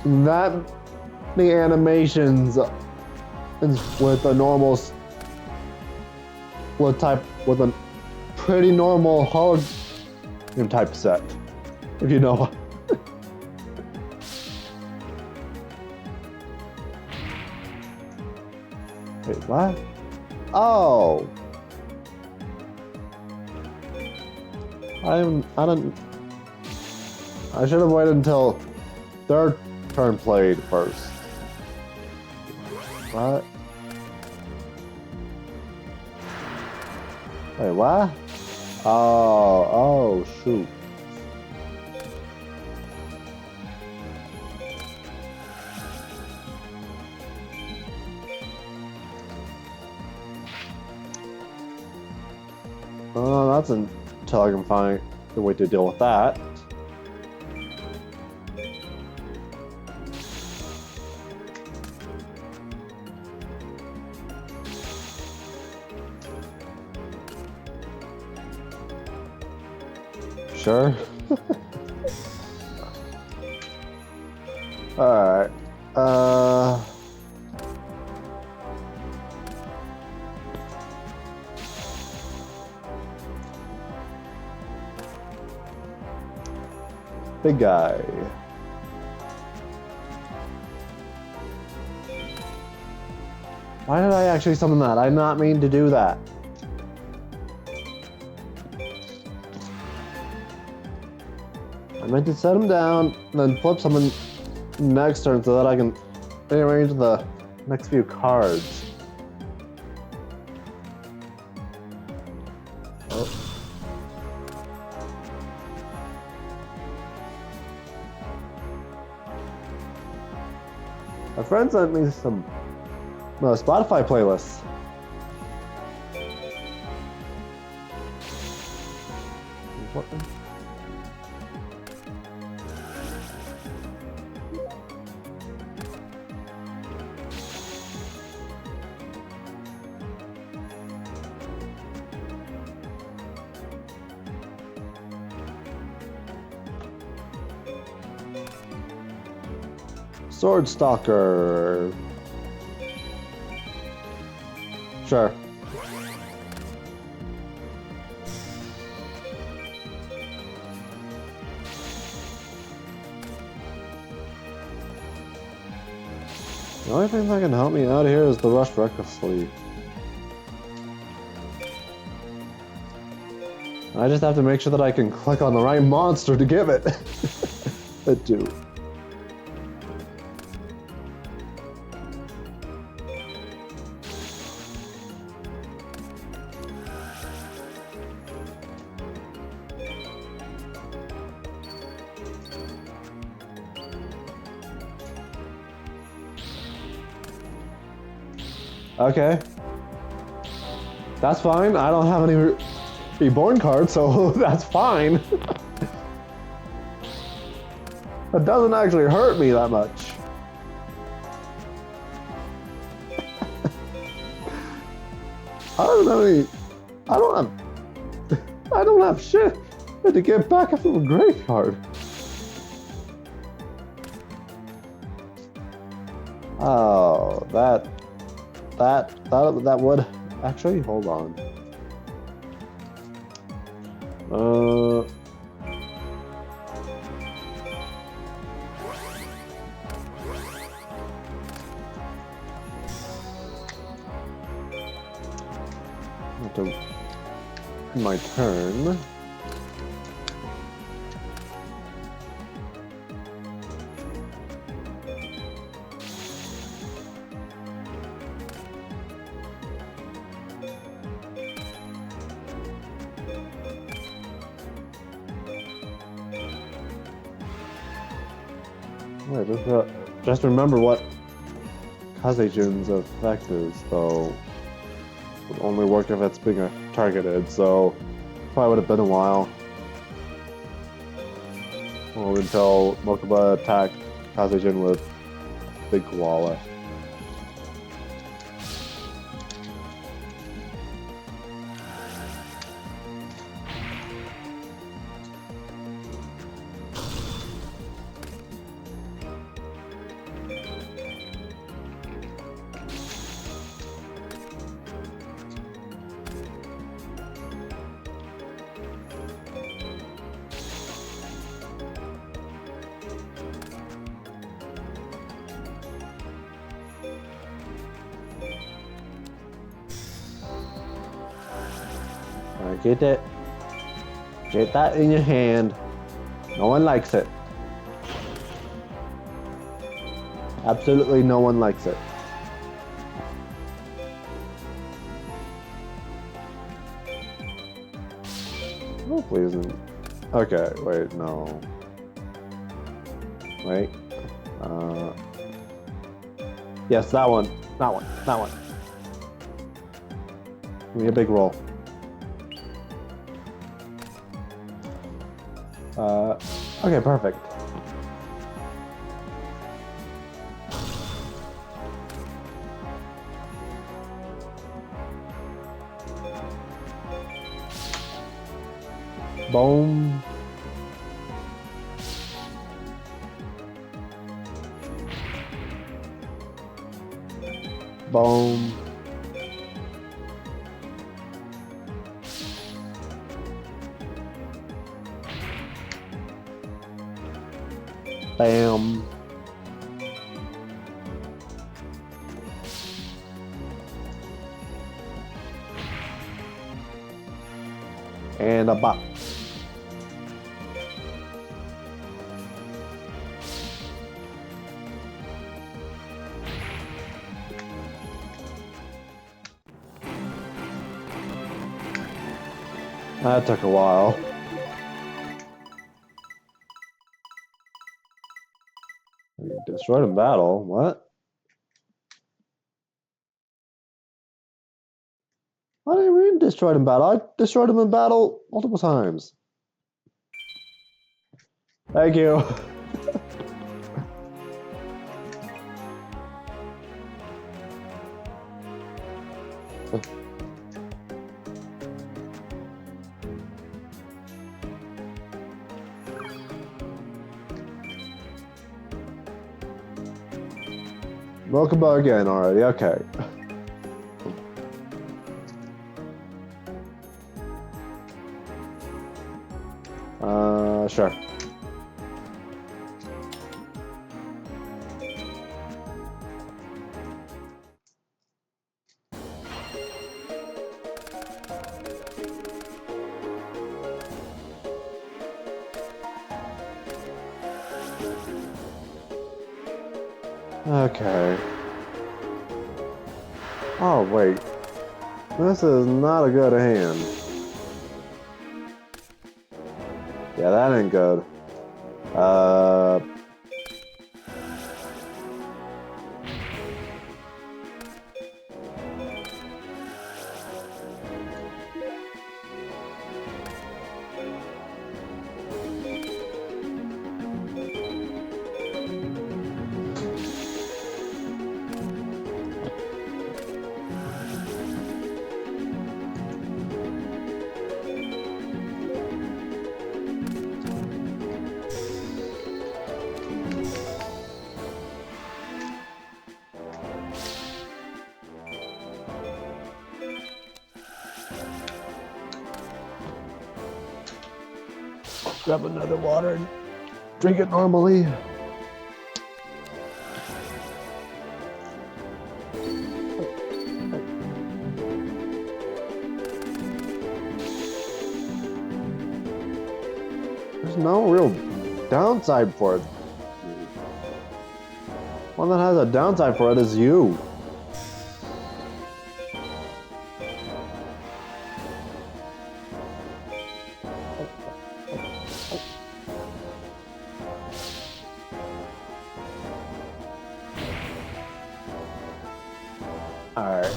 that many animations with a normal, with a pretty normal hologram type set, if you know. Wait, what? Oh. I should have waited until their turn played first. What? Wait, what? Oh, shoot. Oh, that's until I can find a way to deal with that. Sure. Alright. Big guy. Why did I actually summon that? I did not mean to do that. I meant to set him down, then flip someone next turn so that I can rearrange the next few cards. Oh. My friend sent me some Spotify playlists. What? Sword Stalker. Sure. The only thing that can help me out here is the Rush Recklessly. I just have to make sure that I can click on the right monster to give it. It do. Okay. That's fine. I don't have any reborn cards, so that's fine. That doesn't actually hurt me that much. I don't have shit to get back from a graveyard. Oh, that would actually, hold on. My turn. Wait, just remember what Kazejun's effect is, though. Would only work if it's being targeted, so Probably would have been a while. Well, until Mokuba attacked Kazejin with Big Koala. Alright, get it. Get that in your hand. No one likes it. Absolutely no one likes it. Hopefully isn't. Okay, wait, no. Wait. Yes, that one. That one. That one. Give me a big roll. Okay, perfect. Boom. Boom. Bam. And a bop. That took a while. Destroyed in battle? What? I didn't mean destroyed in battle. I destroyed him in battle multiple times. Thank you. Welcome back again already. Okay. Sure. Okay. Oh, wait. This is not a good hand. Yeah, that ain't good. Grab another water and drink it normally. There's no real downside for it. One that has a downside for it is you. Alright.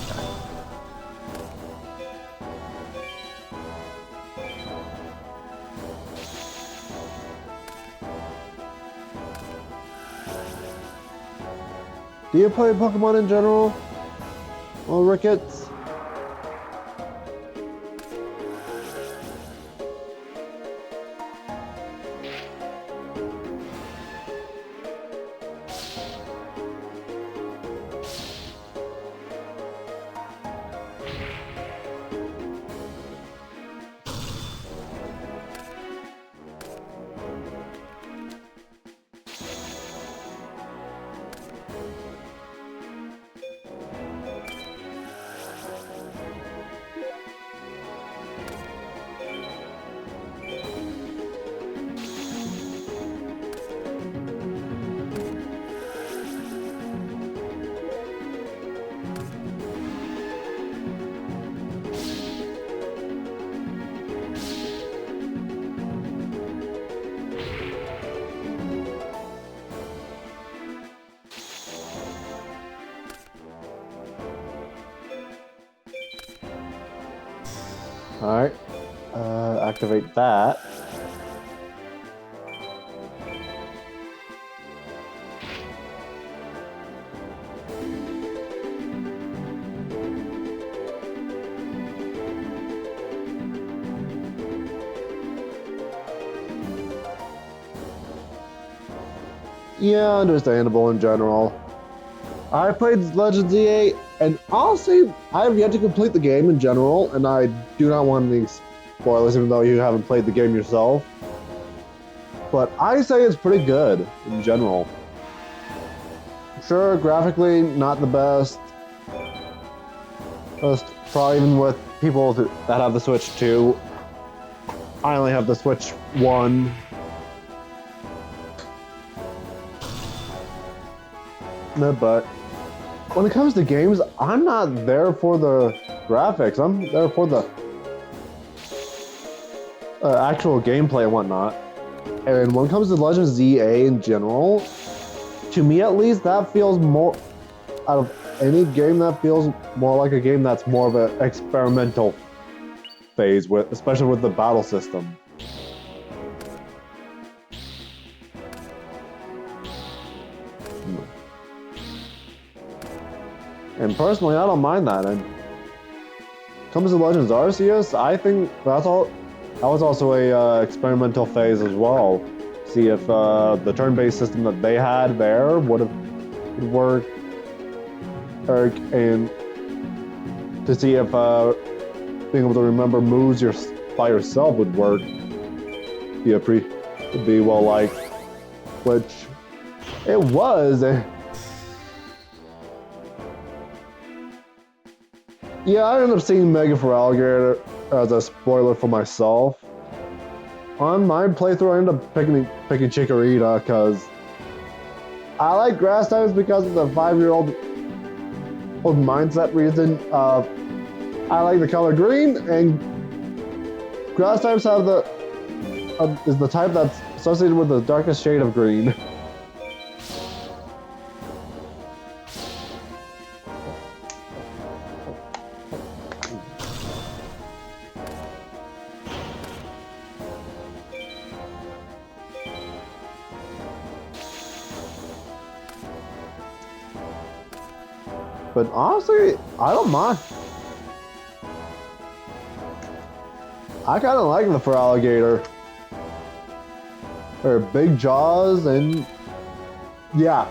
Do you play Pokemon in general? Well, Ricketts? Alright. Activate that. Yeah, understandable in general. I played Legends EA, and honestly, I have yet to complete the game in general, and I do not want any spoilers, even though you haven't played the game yourself. But I say it's pretty good in general. Sure, graphically, not the best. Probably even with people that have the Switch 2. I only have the Switch 1. No, but when it comes to games, I'm not there for the graphics. I'm there for the actual gameplay and whatnot. And when it comes to Legends ZA in general, to me at least, that feels more, out of any game, that feels more like a game that's more of an experimental phase, with, especially with the battle system. And personally, I don't mind that. And comes to Legends Arceus, I think that's all. That was also a experimental phase as well. See if the turn-based system that they had there would work, and to see if being able to remember moves by yourself would work. Would be well liked, which it was. Yeah, I ended up seeing Mega for Alligator as a spoiler for myself. On my playthrough, I ended up picking Chikorita because I like grass types because of the 5-year-old mindset reason. I like the color green, and grass types have is the type that's associated with the darkest shade of green. But honestly, I don't mind. I kind of like the Feraligatr. Her big jaws and yeah.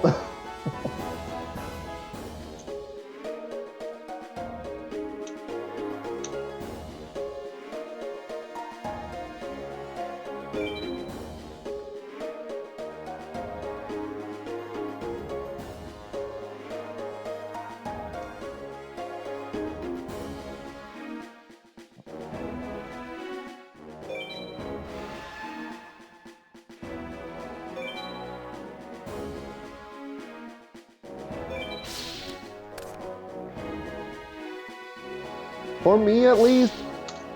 For me, at least,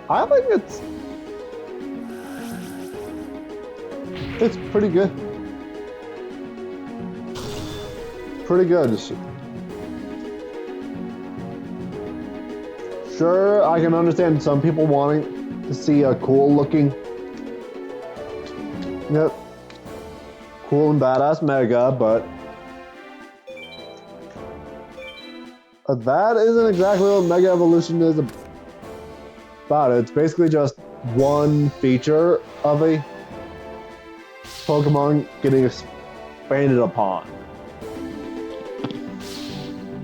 I think it's pretty good. Pretty good. Sure, I can understand some people wanting to see a cool looking, cool and badass Mega, but That isn't exactly what Mega Evolution is about. It's basically just one feature of a Pokemon getting expanded upon.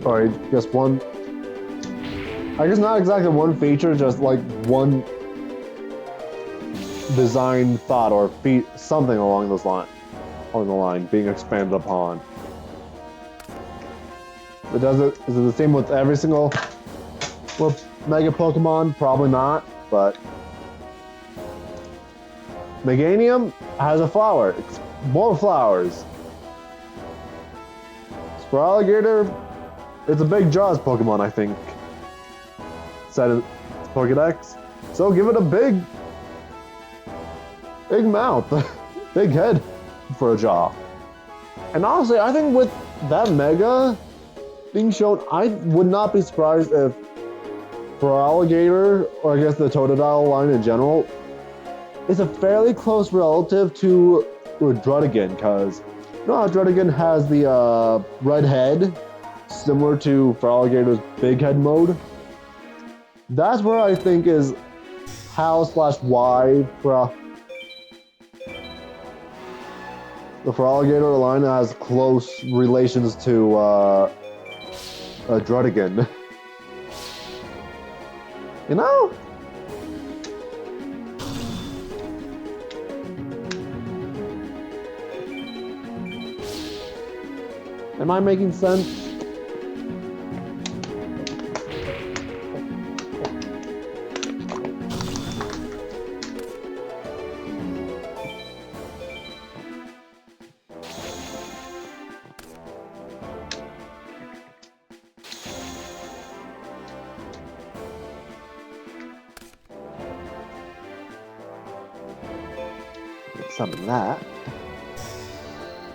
Or just one. I guess not exactly one feature, just like one design thought or something along those lines. Along the line, being expanded upon. Is it the same with every single Mega Pokemon? Probably not, but Meganium has a flower. It's more flowers. Spralligator, it's a big Jaws Pokemon, I think. Said in its Pokedex. So give it a big mouth, big head for a jaw. And honestly, I think with that Mega being shown, I would not be surprised if Feraligatr, or I guess the Totodile line in general, is a fairly close relative to Druddigon, because you know how Druddigon has the red head, similar to Feraligator's big head mode? That's where I think is how/why the Feraligatr line has close relations to Druddigon. You know? Am I making sense? Summon that.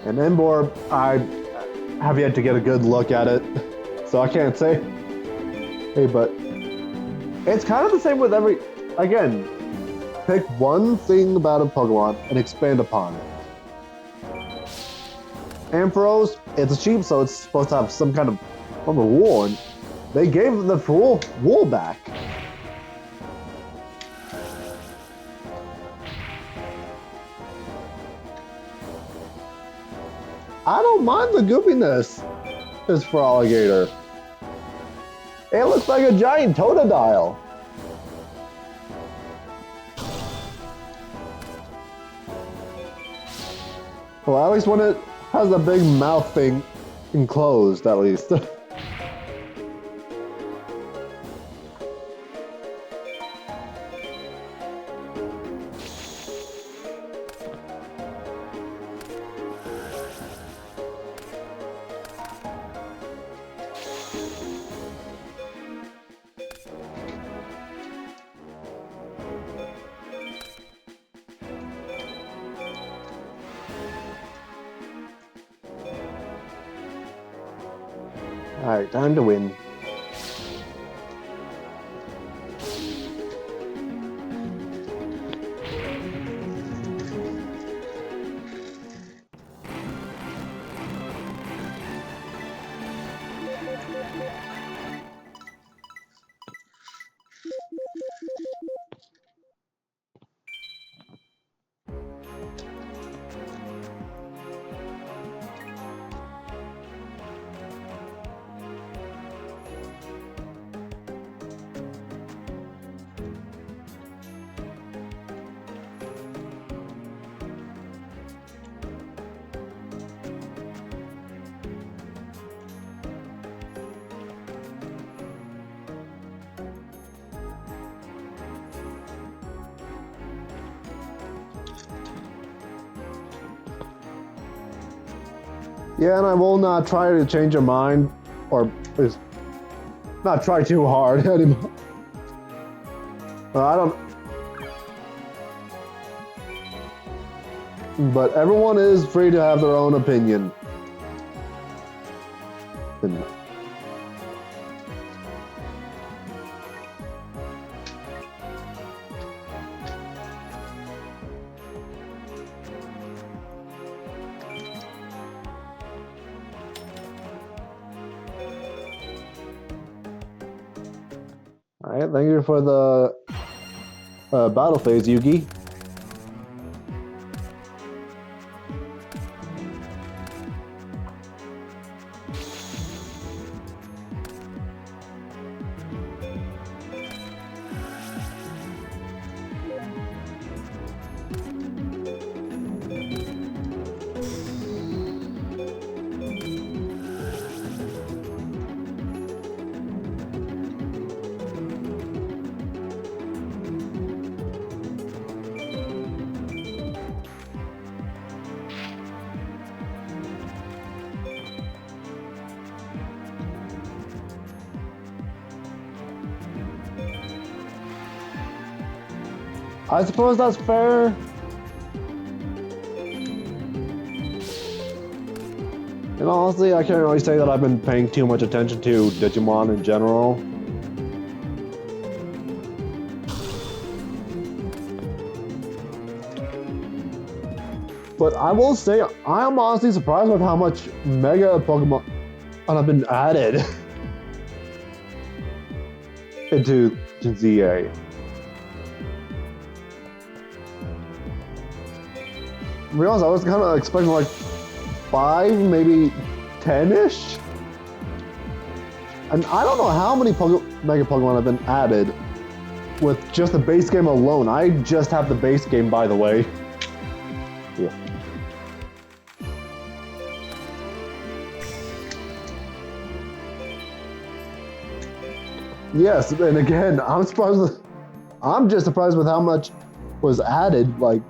And Emboar, I have yet to get a good look at it, so I can't say. Hey, but it's kind of the same with every. Again, pick one thing about a Pokemon and expand upon it. Ampharos, it's cheap, so it's supposed to have some kind of form of wool, and they gave the full wool back. I don't mind the goofiness this Feraligatr. It looks like a giant Totodile. Well, at least when it has a big mouth thing enclosed, at least. Alright, time to win. Yeah, and I will not try to change your mind, or is not try too hard anymore. I don't. But everyone is free to have their own opinion. Alright, thank you for the battle phase, Yugi. I suppose that's fair. And honestly, I can't really say that I've been paying too much attention to Digimon in general. But I will say, I am honestly surprised with how much Mega Pokemon have been added into ZA. To be honest, I was kind of expecting like 5, maybe 10-ish? And I don't know how many Mega Pokemon have been added with just the base game alone. I just have the base game, by the way. Yeah. Yes, and again, I'm just surprised with how much was added, like...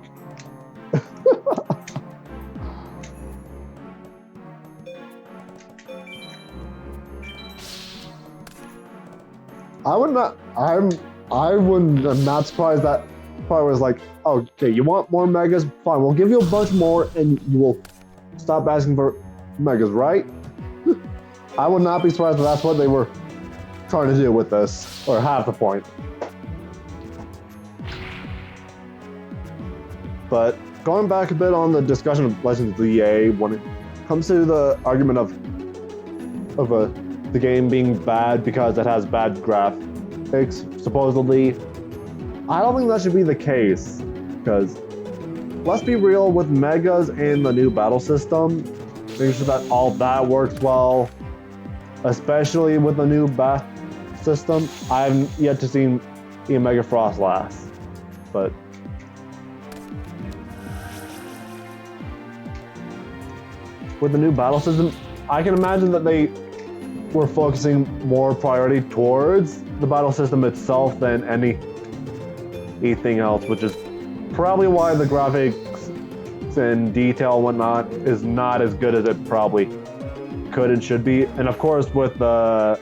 I'm not surprised that part was like, okay, you want more megas? Fine, we'll give you a bunch more and you will stop asking for megas, right? I would not be surprised if that's what they were trying to do with this, or half the point. But going back a bit on the discussion of Legends of the EA, when it comes to the argument of the game being bad because it has bad graphics, supposedly, I don't think that should be the case, because let's be real, with Megas and the new battle system, making sure that all that works well, especially with the new battle system, I've yet to see a Mega Frost last, but with the new battle system, I can imagine that they were focusing more priority towards the battle system itself than anything else, which is probably why the graphics and detail and whatnot is not as good as it probably could and should be. And of course, with the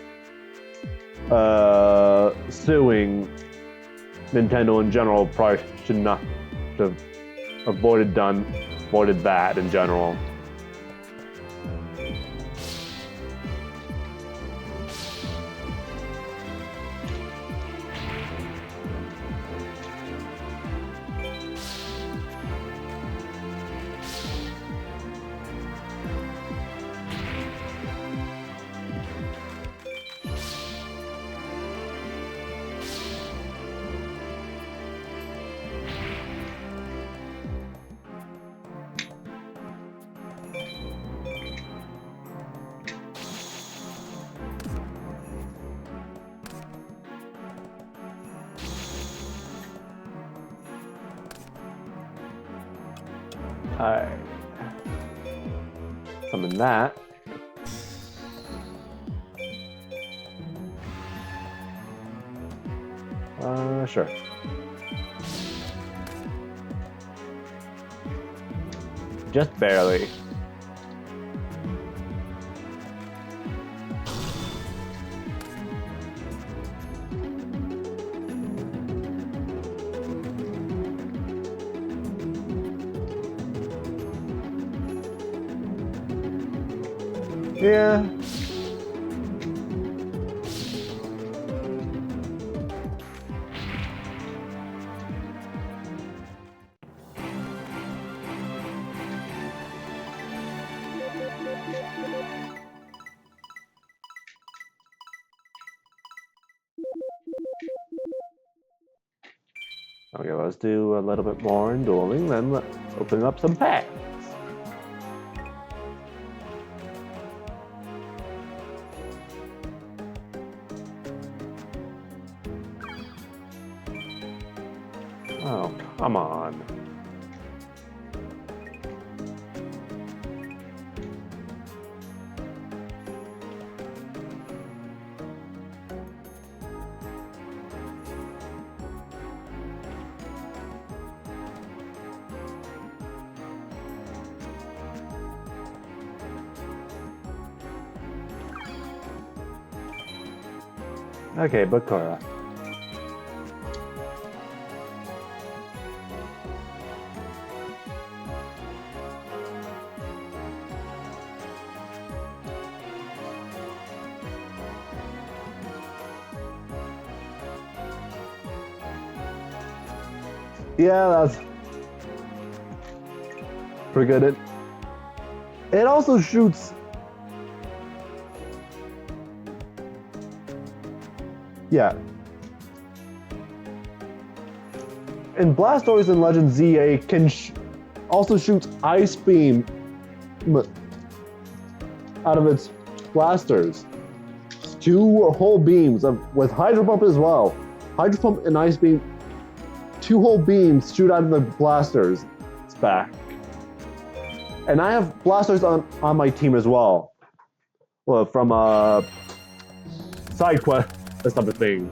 suing Nintendo in general, probably should not have avoided that in general. Alright. Summon that. Sure. Just barely. Yeah. Okay, let's do a little bit more in dueling, then let's open up some packs. Oh, come on. Okay, Bakura. Yeah, that's pretty good. It also shoots. Yeah. And Blastoise in Legend ZA can also shoots Ice Beam out of its blasters. 2 whole beams with Hydro Pump as well. Hydro Pump and Ice Beam, 2 whole beams shoot out of the blasters. It's back. And I have Blastoise on my team as well. Well, from side quest, this type of thing.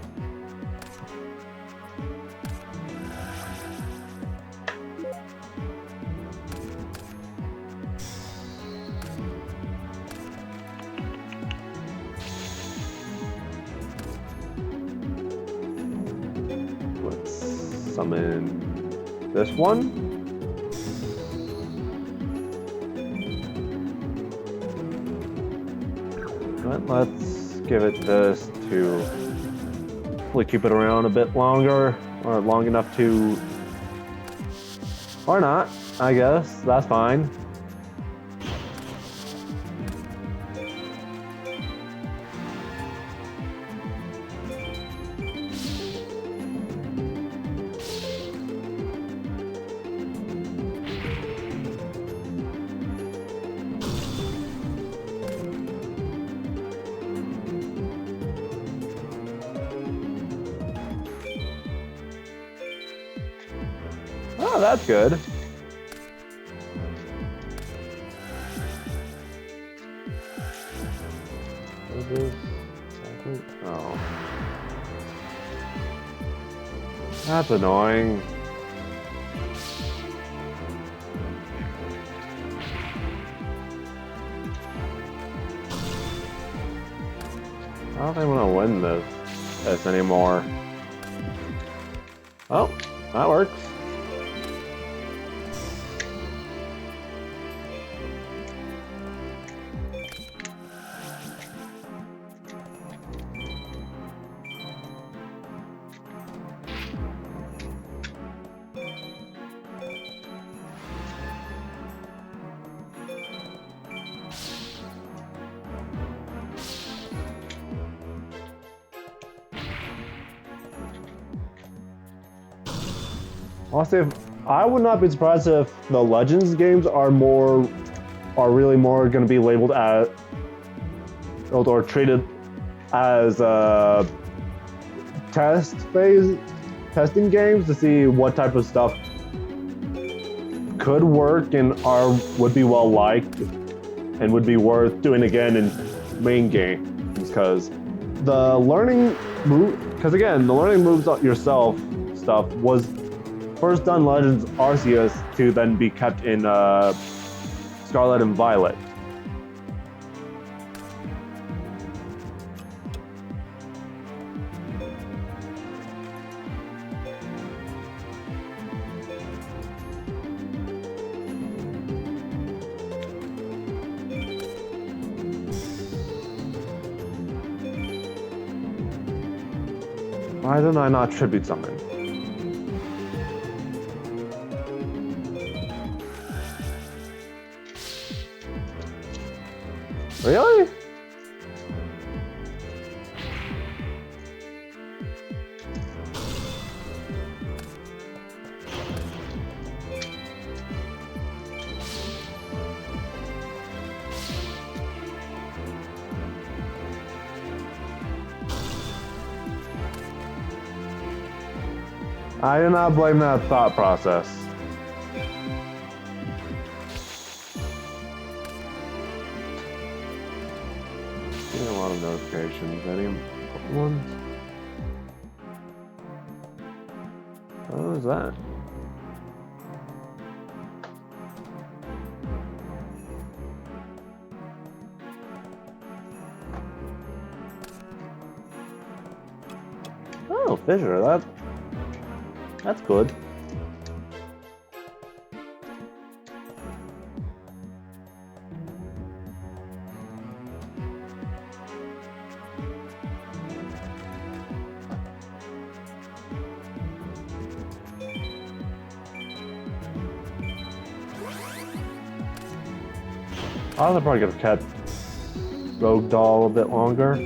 Let's summon this one. Let's give it this to hopefully keep it around a bit longer, or long enough to, or not, I guess, that's fine. Oh, that's good. Oh. That's annoying. I don't think I'm gonna win this anymore. Oh, that works. Honestly, I would not be surprised if the Legends games are really more going to be labeled as or treated as testing games to see what type of stuff could work and would be well liked and would be worth doing again in main games, because the learning moves yourself stuff was first done Legends Arceus to then be kept in Scarlet and Violet. Why didn't I not tribute summon? Really? I do not blame that thought process. Getting a lot of notifications. Any important ones? What is that? Oh, Fissure, that's good. I was probably gonna kept Rogue Doll a bit longer.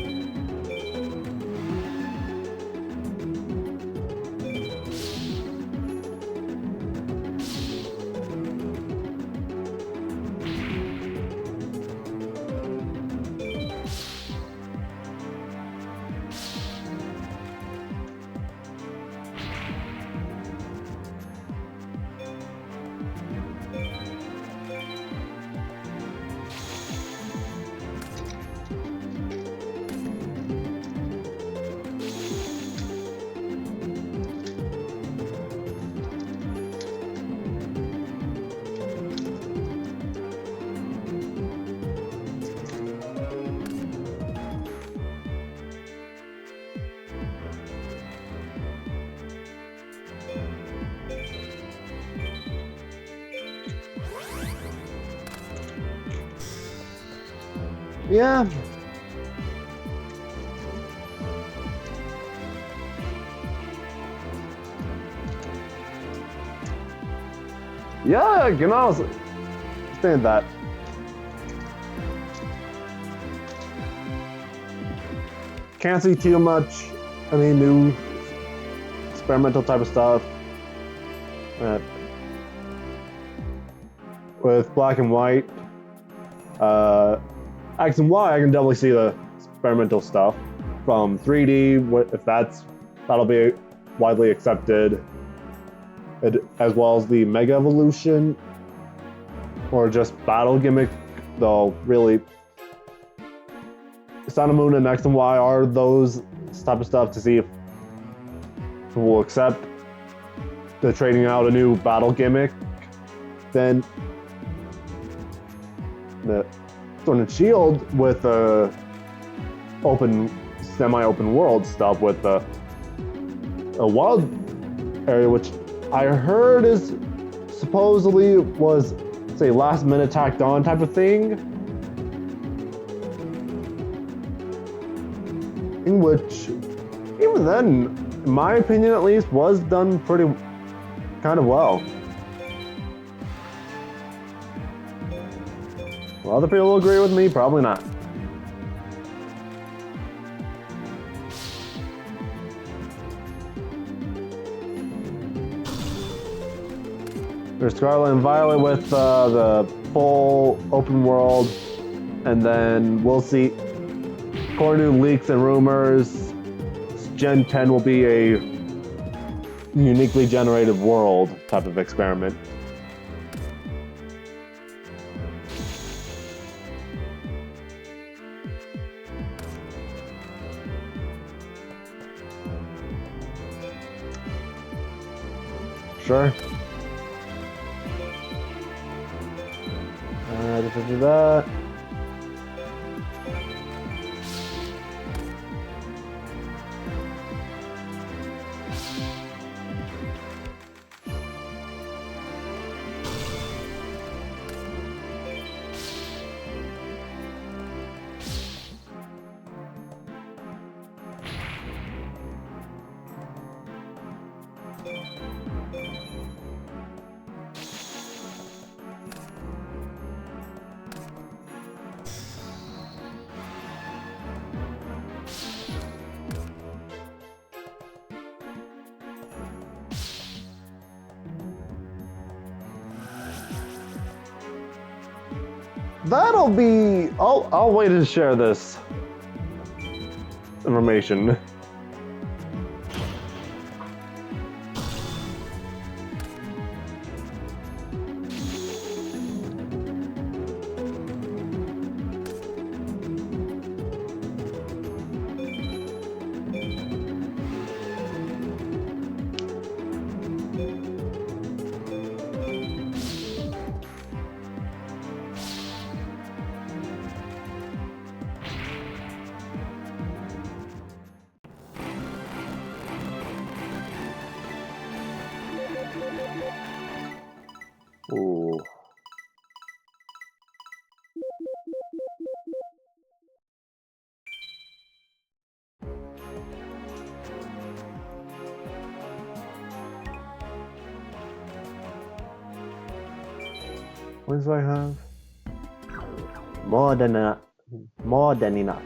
Yeah. Yeah, I can honestly understand that. Can't see too much any new experimental type of stuff. With black and white. X and Y, I can definitely see the experimental stuff. From 3D, if that'll be widely accepted, as well as the Mega Evolution, or just battle gimmick, though really, Sun and Moon and X and Y are those type of stuff to see if we'll accept the trading out a new battle gimmick. Then the Sword and Shield with semi-open world stuff with a wild area, which I heard is supposedly was, say, last minute tacked on type of thing, in which even then, in my opinion at least, was done pretty kind of well. Will other people agree with me? Probably not. There's Scarlet and Violet with the full open world, and then we'll see. According to leaks and rumors, Gen 10 will be a uniquely generated world type of experiment. Sure. Just do that. That'll be. I'll wait to share this information. Coins do I have? More than enough. More than enough.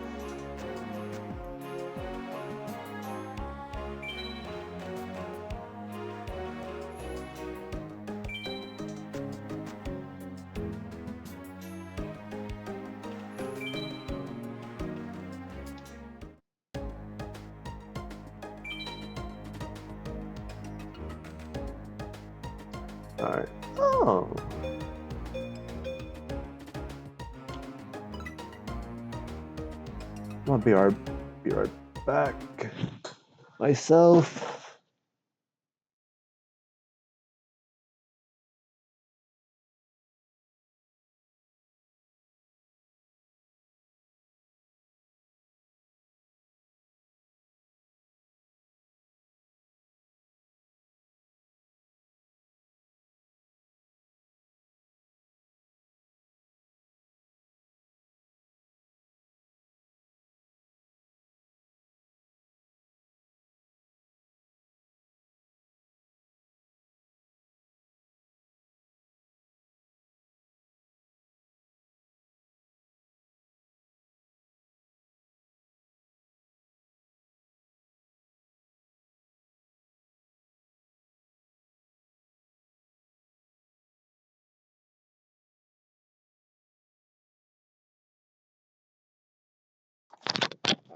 Alright. Oh. I'll be right back. Myself.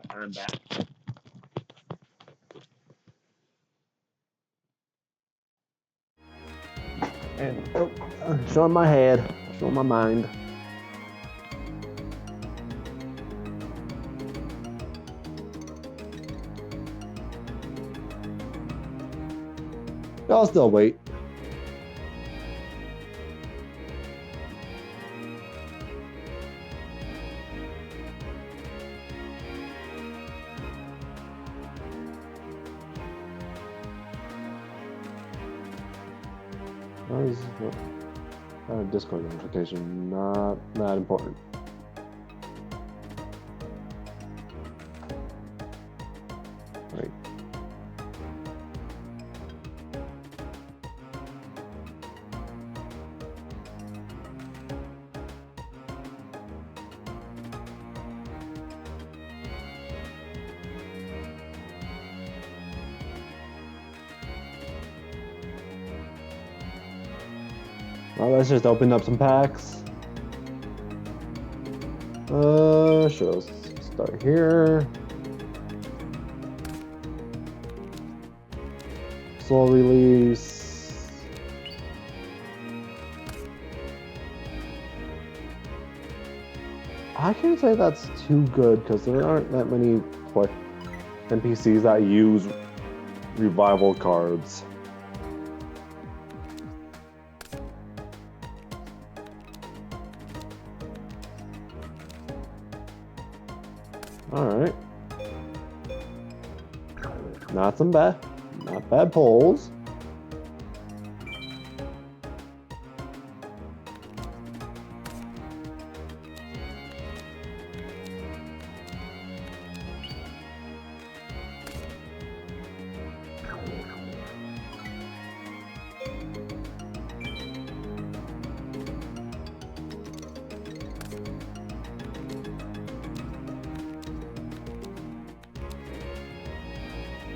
I'm back. And showing my head, showing my mind. I'll still wait. Why is Discord notification not that important? Right. Well, let's just open up some packs. Sure, let's start here. Soul release. I can't say that's too good because there aren't that many NPCs that use revival cards. Alright. Not bad pulls.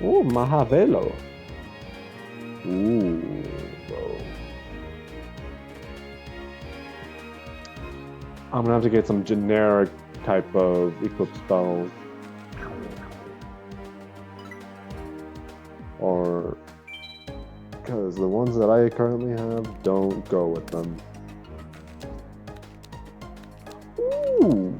Ooh, Mahavelo. Ooh, bro. I'm gonna have to get some generic type of equip spells. Or because the ones that I currently have don't go with them. Ooh.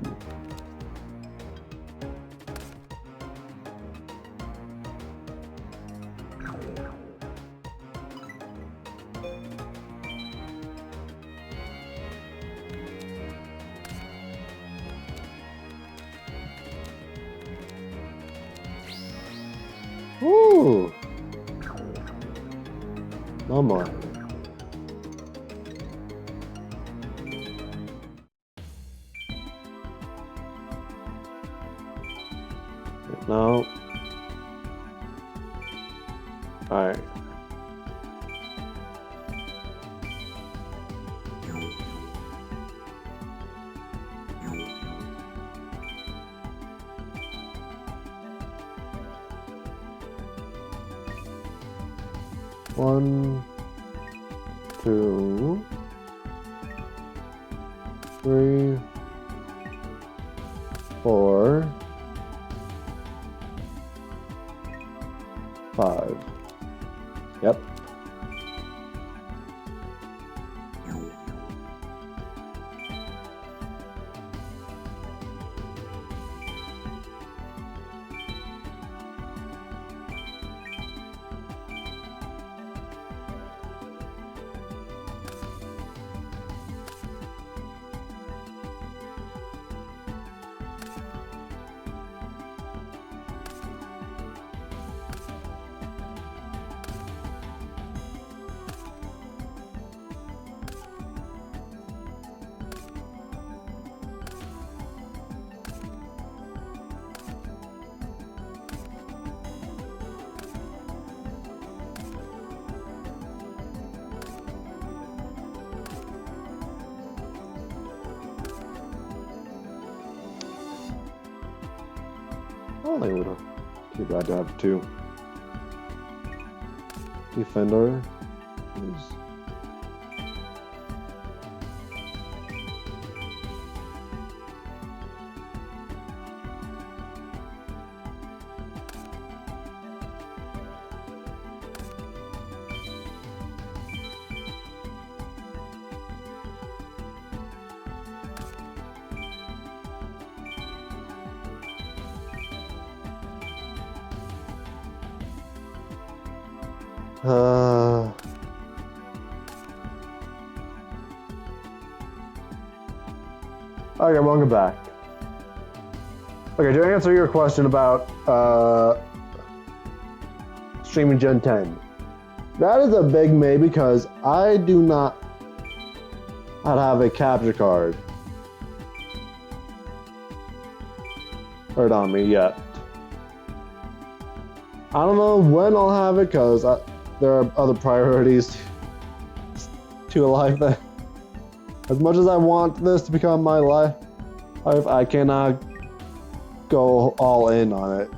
Ooh. No more. No. Alright. 1, 2, 3, 4, 5. Yep. Oh, they would have. Too bad to have 2. Defender. Is Okay, welcome back. Okay, to answer your question about streaming Gen 10, that is a big maybe because I do not have a capture card on me yet. I don't know when I'll have it because there are other priorities to a life that, as much as I want this to become my life, I cannot go all in on it.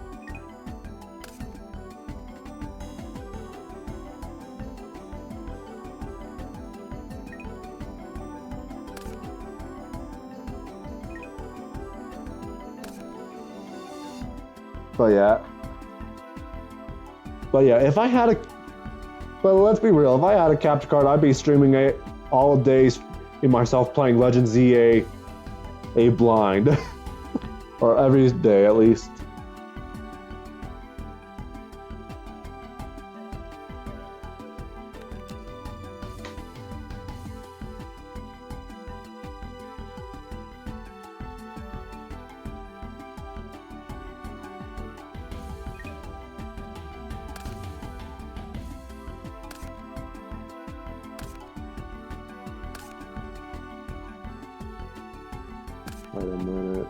But yeah, if I had a, but let's be real, if I had a capture card, I'd be streaming it all day in myself playing Legend ZA a blind, or every day at least. Wait a minute.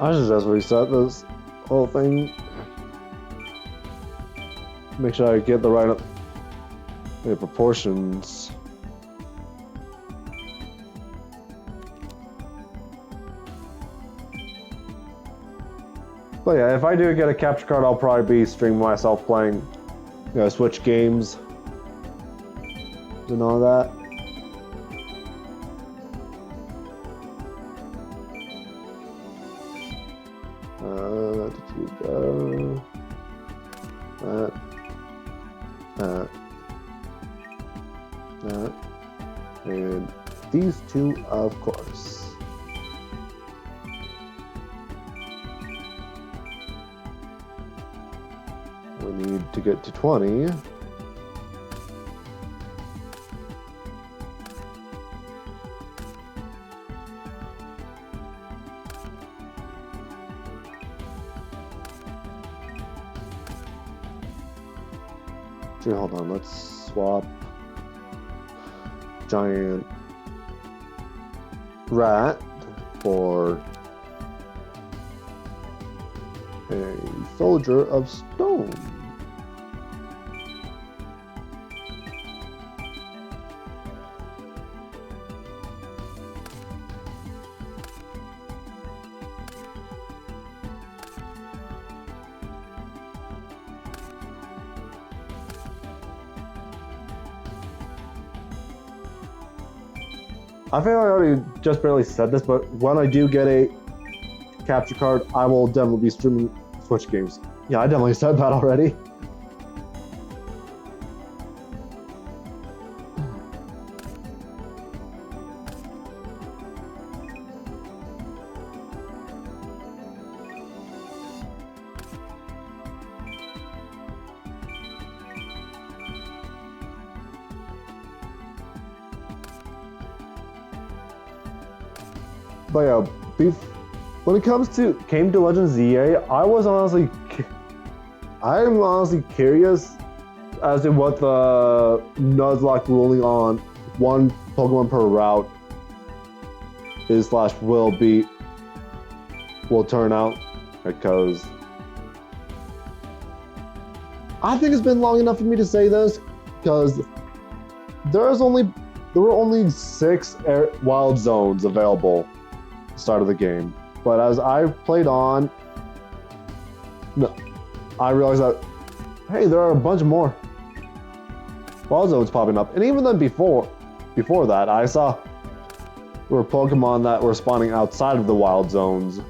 I should just reset this whole thing. Make sure I get the right proportions. But yeah, if I do get a capture card, I'll probably be streaming myself playing, Switch games and all that. Did you go? That, and these two, of course. We need to get to 20. Actually, hold on, let's swap giant rat for A soldier of stone. I think I already just barely said this, but when I do get a capture card, I will definitely be streaming Switch games. Yeah, I definitely said that already. But yeah, when it came to Legends ZA, I'm honestly curious as to what the Nuzlocke ruling on one Pokemon per route is / will turn out, because I think it's been long enough for me to say this, because there were only 6 wild zones available at the start of the game. But as I played on, I realized that, hey, there are a bunch more wild zones popping up. And even then before that, I saw there were Pokemon that were spawning outside of the wild zones.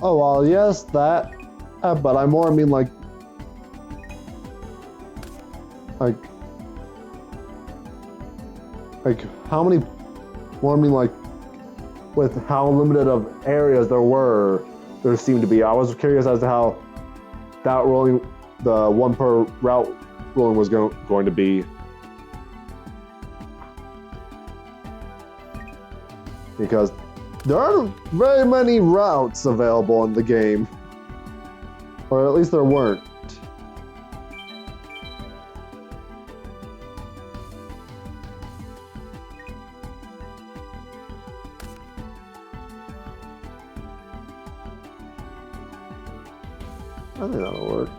Oh, well, yes, that, but I more mean like how many, more mean like with how limited of areas there seemed to be. I was curious as to how that ruling, the one per route ruling was going to be. Because there aren't very many routes available in the game. Or at least there weren't. I think that'll work.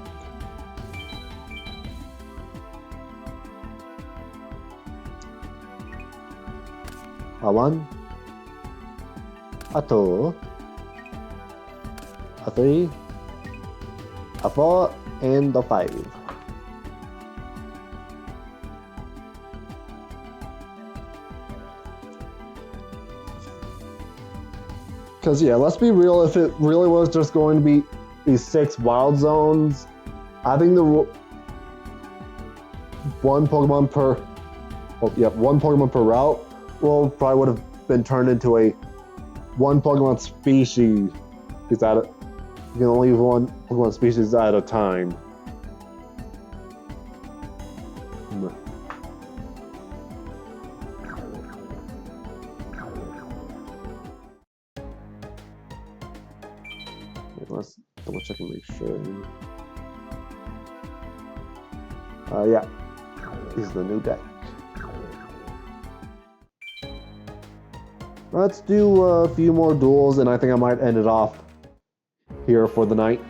A 1, a 2, a 3, a 4, and a 5. Because yeah, let's be real, if it really was just going to be these 6 wild zones, I think one Pokemon per route probably would have been turned into a one Pokemon species. You can only use one Pokemon species at a time. Let's double check and make sure. Yeah, this is the new deck. Let's do a few more duels, and I think I might end it off here for the night.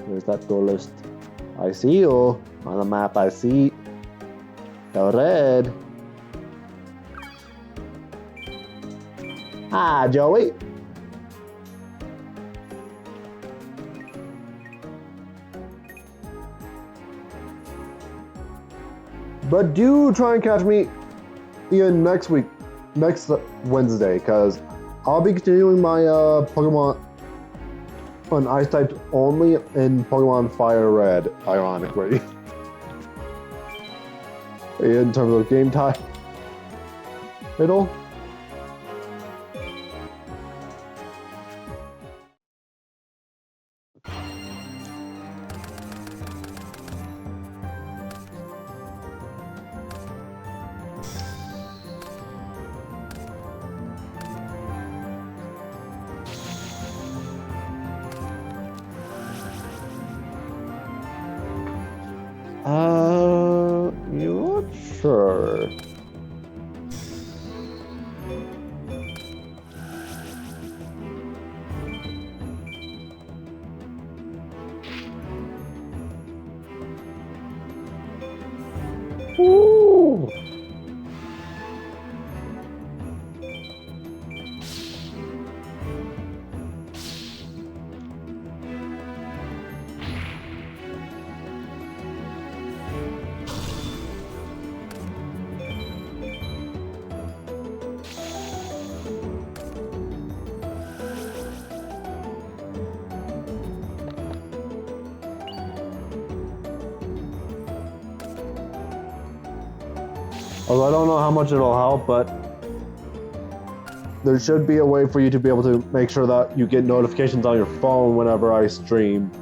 Where's that duelist? I see you on the map. I see the red. Ah, Joey. But do try and catch me again next Wednesday, because I'll be continuing my Pokemon on Ice types only in Pokemon Fire Red, ironically. In terms of game title. Sure. Ooh. Although I don't know how much it'll help, but there should be a way for you to be able to make sure that you get notifications on your phone whenever I stream.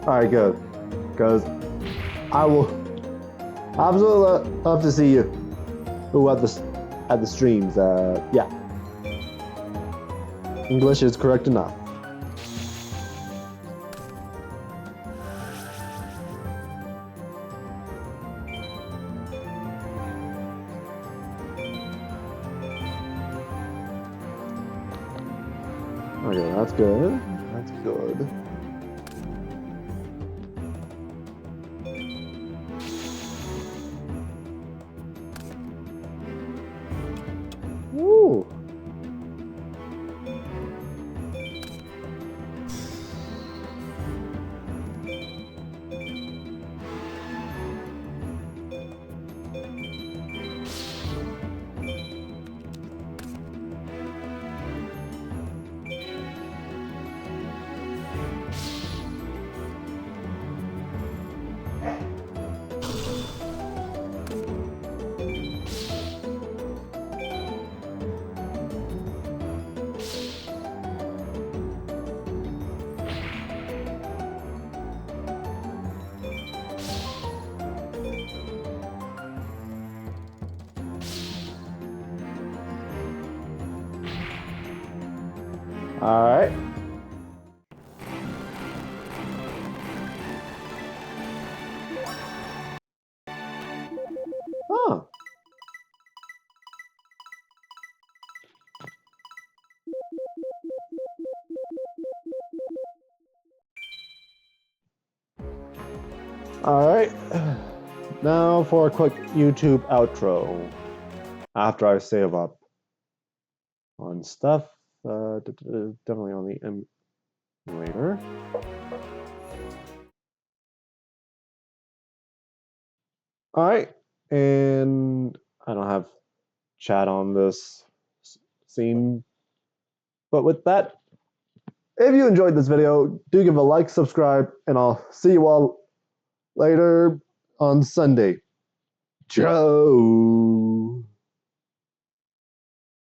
Alright, good. Because I will absolutely love to see you who at the streams. Yeah. English is correct enough. Okay, that's good. That's good. Woo! All right. Huh. All right. Now for a quick YouTube outro after I save up on stuff. Definitely on the emulator. All right. And I don't have chat on this scene. But with that, if you enjoyed this video, do give a like, subscribe, and I'll see you all later on Sunday. Ciao.